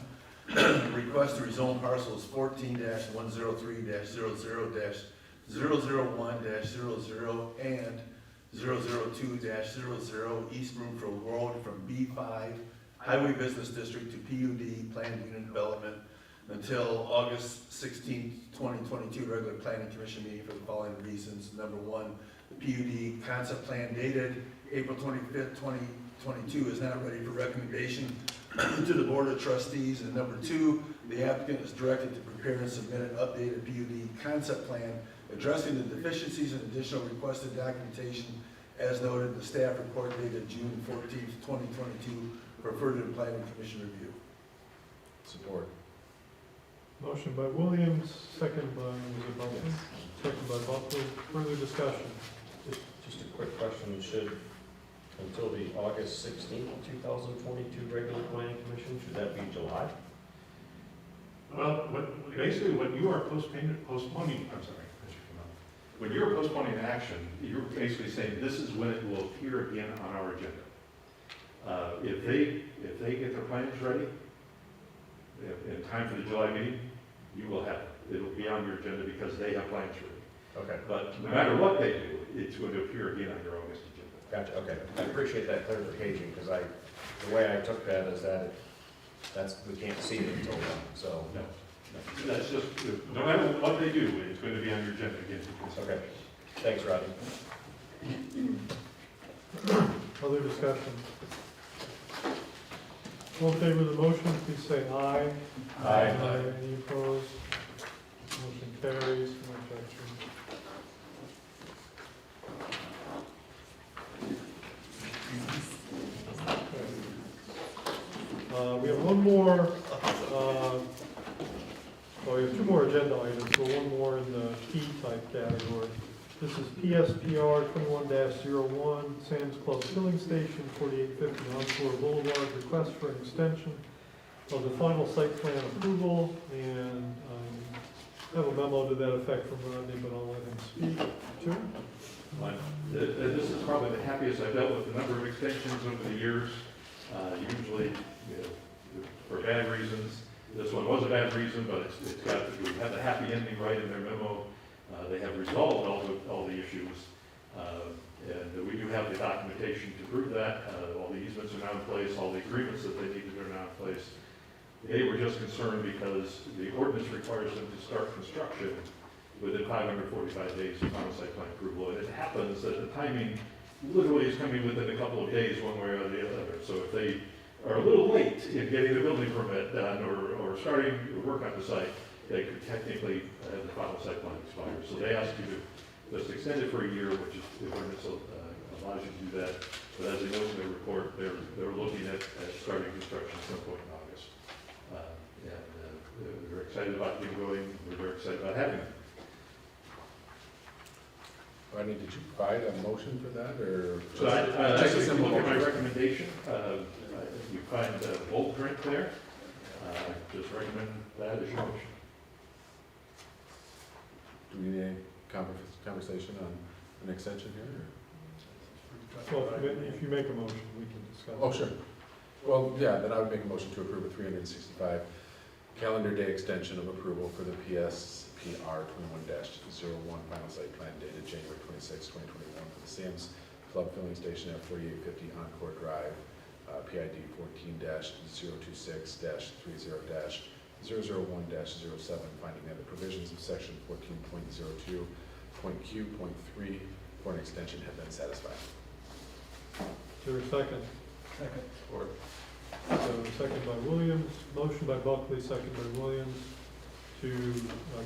Request to rezone parcels 14-103-00-001-00 and 002-00 East Broomfield Road from B5 Highway Business District to PUD Planned Unit Development until August 16, 2022 regular planning commission meeting for the following reasons. Number 1, the PUD concept plan dated April 25th, 2022 is not ready for recommendation to the Board of Trustees. And number 2, the applicant is directed to prepare and submit an updated PUD concept plan addressing the deficiencies and additional requested documentation as noted in the staff report dated June 14th, 2022 for further planning commission review. Support. Motion by Williams, second by, was it Buckley? Second by Buckley. Further discussion? Just a quick question, should, until the August 16th, 2022 regular planning commission, should that be July? Well, basically what you are postponing, when you're postponing action, you're basically saying this is when it will appear again on our agenda. If they get their plans ready, in time for the July meeting, you will have it. It'll be on your agenda because they have plans ready. Okay. But no matter what they do, it's going to appear again on your August agenda. Gotcha, okay. I appreciate that clarification, because the way I took that is that we can't see it until then, so. No, that's just, no matter what they do, it's going to be on your agenda again. Okay, thanks, Rodney. Other discussion? All in favor of the motion, please say aye. Aye. Any opposed? Motion carries. No objection. We have one more, we have two more agenda items, so one more in the P type category. This is PSPR 21-01, Sam's Club Filling Station, 4850 Encore Boulevard, request for an extension of the final site plan approval, and I have a memo to that effect from Rodney, but I'll let him speak. Sure. This is probably the happiest I've dealt with the number of extensions over the years. Usually, for bad reasons. This one was a bad reason, but it's got, we have the happy ending right in their memo. They have resolved all the issues, and we do have the documentation to prove that. All the easements are now in place, all the agreements that they needed are now in place. They were just concerned because the ordinance requires them to start construction within 545 days of final site plan approval, and it happens that the timing literally is coming within a couple of days, one way or the other. So if they are a little late in getting the building permit done or starting work on the site, they could technically have the final site plan expire. So they asked you to just extend it for a year, which is the ordinance allows you to do that. But as they note in their report, they're looking at starting construction at some point in August. They're excited about getting going. We're very excited about having it. Rodney, did you provide a motion for that, or? So Just a if you simple look at my motion? recommendation, you find a bold print there. Just recommend that as your motion. Do we need a conversation on an extension here? Well, if you make a motion, we can discuss. Oh, sure. Well, yeah, then I would make a motion to approve a 365 calendar day extension of approval for the PSPR 21-01 final site plan dated January 26, 2021 for the Sam's Club Filling Station at 4850 Encore Drive, PID 14-06-30-0001-07, finding that the provisions of section 14.02.Q.3 for an extension have been satisfied. Is there a second? Second. So second by Williams, motion by Buckley, second by Williams, to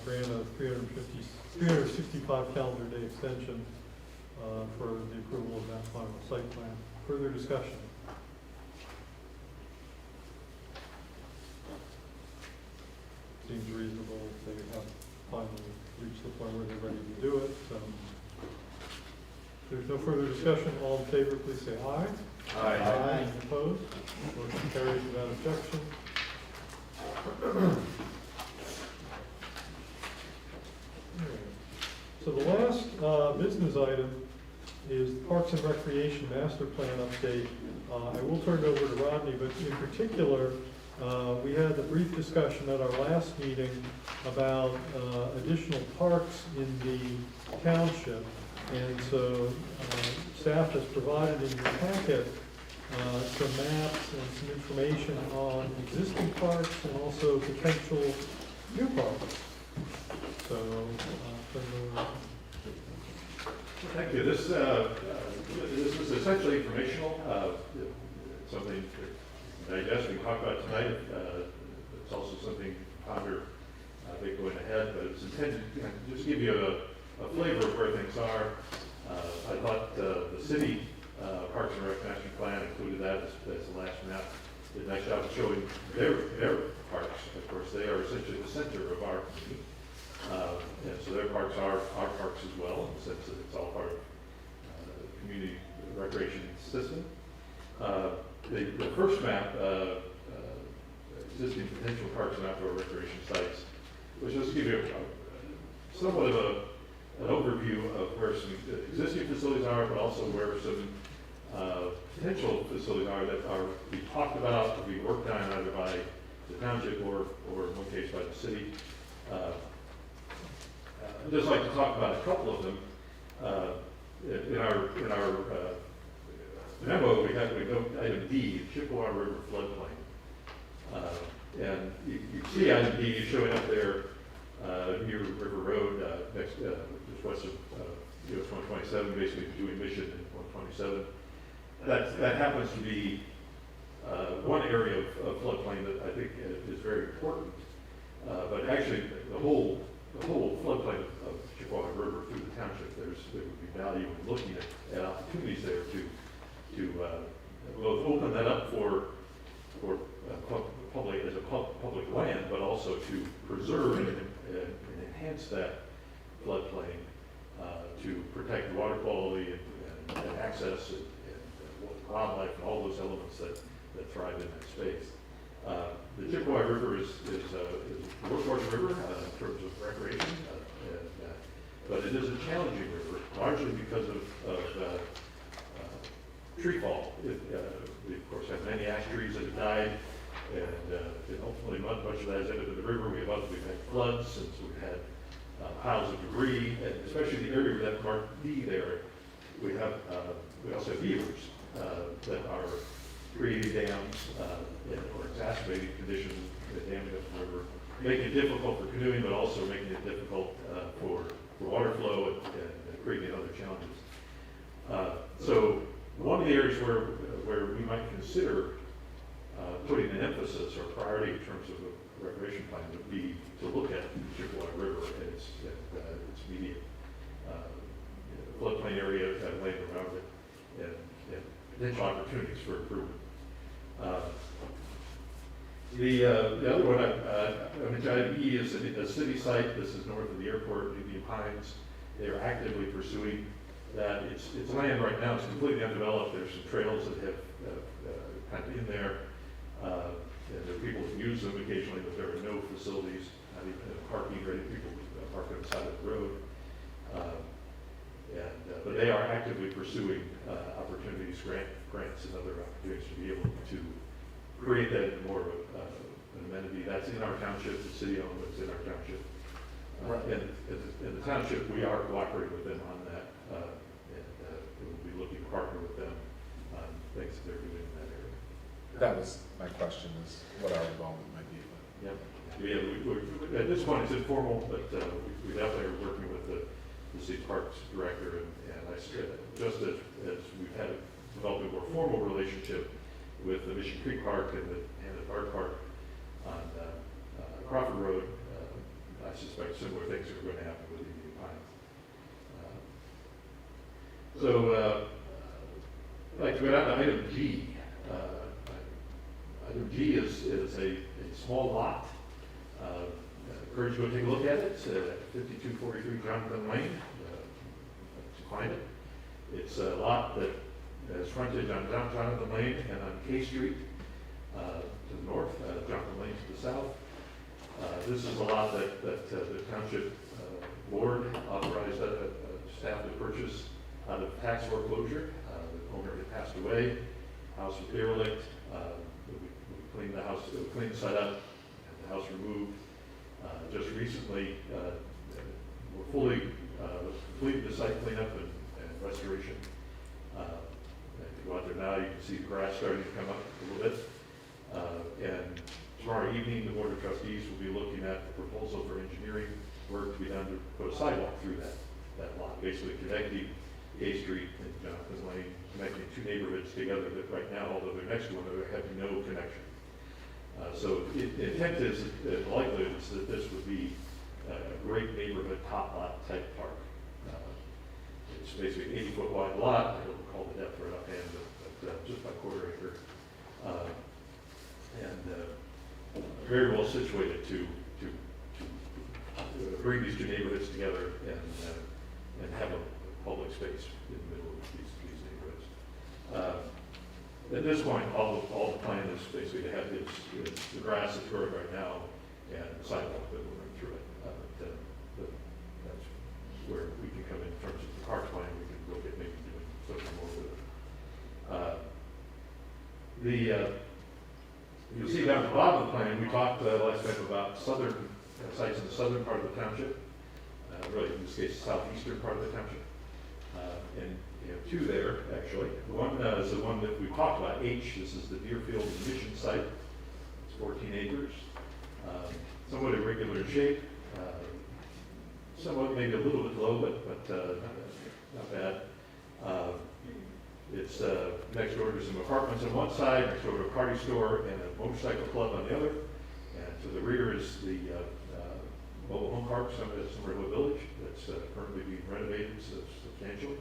grant a 365 calendar day extension for the approval of that final site plan. Further discussion? Seems reasonable. They have finally reached the point where they're ready to do it. So if there's no further discussion, all in favor, please say aye. Aye. Any opposed? Motion carries without objection. So the last business item is Parks and Recreation Master Plan update. I will turn it over to Rodney, but in particular, we had a brief discussion at our last meeting about additional parks in the township. And so staff has provided in your packet some maps and some information on existing parks and also potential new parks. So, turn it over. Thank you. This is essentially informational. Something to digest we talked about tonight. It's also something to ponder going ahead, but it's intended to just give you a flavor of where things are. I thought the city Parks and Rec Master Plan included that as the last map. did a nice job of showing their parks. Of course, they are essentially the center of our community. And so their parks are our parks as well, in the sense that it's all part of the community recreation system. The first map, existing potential parks and outdoor recreation sites, which just give you somewhat of an overview of where some existing facilities are, but also where some potential facilities are that are being talked about, or being worked on either by the township or in one case by the city. I'd just like to talk about a couple of them. In our memo, we go item D, Chippewa River floodplain. And you see item D showing up there near River Road, just west of US 127, basically between Mission and 127. That happens to be one area of floodplain that I think is very important. But actually, the whole floodplain of Chippewa River through the township, there would be value in looking at opportunities there to both open that up for public as a public land, but also to preserve and enhance that floodplain to protect water quality and access and wildlife and all those elements that thrive in that space. The Chippewa River is a workhorse river in terms of recreation, but it is a challenging river, largely because of tree fall. We, of course, have many ash trees that have died, and ultimately much of that has ended in the river. We've had floods, since we've had piles of debris, and especially the area where that marked D there, we also have beavers that are creating dams or exacerbating conditions that damming up the river, making it difficult for canoeing, but also making it difficult for water flow and creating other challenges. So one of the areas where we might consider putting an emphasis or priority in terms of a recreation plan would be to look at the Chippewa River and its immediate floodplain area and land around it, and potential opportunities for improvement. The other one I mentioned, item E, is a city site. This is north of the airport, Indian Pines. They are actively pursuing that. It's land right now. It's completely undeveloped. There's some trails that have kind of in there. And there are people who use them occasionally, but there are no facilities, not even parking, ready people park on the side of the road. But they are actively pursuing opportunities, grants and other opportunities to be able to create that into more of an amenity. That's in our township, the city owned, but it's in our township. And the township, we are cooperating with them on that, and we'll be looking to partner with them on things that they're doing in that area. That was my question, is what our involvement might be. Yep. Yeah, at this point, it's informal, but we definitely are working with the city parks director, and I said, just as we've had developed a more formal relationship with the Mission Creek Park and the Park Park on Crawford Road, I suspect similar things are going to happen with Indian Pines. I'd like to go down to item G. Item G is a small lot. I encourage you to take a look at it. It's 5243 Jonathan Lane. To find it. It's a lot that has frontage on Jonathan Lane and on K Street to the north, Jonathan Lane to the south. This is a lot that the township board authorized staff to purchase out of tax foreclosure. The owner had passed away, house was derelict. We cleaned the house, cleaned the site up, and the house removed. Just recently, we're fully completed the site cleanup and restoration. If you go out there now, you can see the grass starting to come up a little bit. And tomorrow evening, the Board of Trustees will be looking at the proposal for engineering work to be done to put a sidewalk through that lot, basically connecting Gay Street and Jonathan Lane, connecting two neighborhoods together that right now, although they're next to one another, have no connection. So the intent is, the likelihood is that this would be a great neighborhood top lot type park. It's basically an 80-foot wide lot. I don't recall the depth right offhand, but just by quarter acre. and very well situated to bring these two neighborhoods together and have a public space in the middle of these neighborhoods. At this point, all the plan is basically to have the grass that's growing right now and the sidewalk that will run through it. That's where we can come in terms of the park plan. We can look at maybe doing something more with it. You'll see down at the bottom of the plan, we talked last time about southern sites in the southern part of the township, really in this case, the southeastern part of the township. And you have two there, actually. One is the one that we talked about, H. This is the Deerfield Mission Site. It's 14 acres, somewhat irregular in shape, somewhat maybe a little bit low, but not bad. It's next door to some apartments on one side, next door to a party store and a motorcycle club on the other. And to the rear is the mobile home park, Somerville Village, that's currently being renovated substantially.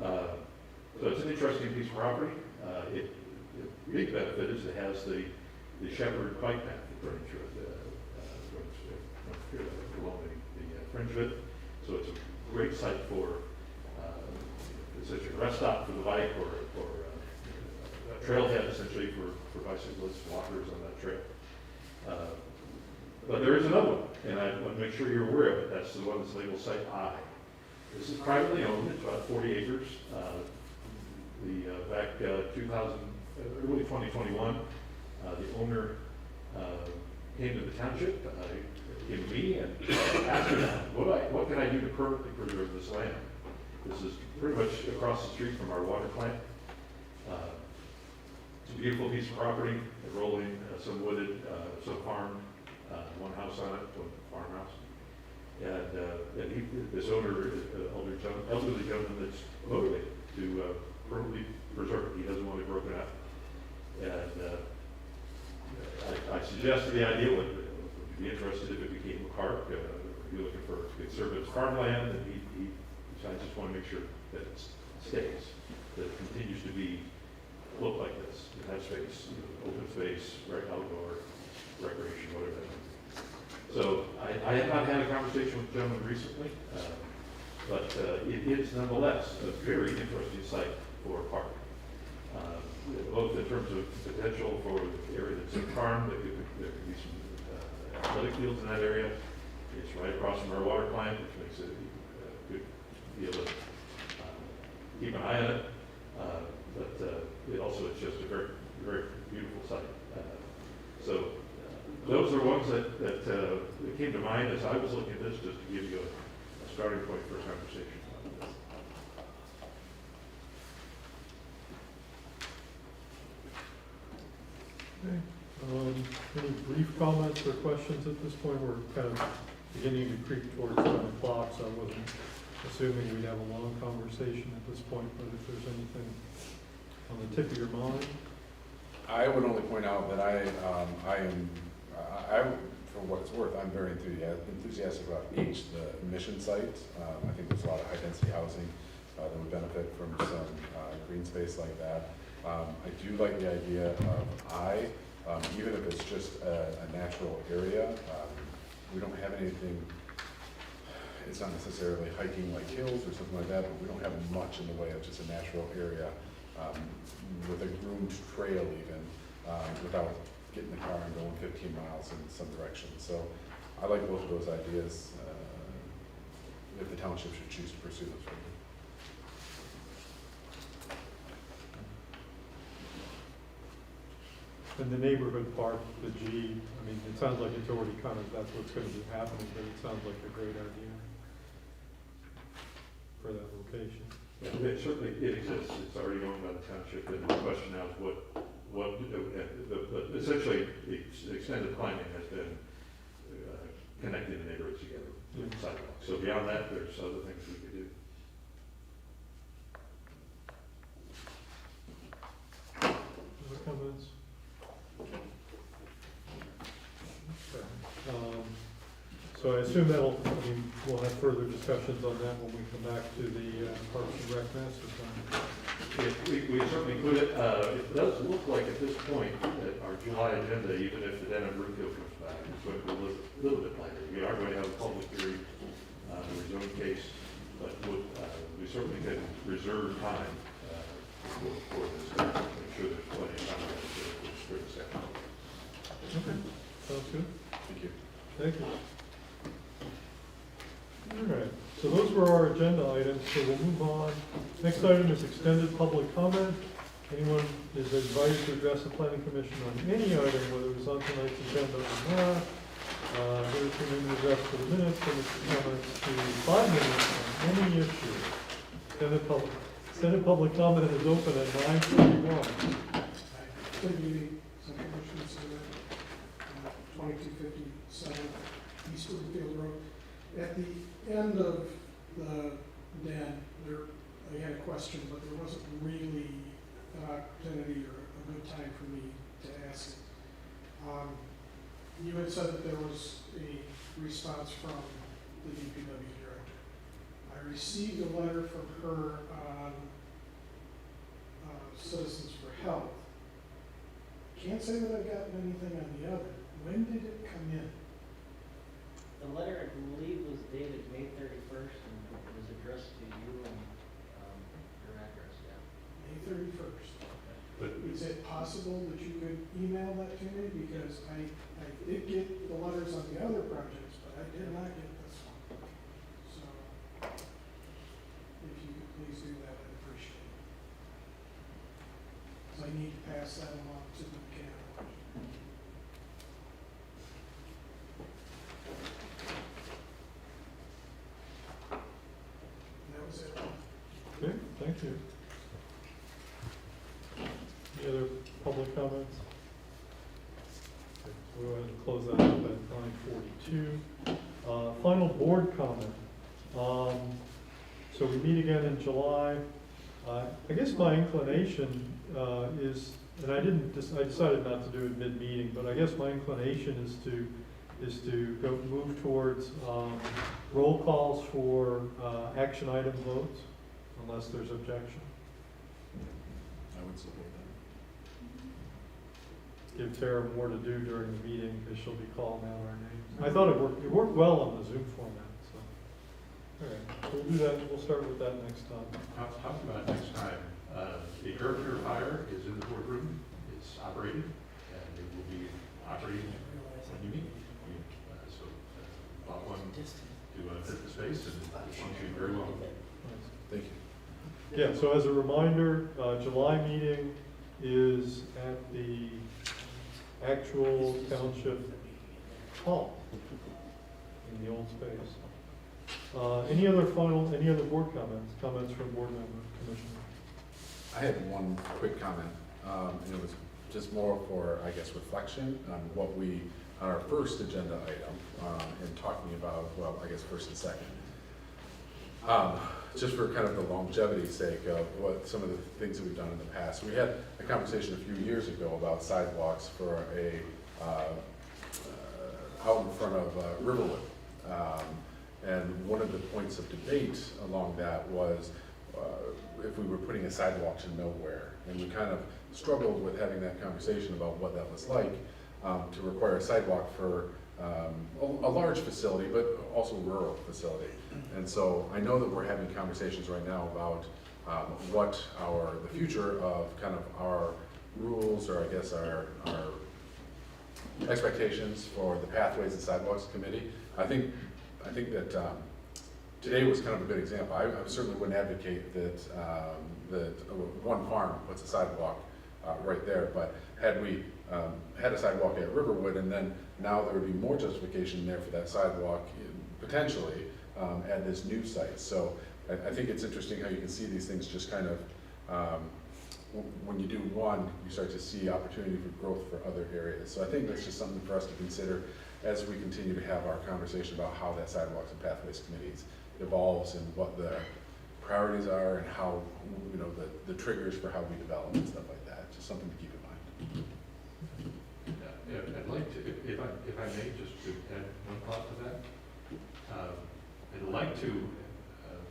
So it's an interesting piece of property. The big benefit is it has the Shepherd bike path running through it, along the fringe of it. So it's a great site for essentially a rest stop for the bike or a trailhead essentially for bicyclists, walkers on that trail. But there is another one, and I want to make sure you're aware of it. That's the one that's labeled Site I. This is privately owned. It's about 40 acres. Back early 2021, the owner came to the township, came to me, and asked me, what can I do to permanently preserve this land? This is pretty much across the street from our water plant. It's a beautiful piece of property, rolling, some wooded, some farmed, one house on it, one farmhouse. And this owner is an elderly gentleman that's motivated to permanently preserve it. He doesn't want it broken up. And I suggested the idea, would you be interested if it became a park? Are you looking for conservative farmland? And I just want to make sure that it stays, that it continues to look like this, in that space, open space, right, outdoor, recreation, whatever that is. So I have not had a conversation with the gentleman recently, but it is nonetheless a very interesting site for a park. Both in terms of potential for the area that's a farm, there could be some athletic fields in that area. It's right across from our water plant, which makes it good to be able to keep an eye on it. But it also is just a very, very beautiful site. So those are ones that came to mind as I was looking at this, just to give you a starting point for a conversation on this. Okay. Any brief comments or questions at this point? We're kind of beginning to creep towards 7 o'clock, so I wasn't assuming we'd have a long conversation at this point, but if there's anything on the tip of your mind. I would only point out that I for what it's worth, I'm very enthusiastic about H, the mission site. I think there's a lot of high-density housing that would benefit from some green space like that. I do like the idea of even if it's just a natural area. We don't have anything, it's not necessarily hiking like hills or something like that, but we don't have much in the way of just a natural area with a groomed trail even, without getting the car and going 15 miles in some direction. So I like both of those ideas if the township should choose to pursue those further. And the neighborhood park, the G, I mean, it sounds like it's already kind of, that's what's going to be happening, but it sounds like a great idea for that location. Yeah, certainly it exists. It's already owned by the township, and the question now is essentially the extended planning has been connecting the neighborhoods together with sidewalks. So beyond that, there's other things we could do. Other comments? Okay. So I assume we'll have further discussions on that when we come back to the Parks and Rec master plan. We certainly include it. It does look like at this point that our July agenda, even if the Denham Brookfield comes back, is going to be a little bit later. We are going to have a public hearing on the rezone case, but we certainly can reserve time for this, make sure there's plenty of time for the second. Okay, sounds good. Thank you. Thank you. All right, so those were our agenda items, so we'll move on. Next item is extended public comment. Anyone is invited to address the planning commission on any item, whether it's on tonight's agenda or not. There's an address for the minutes, and it's comments to 5 minutes on any issue. Extended public comment is open at 9:41. Good evening, Central Commissioners, 2257 East Woodfield Road. At the end of the den, I had a question, but there wasn't really an opportunity or a good time for me to ask it. You had said that there was a response from the DPW director. I received a letter from her on Citizens for Health. Can't say that I've gotten anything on the other. When did it come in? The letter, I believe, was dated May 31st and was addressed to you and your address, yeah. May 31st. But Is it possible that you could email that to me? Because I did get the letters on the other projects, but I did not get this one. So, if you could please do that, I'd appreciate it. Because I need to pass that along to the mechanic. That was it. Okay, thank you. Any other public comments? Okay, so we'll go ahead and close that up at 9:42. Final board comment. So we meet again in July. I guess my inclination is, and I decided not to do it mid-meeting, but I guess my inclination is to move towards roll calls for action item votes, unless there's objection. I would support that. Give Tara more to do during the meeting, because she'll be calling out our names. I thought it worked well on the Zoom format, so. All right, so we'll do that, we'll start with that next time. Talk about next time. The air purifier is in the boardroom. It's operating, and it will be operating when you meet. So, bought one to fit the space, and it's functioning very well. Thank you. Yeah, so as a reminder, July meeting is at the actual township hall in the old space. Any other board comments from board members, commissioners? I had one quick comment, and it was just more for, I guess, reflection on what on our first agenda item, and talking about, well, I guess first and second. Just for kind of the longevity's sake of what some of the things that we've done in the past. We had a conversation a few years ago about sidewalks for out in front of Riverwood. And one of the points of debate along that was if we were putting a sidewalk to nowhere. And we kind of struggled with having that conversation about what that was like to require a sidewalk for a large facility, but also rural facility. And so I know that we're having conversations right now about what the future of kind of our rules, or I guess our expectations for the Pathways and Sidewalks Committee. I think that today was kind of a good example. I certainly wouldn't advocate that one farm puts a sidewalk right there, but had we had a sidewalk at Riverwood, and then now there would be more justification there for that sidewalk potentially at this new site. So I think it's interesting how you can see these things just kind of, when you do one, you start to see opportunity for growth for other areas. So I think that's just something for us to consider as we continue to have our conversation about how that Sidewalks and Pathways Committees evolves and what the priorities are and how, the triggers for how we develop and stuff like that. Just something to keep in mind. Yeah, I'd like to, if I may, just to add one thought to that. I'd like to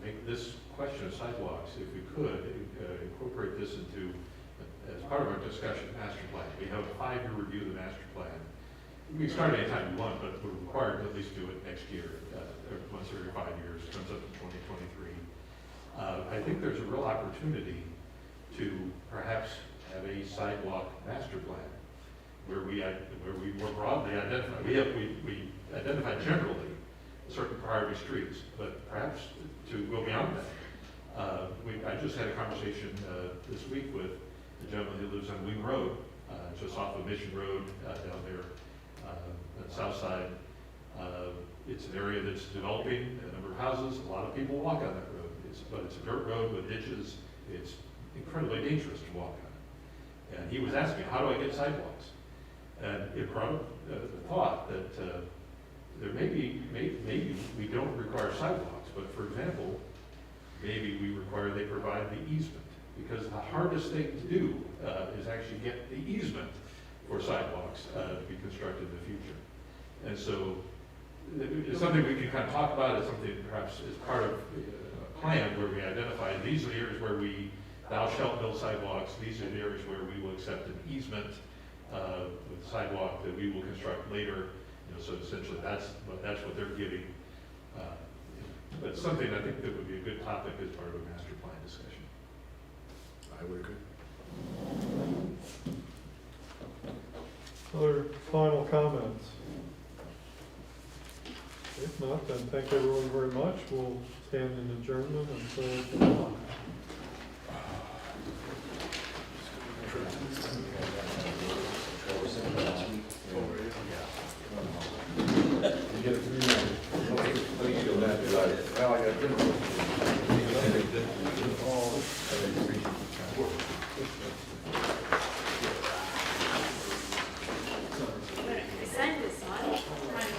make this question of sidewalks, if we could, incorporate this into as part of our discussion, master plan. We have a 5-year review of the master plan. We can start anytime we want, but we're required to at least do it next year, once every 5 years, comes up to 2023. I think there's a real opportunity to perhaps have a sidewalk master plan where we more broadly identify, we identify generally certain priority streets, but perhaps to go beyond that. I just had a conversation this week with a gentleman who lives on Wing Road, just off of Mission Road down there on the south side. It's an area that's developing, a number of houses, a lot of people walk on that road. But it's a dirt road with ditches. It's incredibly dangerous to walk on. And he was asking, how do I get sidewalks? And it brought up the thought that there maybe we don't require sidewalks, but for example, maybe we require they provide the easement, because the hardest thing to do is actually get the easement for sidewalks to be constructed in the future. And so it's something we can kind of talk about, it's something perhaps as part of a plan where we identify these are the areas where thou shalt build sidewalks, these are the areas where we will accept an easement with sidewalk that we will construct later. So essentially that's what they're giving. But it's something I think that would be a good topic as part of a master plan discussion. I would agree. Other final comments? If not, then thank everyone very much. We'll stand in adjournment until tomorrow.